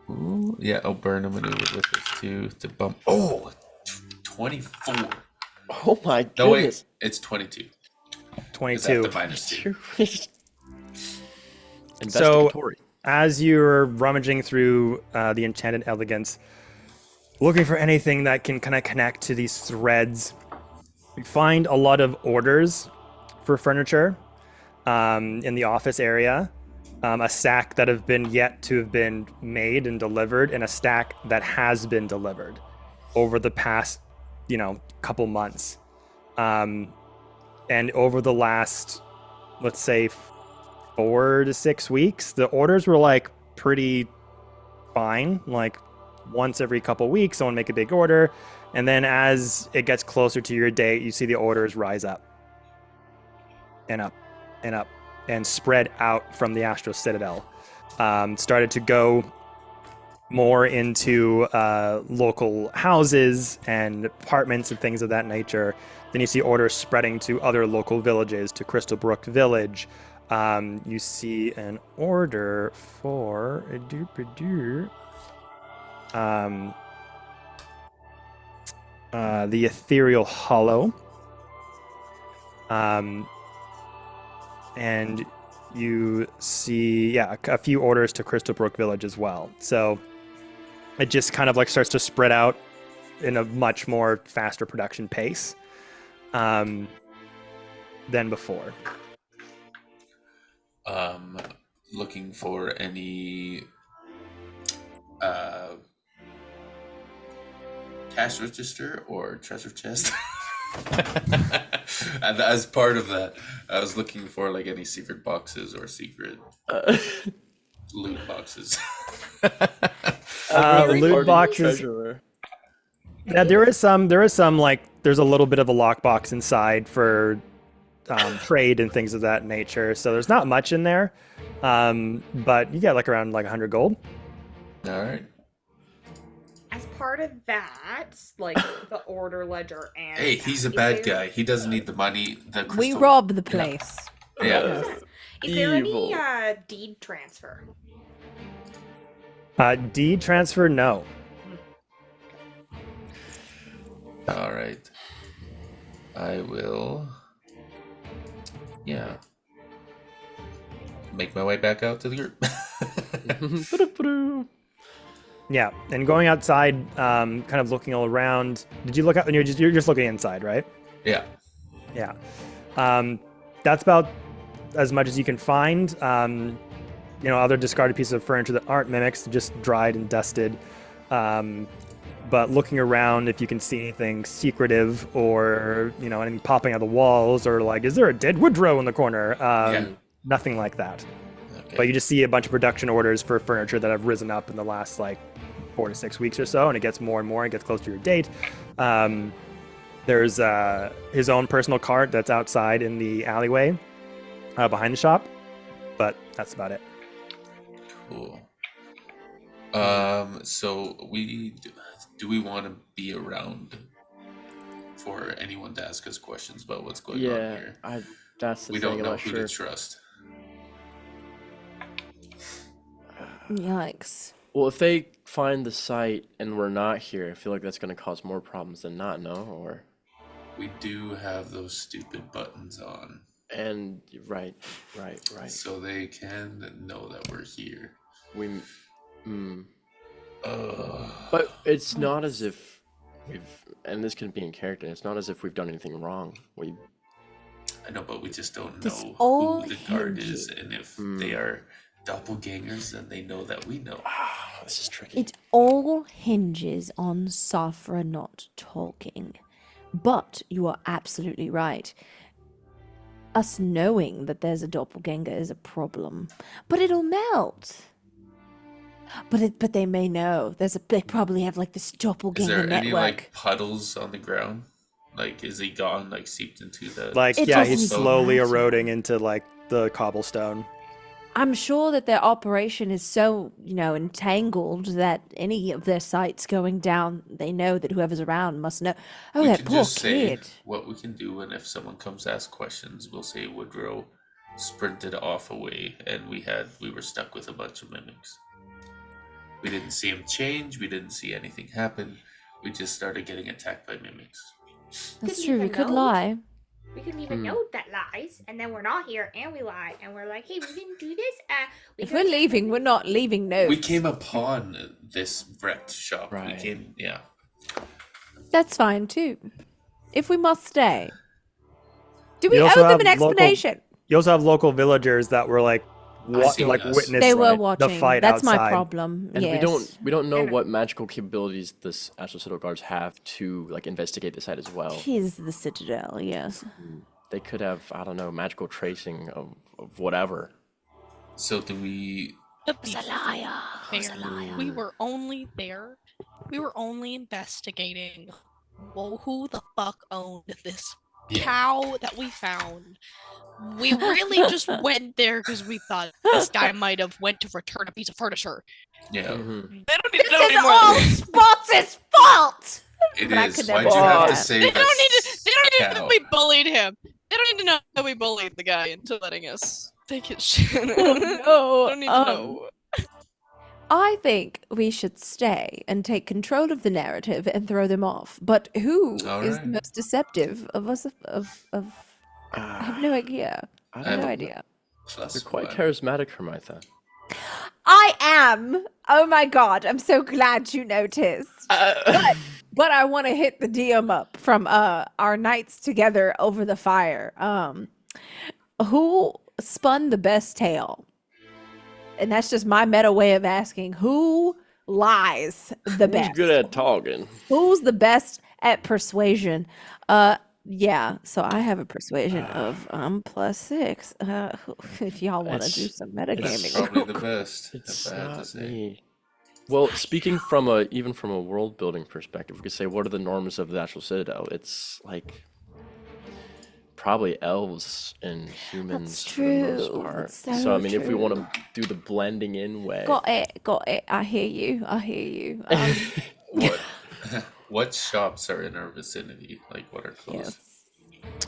Ooh, yeah, I'll burn a maneuver with this too to bump. Oh, 24. Oh my No, wait, goodness. it's 22. 22. The -2. So, Investigatory. as you're rummaging through the Enchanted Elegance, looking for anything that can kind of connect to these threads. You find a lot of orders for furniture in the office area. A stack that have been yet to have been made and delivered, and a stack that has been delivered over the past, couple months. And over the last, let's say, 4 to 6 weeks, the orders were like pretty fine. Like once every couple weeks, someone make a big order, and then as it gets closer to your date, you see the orders rise up and up and up and spread out from the Astral Citadel. Started to go more into local houses and apartments and things of that nature. Then you see orders spreading to other local villages, to Crystal Brook Village. You see an order for the Ethereal Hollow. And you see, a few orders to Crystal Brook Village as well. So it just kind of like starts to spread out in a much more faster production pace than before. Looking for any cash register or treasure chest. And as part of that, I was looking for like any secret boxes or secret loot boxes. Loot boxes. Yeah, there is some like there's a little bit of a lockbox inside for trade and things of that nature. So there's not much in there, but you get like around like 100 gold. All right. As part of that, like the order ledger and Hey, he's a bad guy. He doesn't need the money. The crystal. We rob the place. Yeah. Is there Evil. any deed transfer? Deed transfer, no. All right. I will. Yeah. Make my way back out to the group. Yeah, and going outside, kind of looking all around. Did you look out? You're just looking inside, right? Yeah. Yeah. That's about as much as you can find. Other discarded pieces of furniture that aren't mimics, just dried and dusted. But looking around, if you can see anything secretive or, anything popping out of the walls, or like, is there a dead Woodrow in the corner? Nothing like that. Okay. But you just see a bunch of production orders for furniture that have risen up in the last, 4 to 6 weeks or so, and it gets more and more, and gets closer to your date. There's his own personal cart that's outside in the alleyway behind the shop, but that's about it. Cool. So do we want to be around for anyone to ask us questions about what's going on here? That's the We thing. don't I'm know not who sure. to trust. Yikes. Well, if they find the site and we're not here, I feel like that's going to cause more problems than not, no? Or We do have those stupid buttons on, and right. so they can know that we're here. But it's not as if and this can be in character. It's not as if we've done anything wrong. I know, but we just don't This know all who the guard hinges- is, and if they are doppelgangers, then they know that we know. This is tricky. It all hinges on Safra not talking. But you are absolutely right. Us knowing that there's a doppelganger is a problem. But it'll melt. But they may know. They probably have like this Is doppelganger there network. any like puddles on the ground? Like, is he gone? Like, seeped into the? It He's doesn't slowly matter. eroding into the cobblestone. I'm sure that their operation is so, entangled that any of their sites going down, they know that whoever's around must know. Oh, we that can poor just kid. say what we can do, and if someone comes to ask questions, we'll say Woodrow sprinted off away, and we were stuck with a bunch of mimics. We didn't see him change. We didn't see anything happen. We just started getting attacked by mimics. That's Could true. leave We a could note. lie. We could leave a note that lies, and then we're not here, and we lie, and we're like, hey, we didn't do this. If we're leaving, we're not leaving notes. We came upon this wrecked shop. Right. We came, yeah. That's fine too. If we must stay. Do we You owe also them an have local- explanation? You also have local villagers that were like, seeing us. witness They were the watching. fight That's outside. my problem. And yes. we don't know And- what magical capabilities this Astral Citadel guards have to like investigate the site as well. Tis the Citadel, yes. They could have, I don't know, magical tracing of whatever. So do we? To be fair, we were only there. We were only investigating. Well, who the fuck owned this cow that we found? We really just went there because we thought this guy might have went to return a piece of furniture. Yeah, Mhm. They don't need to know This is anymore. all Spots' fault! it But I is. could Why'd never you have do to that. say They that? don't need to. They don't need to know cow? that we bullied him. They don't need to know that we bullied the guy into letting us take his shit. Oh, no. Don't need to know. I think we should stay and take control of the narrative and throw them off. But who is All the right. most deceptive of us? I have no idea. I have no Um, idea. Plus You're quite one. charismatic, Hermitha. I am. Oh my god! I'm so glad you noticed. But I want to hit the DM up from our nights together over the fire. Who spun the best tale? And that's just my meta way of asking who lies the Who's best. good at talking? Who's the best at persuasion? Yeah. So I have a persuasion of +6. If y'all want to It's- do some It's metagaming, probably the best. It's if I have to not say. me. Well, speaking from even from a world building perspective, we could say what are the norms of the Astral Citadel? It's like probably elves and humans for the most true. part. That's So I so mean, if we want true. to do the blending in way, got it. I hear you. What? What shops are in our vicinity? Like, what are close?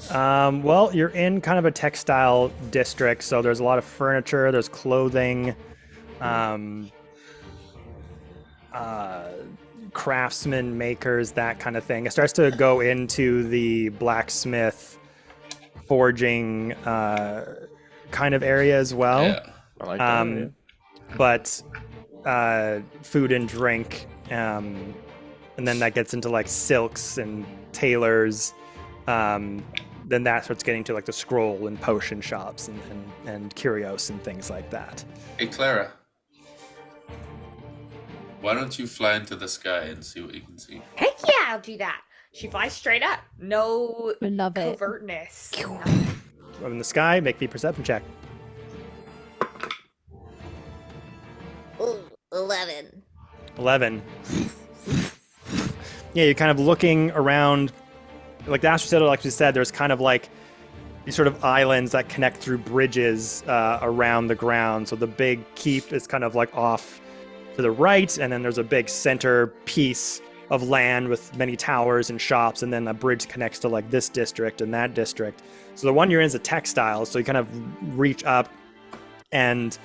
Yes. Well, you're in kind of a textile district, so there's a lot of furniture, there's clothing, craftsmen, makers, that kind of thing. It starts to go into the blacksmith, forging kind of area as well. Yeah. I like that. idea. But food and drink, and then that gets into like silks and tailors. Then that starts getting to like the scroll and potion shops and curios and things like that. Hey, Clara. Why don't you fly into the sky and see what you can see? Heck yeah, I'll do that. She flies straight up. No I love it. covertness. Up in the sky, make me a perception check. Ooh, 11. 11. Yeah, you're kind of looking around. Like the Astral Citadel actually said, there's kind of like these sort of islands that connect through bridges around the ground. So the big keep is kind of like off to the right, and then there's a big center piece of land with many towers and shops, and then a bridge connects to like this district and that district. So the one you're in is a textile, so you kind of reach up and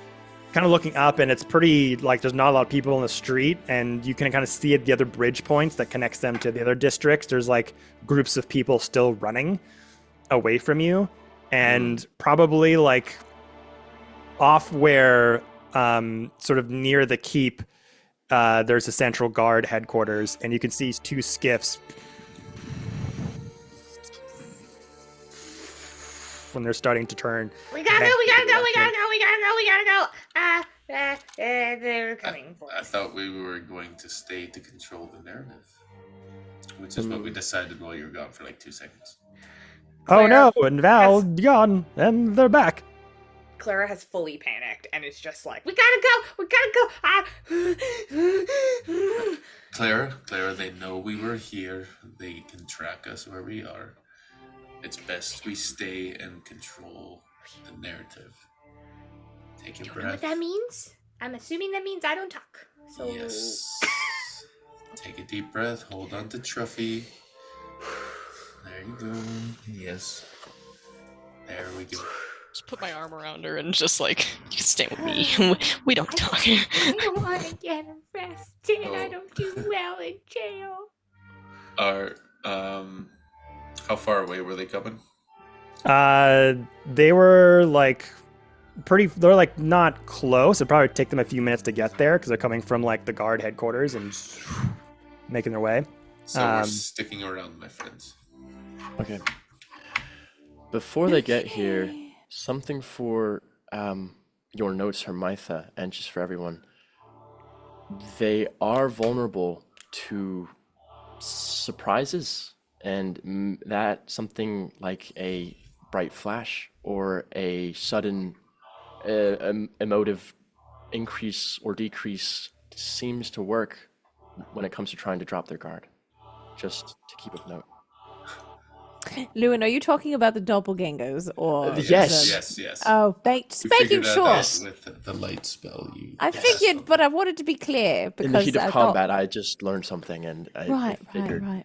kind of looking up, and it's pretty like there's not a lot of people in the street, and you can kind of see at the other bridge points that connects them to the other districts. There's like groups of people still running away from you, and probably like off where sort of near the keep there's a central guard headquarters, and you can see two skiffs when they're starting to turn. We gotta go, we gotta go, we gotta go, we gotta go, we gotta go. They're coming for I us. thought we were going to stay to control the narrative, which is what we decided while you were gone for like 2 seconds. Oh no, Claire and Val has- gone, and they're back. Clara has fully panicked and it's just like, we gotta go, we gotta go. Clara, they know we were here. They can track us where we are. It's best we stay and control the narrative. Take a You know what breath. that means? I'm assuming that means I don't talk. So Yes. Take a deep breath. Hold on to Truffy. There you go. Yes. There we go. Just put my arm around her and just like, you can stay with me. We don't talk. I don't want to get arrested. I Oh. don't do well in jail. Are how far away were they coming? They were like they're like not close. It'd probably take them a few minutes to get there because they're coming from like the guard headquarters and making their way. So we're sticking around, my friends. Okay. Before they get here, something for your notes, Hermitha, and just for everyone. They are vulnerable to surprises, and that something like a bright flash or a sudden emotive increase or decrease seems to work when it comes to trying to drop their guard. Just to keep a note. Lewin, are you talking about the doppelgangers or? Yes. Yes. Oh, just We making figured that sure. out with the light spell. I figured, but I wanted to be clear because In the heat of I combat, I just learned something, and I figured. Right.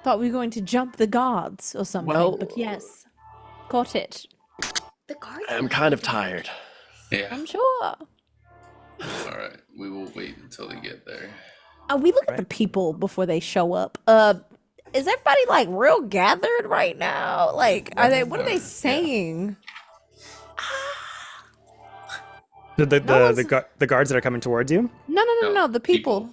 Thought we were going to jump the guards or something, Well, but yes, got it. The guards. I'm kind of tired. Yeah. I'm sure. All right. We will wait until they get there. We look at the people before they show up. Is everybody like real gathered right now? Like, are they? What are they saying? The guards that are coming towards you? No. The people.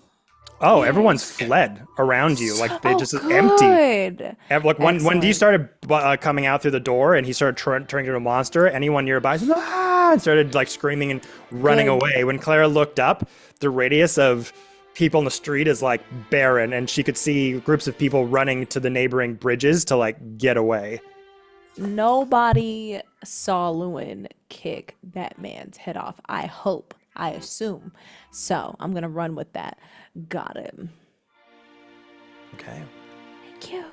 Oh, everyone's fled around you. Like they just empty. Good. Like when D Excellent. started coming out through the door and he started turning into a monster, anyone nearby said, "Ah!" and started like screaming and running Good. away. When Clara looked up, the radius of people in the street is like barren, and she could see groups of people running to the neighboring bridges to like get away. Nobody saw Lewin kick that man's head off. I hope. I assume. So I'm gonna run with that. Got him. Okay. Thank you.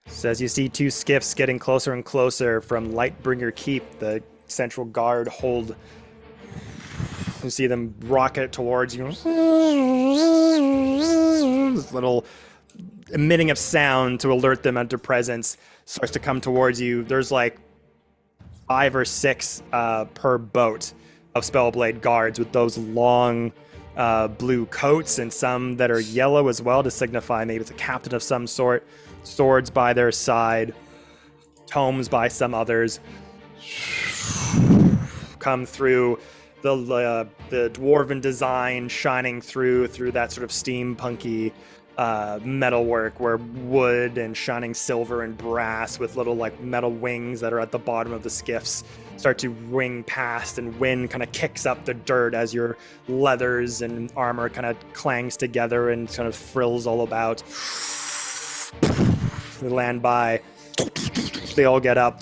Says you see two skiffs getting closer and closer from Lightbringer Keep, the central guard hold. You see them rocket towards you. This little emitting of sound to alert them of their presence starts to come towards you. There's like 5 or 6 per boat of Spellblade guards with those long blue coats, and some that are yellow as well to signify maybe it's a captain of some sort. Swords by their side, tomes by some others. Come through the dwarven design shining through that sort of steampunky metalwork, where wood and shining silver and brass with little like metal wings that are at the bottom of the skiffs start to wing past, and wind kind of kicks up the dirt as your leathers and armor kind of clangs together and kind of frills all about. They land by. They all get up,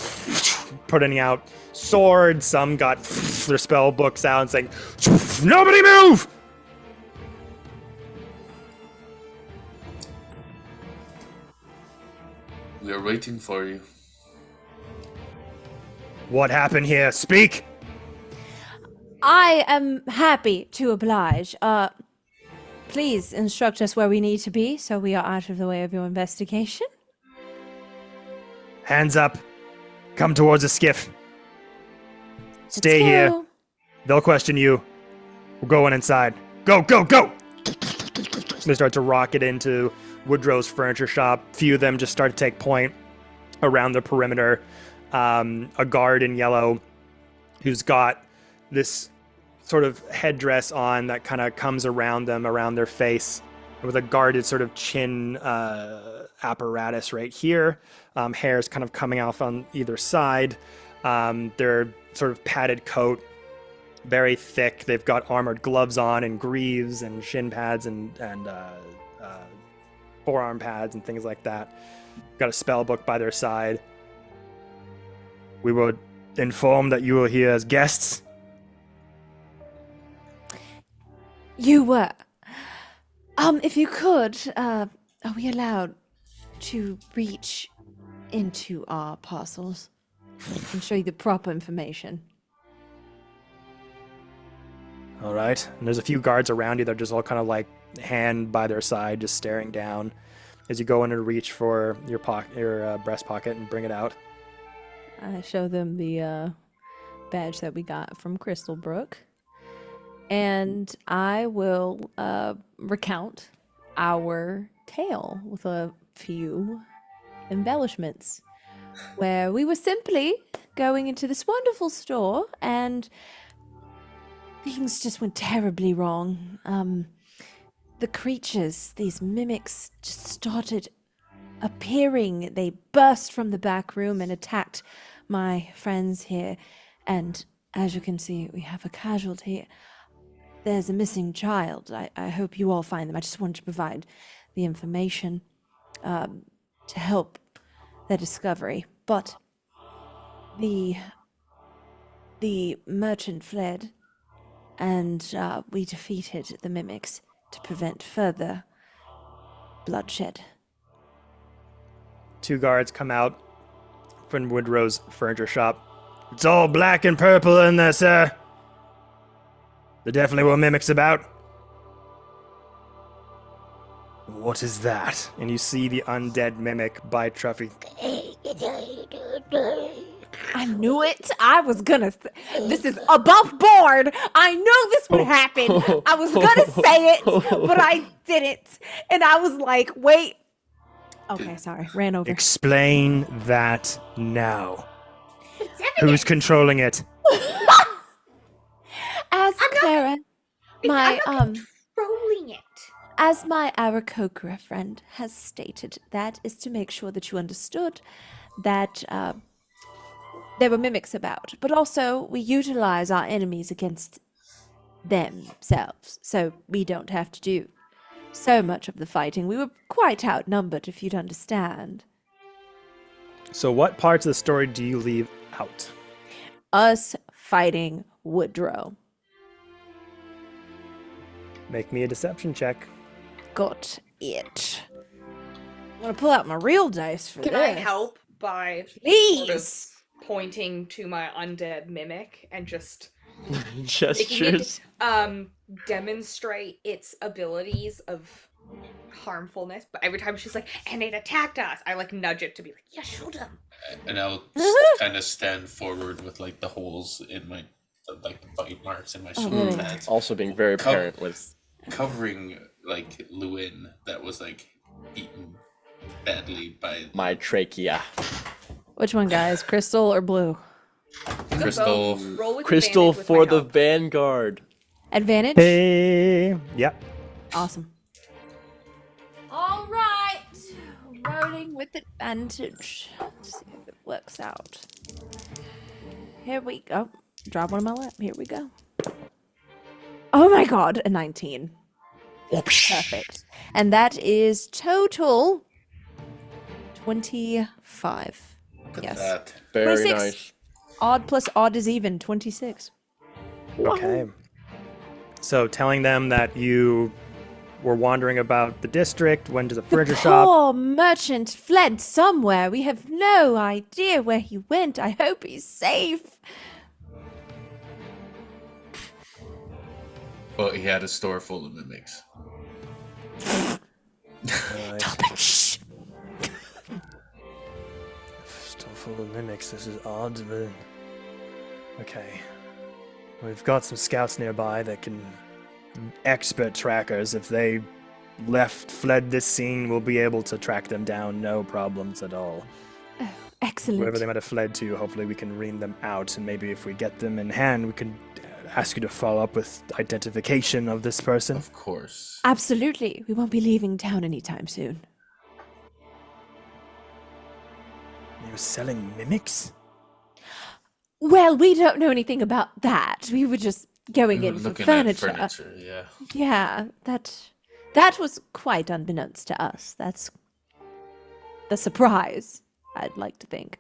putting out swords. Some got their spell books out and saying, "Nobody move!" We are waiting for you. What happened here? Speak! I am happy to oblige. Please instruct us where we need to be so we are out of the way of your investigation. Hands up. Come towards the skiff. Stay Let's here. go. They'll question you. We're going inside. Go, go, go! They start to rocket into Woodrow's furniture shop. Few of them just start to take point around the perimeter. A guard in yellow who's got this sort of headdress on that kind of comes around them, around their face, with a guarded sort of chin apparatus right here. Hair's kind of coming off on either side. Their sort of padded coat, very thick. They've got armored gloves on and greaves and shin pads and forearm pads and things like that. Got a spell book by their side. We were informed that you were here as guests. You were. If you could, are we allowed to reach into our parcels and show you the proper information? All right. And there's a few guards around you that are just all kind of like hand by their side, just staring down as you go in and reach for your breast pocket and bring it out. I show them the badge that we got from Crystalbrook. And I will recount our tale with a few embellishments. Where we were simply going into this wonderful store and things just went terribly wrong. the creatures, these mimics, just started appearing. They burst from the back room and attacked my friends here. And as you can see, we have a casualty. There's a missing child. I hope you all find them. I just wanted to provide the information to help their discovery. But the merchant fled, and we defeated the mimics to prevent further bloodshed. 2 guards come out from Woodrow's furniture shop. It's all black and purple in there, sir. There definitely were mimics about. What is that? And you see the undead mimic by Truffy. I knew it. I was gonna. This is above board. I knew this would happen. I was gonna say it, but I didn't. And I was like, wait. Okay, sorry. Ran over. Explain that now. Who's controlling it? As Clara, my Controlling it. as my Aarakocra friend has stated, that is to make sure that you understood that there were mimics about, but also we utilize our enemies against themselves, so we don't have to do so much of the fighting. We were quite outnumbered, if you'd understand. So what parts of the story do you leave out? Us fighting Woodrow. Make me a deception check. Got it. I'm gonna pull out my real dice for Can this. I help by Please. pointing to my undead mimic and just Gestures. demonstrate its abilities of harmfulness? But every time she's like, and it attacked us, I like nudge it to be like, yeah, shoot him. And I'll kind of stand forward with like the holes in my, like the bite marks in my shoulder really? pads, Also being very apparent with covering like Lewin that was like eaten badly by my trachea. Which one, guys? Crystal or blue? Crystal. Roll with Crystal advantage with for my the help. Vanguard. Advantage? Hey. Yep. Awesome. All right. Rolling with advantage. Let's see if it works out. Here we go. Drop one on my lap. Here we go. Oh my god, a 19. Perfect. And that is total 25. Look at Yes. that. Very 26. nice. Odd plus odd is even, 26. Okay. So telling them that you were wandering about the district, went to the furniture shop. Poor merchant fled somewhere. We have no idea where he went. I hope he's safe. Well, he had a store full of mimics. Shh. Still full of mimics. This is odd, but okay. We've got some scouts nearby that can expert trackers. If they fled this scene, we'll be able to track them down. No problems at all. Excellent. Wherever they might have fled to, hopefully we can rein them out. And maybe if we get them in hand, we can ask you to follow up with identification of this person. Of course. Absolutely. We won't be leaving town anytime soon. You're selling mimics? Well, we don't know anything about that. We were just going We in were for looking furniture. at furniture, yeah. Yeah, that was quite unbeknownst to us. That's the surprise, I'd like to think.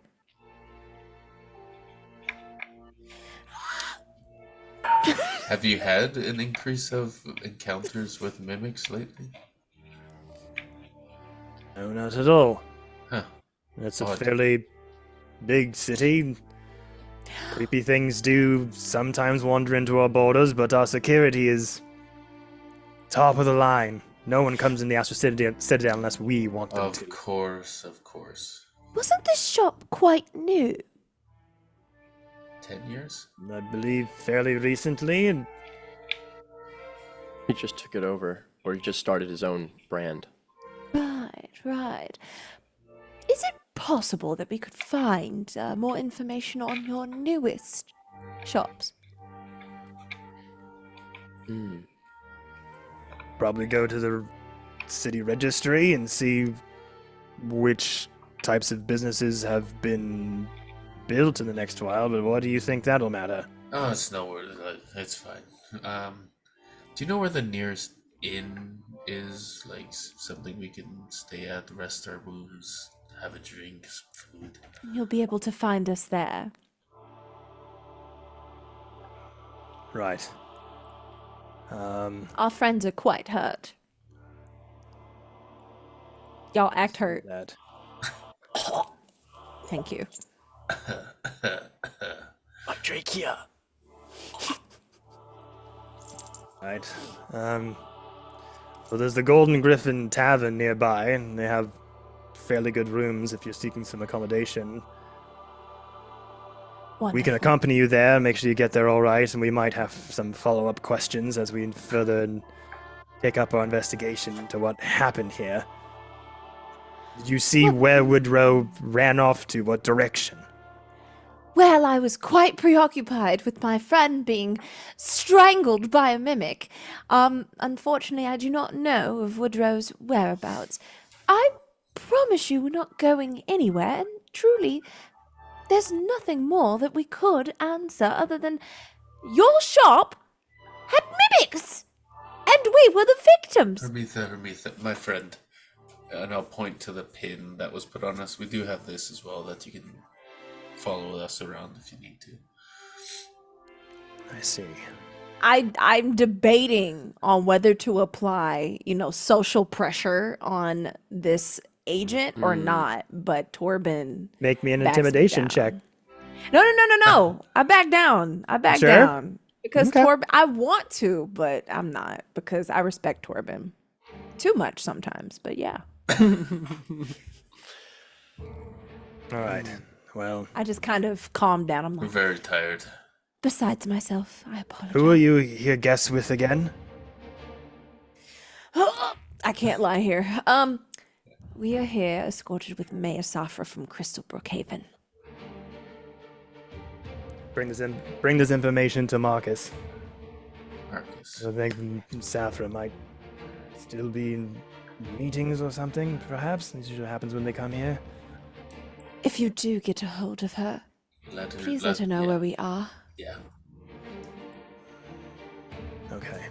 Have you had an increase of encounters with mimics lately? No, not at all. Huh. It's a Odd. fairly big city. Creepy things do sometimes wander into our borders, but our security is top of the line. No one comes in the Astral Citadel unless we want them to. Of course, of course. Wasn't this shop quite new? 10 years? I believe fairly recently, and He just took it over, or he just started his own brand. Right. Is it possible that we could find more information on your newest shops? probably go to the city registry and see which types of businesses have been built in the next while, but what do you think that'll matter? Oh, it's nowhere. It's fine. Do you know where the nearest inn is? Like something we can stay at, rest our wounds, have a drink, some food. You'll be able to find us there. Right. Our friends are quite hurt. Y'all act hurt. That. Thank you. My trachea. Right. Well, there's the Golden Griffin Tavern nearby, and they have fairly good rooms if you're seeking some accommodation. We can Wonderful. accompany you there, make sure you get there all right, and we might have some follow-up questions as we further take up our investigation into what happened here. Did you see where Woodrow ran off to? What direction? Well, I was quite preoccupied with my friend being strangled by a mimic. Unfortunately, I do not know of Woodrow's whereabouts. I promise you we're not going anywhere, and truly, there's nothing more that we could answer other than your shop had mimics, and we were the victims. Hermitha, my friend. And I'll point to the pin that was put on us. We do have this as well that you can follow us around if you need to. I see. I'm debating on whether to apply, social pressure on this agent or not, but Torben Make me an backs me intimidation down. check. No. I back down. Sure? Down. Because Okay. Torben, I want to, but I'm not because I respect Torben too much sometimes, but yeah. All right. Well, I just kind of calmed down. I'm We're like, very tired. besides myself, I apologize. who are you here guests with again? I can't lie here. We are here escorted with Mayor Safra from Crystal Brookhaven. Bring this information to Marcus. Marcus. I think Safra might still be in meetings or something, perhaps. This usually happens when they come here. If you do get a hold of her, please let her know where we are. Yeah. Okay.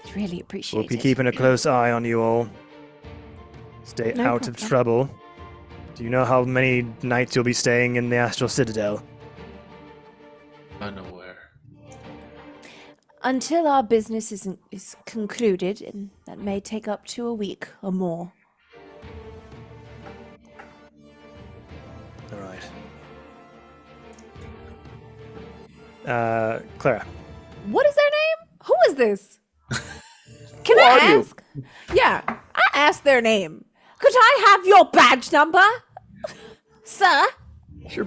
It's really We'll appreciated. be keeping a close eye on you all. Stay No out of problem. trouble. Do you know how many nights you'll be staying in the Astral Citadel? Unaware. Until our business is concluded, and that may take up to a week or more. All right. Clara. What is their name? Who is this? Can Who I are you? ask? Yeah, I asked their name. Could I have your badge number, sir? Sure.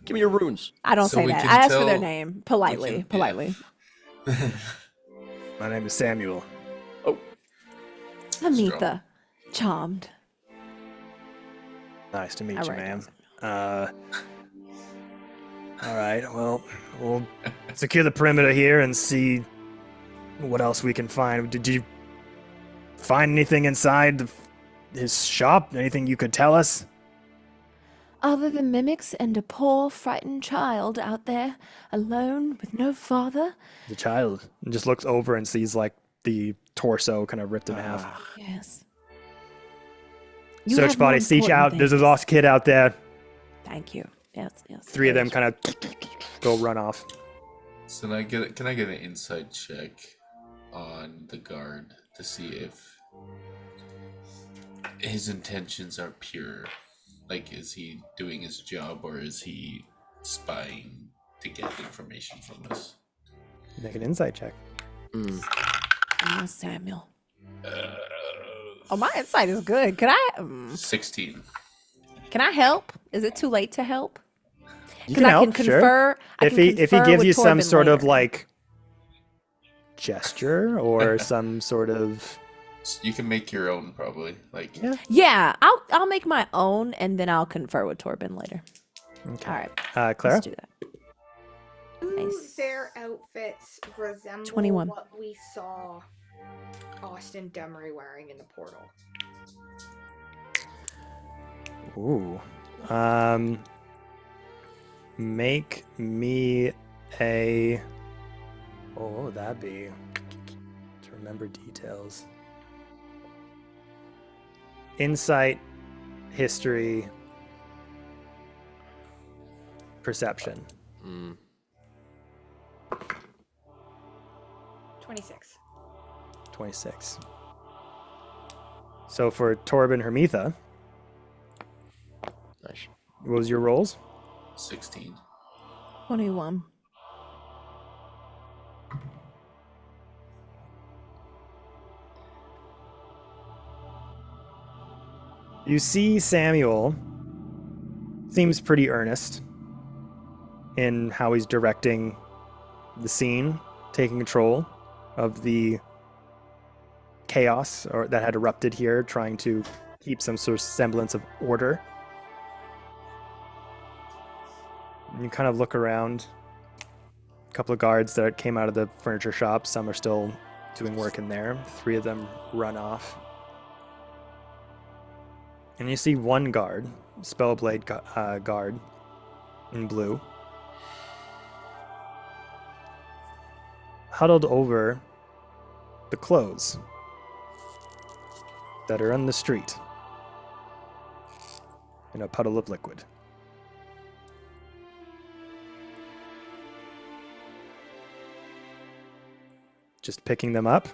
Give me your runes. I don't So say we that. can I asked for tell- their name politely. yeah. Politely. My name is Samuel. Amitha, charmed. Nice to meet I you, recognize ma'am. All right. Well, we'll secure the perimeter here and see what else we can find. Did you find anything inside his shop? Anything you could tell us? Other than mimics and a poor, frightened child out there, alone with no father. The child and just looks over and sees like the torso kind of ripped in half. Yes. Search have more body, seek important out. There's a things. lost kid out there. Thank you. Yes. Three of them kind of go run off. So can I get an insight check on the guard to see if his intentions are pure? Like, is he doing his job or is he spying to get information from us? Make an insight check. Oh, Samuel. Oh, my insight is good. Can I 16. can I help? Is it too late to help? You Because can I help, can sure. confer. If he gives with you some Torben sort of later. like gesture or some sort of You can make your own, probably. Like, Yeah, I'll make my own and then I'll confer with Torben later. okay. All right, Clara. let's do that. Do Nice. their outfits resemble 21. what we saw Austin Demery wearing in the portal? Ooh. Make me a... what would that be? To remember details. Insight, history, perception. 26. 26. So for Torben Hermitha, Nice. what was your rolls? 16. 21. You see Samuel seems pretty earnest in how he's directing the scene, taking control of the chaos that had erupted here, trying to keep some sort of semblance of order. And you kind of look around. A couple of guards that came out of the furniture shop. Some are still doing work in there. 3 of them run off. And you see one guard, Spellblade guard in blue, huddled over the clothes that are on the street in a puddle of liquid. Just picking them up.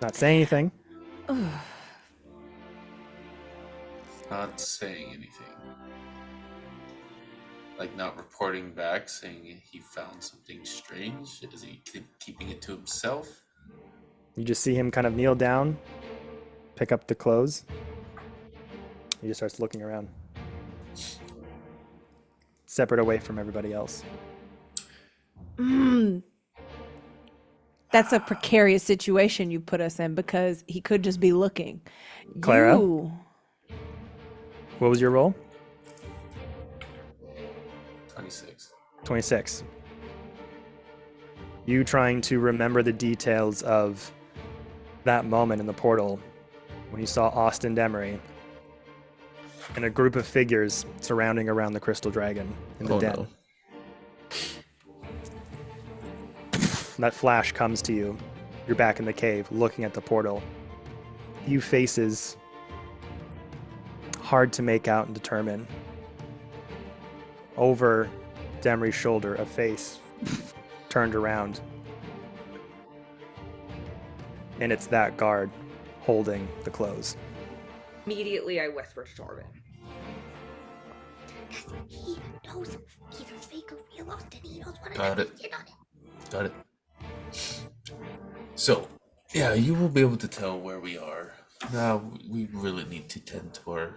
Not saying anything. Not saying anything. Like not reporting back, saying he found something strange. Is he keeping it to himself? You just see him kind of kneel down, pick up the clothes. He just starts looking around. Separate away from everybody else. That's a precarious situation you put us in because he could just be looking. Clara? You... What was your roll? 26. 26. You trying to remember the details of that moment in the portal when you saw Austin Demery and a group of figures surrounding around the crystal dragon in the den. No. That flash comes to you. You're back in the cave, looking at the portal. Few faces, hard to make out and determine. Over Demery's shoulder, a face turned around. And it's that guard holding the clothes. Immediately, I whisper to Torben. He knows he's a fake or real Austin. He knows what Got I it. did on it. Got it. So, yeah, you will be able to tell where we are. Now, we really need to tend to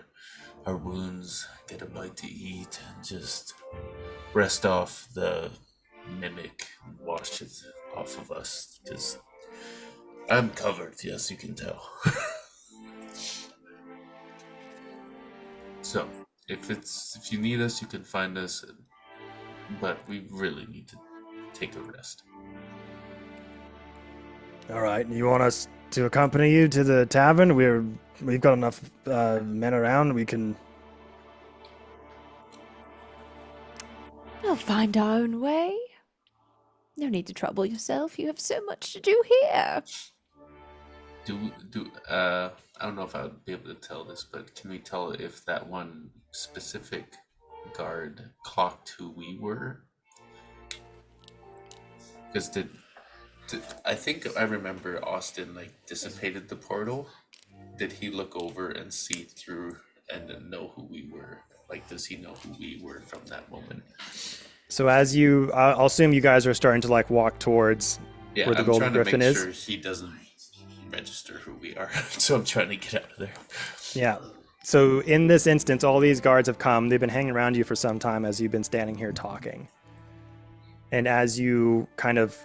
our wounds, get a bite to eat, and just rest off the mimic and wash it off of us. Because I'm covered, yes, you can tell. So, if you need us, you can find us. But we really need to take a rest. All right, you want us to accompany you to the tavern? We've got enough men around. We can. We'll find our own way. No need to trouble yourself. You have so much to do here. I don't know if I would be able to tell this, but can we tell if that one specific guard clocked who we were? Because I think I remember Austin dissipated the portal. Did he look over and see through and then know who we were? Does he know who we were from that moment? So as I'll assume you guys are starting to walk towards where the I'm Golden trying to Griffin make is. sure he doesn't register who we are. So I'm trying to get out of there. Yeah. So in this instance, all these guards have come. They've been hanging around you for some time as you've been standing here talking. And as you kind of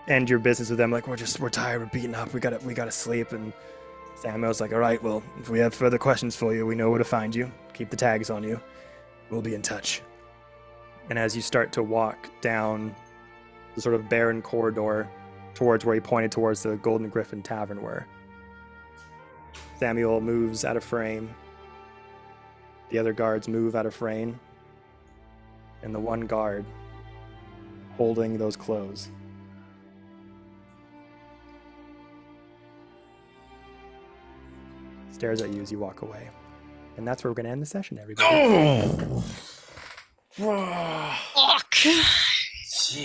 end your business with them, we're tired, we're beaten up, we gotta sleep. And Samuel's like, all right, well, if we have further questions for you, we know where to find you. Keep the tags on you. We'll be in touch. And as you start to walk down the sort of barren corridor towards where he pointed towards the Golden Griffin Tavern were, Samuel moves out of frame. The other guards move out of frame. And the one guard holding those clothes stares at you as you walk away. And that's where we're going to end the session, everybody. Fuck.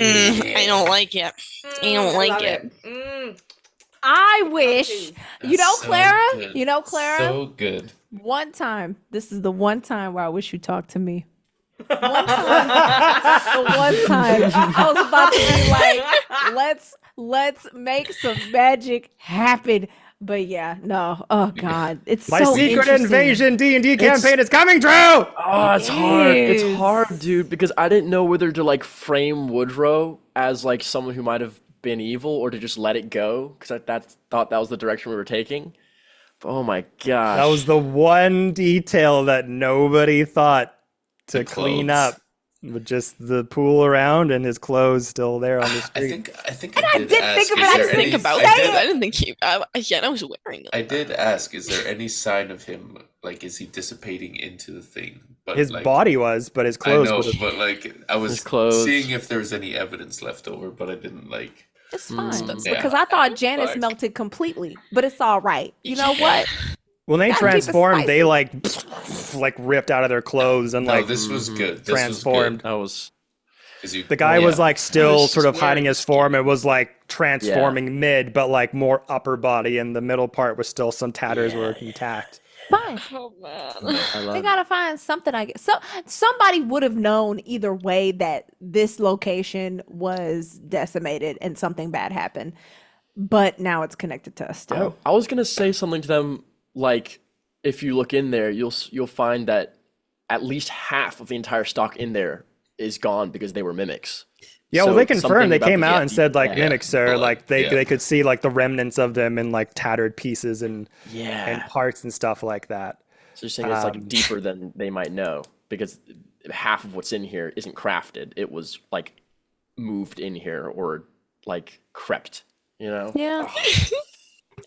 I don't like it. I don't like it. I wish. You know, So Clara? good. You know, Clara? So good. One time. This is the one time where I wish you talked to me. One time. The one time. I was about to be like, let's make some magic happen. But yeah, no. Oh God. It's My so secret interesting. invasion D&D campaign is coming true! Oh, it's hard. It's is. hard, dude, because I didn't know whether to like frame Woodrow as like someone who might have been evil or to just let it go because I thought that was the direction we were taking. But, oh my gosh. That was the one detail that nobody thought to The clean clothes. up. With just the pool around and his clothes still there on the I street. think I did did ask, think is about it. I there didn't any- Think about I it. did- I didn't think he. I was wearing it. I did ask, is there any sign of him, like, is he dissipating into the thing? But His like, body was, but his I clothes know, would've- but like, I was His clothes. seeing if there was any evidence left over, but I didn't like. It's fine. Yeah. Because I thought Janice Fuck. melted completely. But it's all right. You know what? When they Gotta keep it transformed, they spicy. like ripped out of their clothes and No, like this was good. This transformed. That was. Was good. 'Cause you- The guy was like still was sort of just hiding wearing his form. It was like transforming mid, but like more upper body, and the middle part was still some tatters were intact. Fine. Oh man. I love They it. gotta find something. I guess somebody would have known either way that this location was decimated and something bad happened. But now it's connected to us still. I was gonna say something to them like, if you look in there, you'll find that at least half of the entire stock in there is gone because they were mimics. Yeah, well, So they something confirmed. They about came the- out yeah, and said like yeah. mimics, sir. Well, Like yeah. they could see like the remnants of them in like tattered pieces and Yeah. parts and stuff like that. So you're saying it's Um, like deeper than they might know because half of what's in here isn't crafted. It was like moved in here or like crept, you know? Yeah.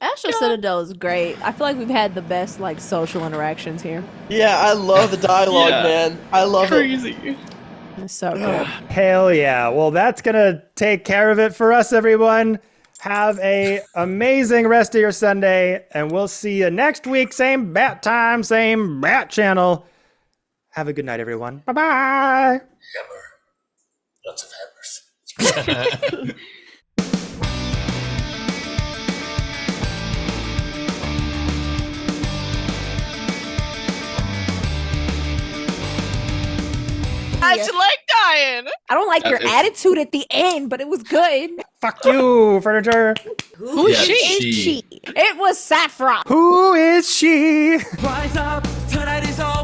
Astra Citadel is great. I feel like we've had the best like social interactions here. Yeah, I love the dialogue, Yeah. man. I love Crazy. It's so good. Hell yeah. Well, that's going to take care of it for us, everyone. Have a amazing rest of your Sunday, and we'll see you next week. Same bat time, same bat channel. Have a good night, everyone. Bye-bye. Hammer. Lots of hammers. I just like dying. I don't like your If- attitude at the end, but it was good. Fuck you, furniture. Who is Yeah, she? It was Saffron. Who is she? Rise up, tonight is all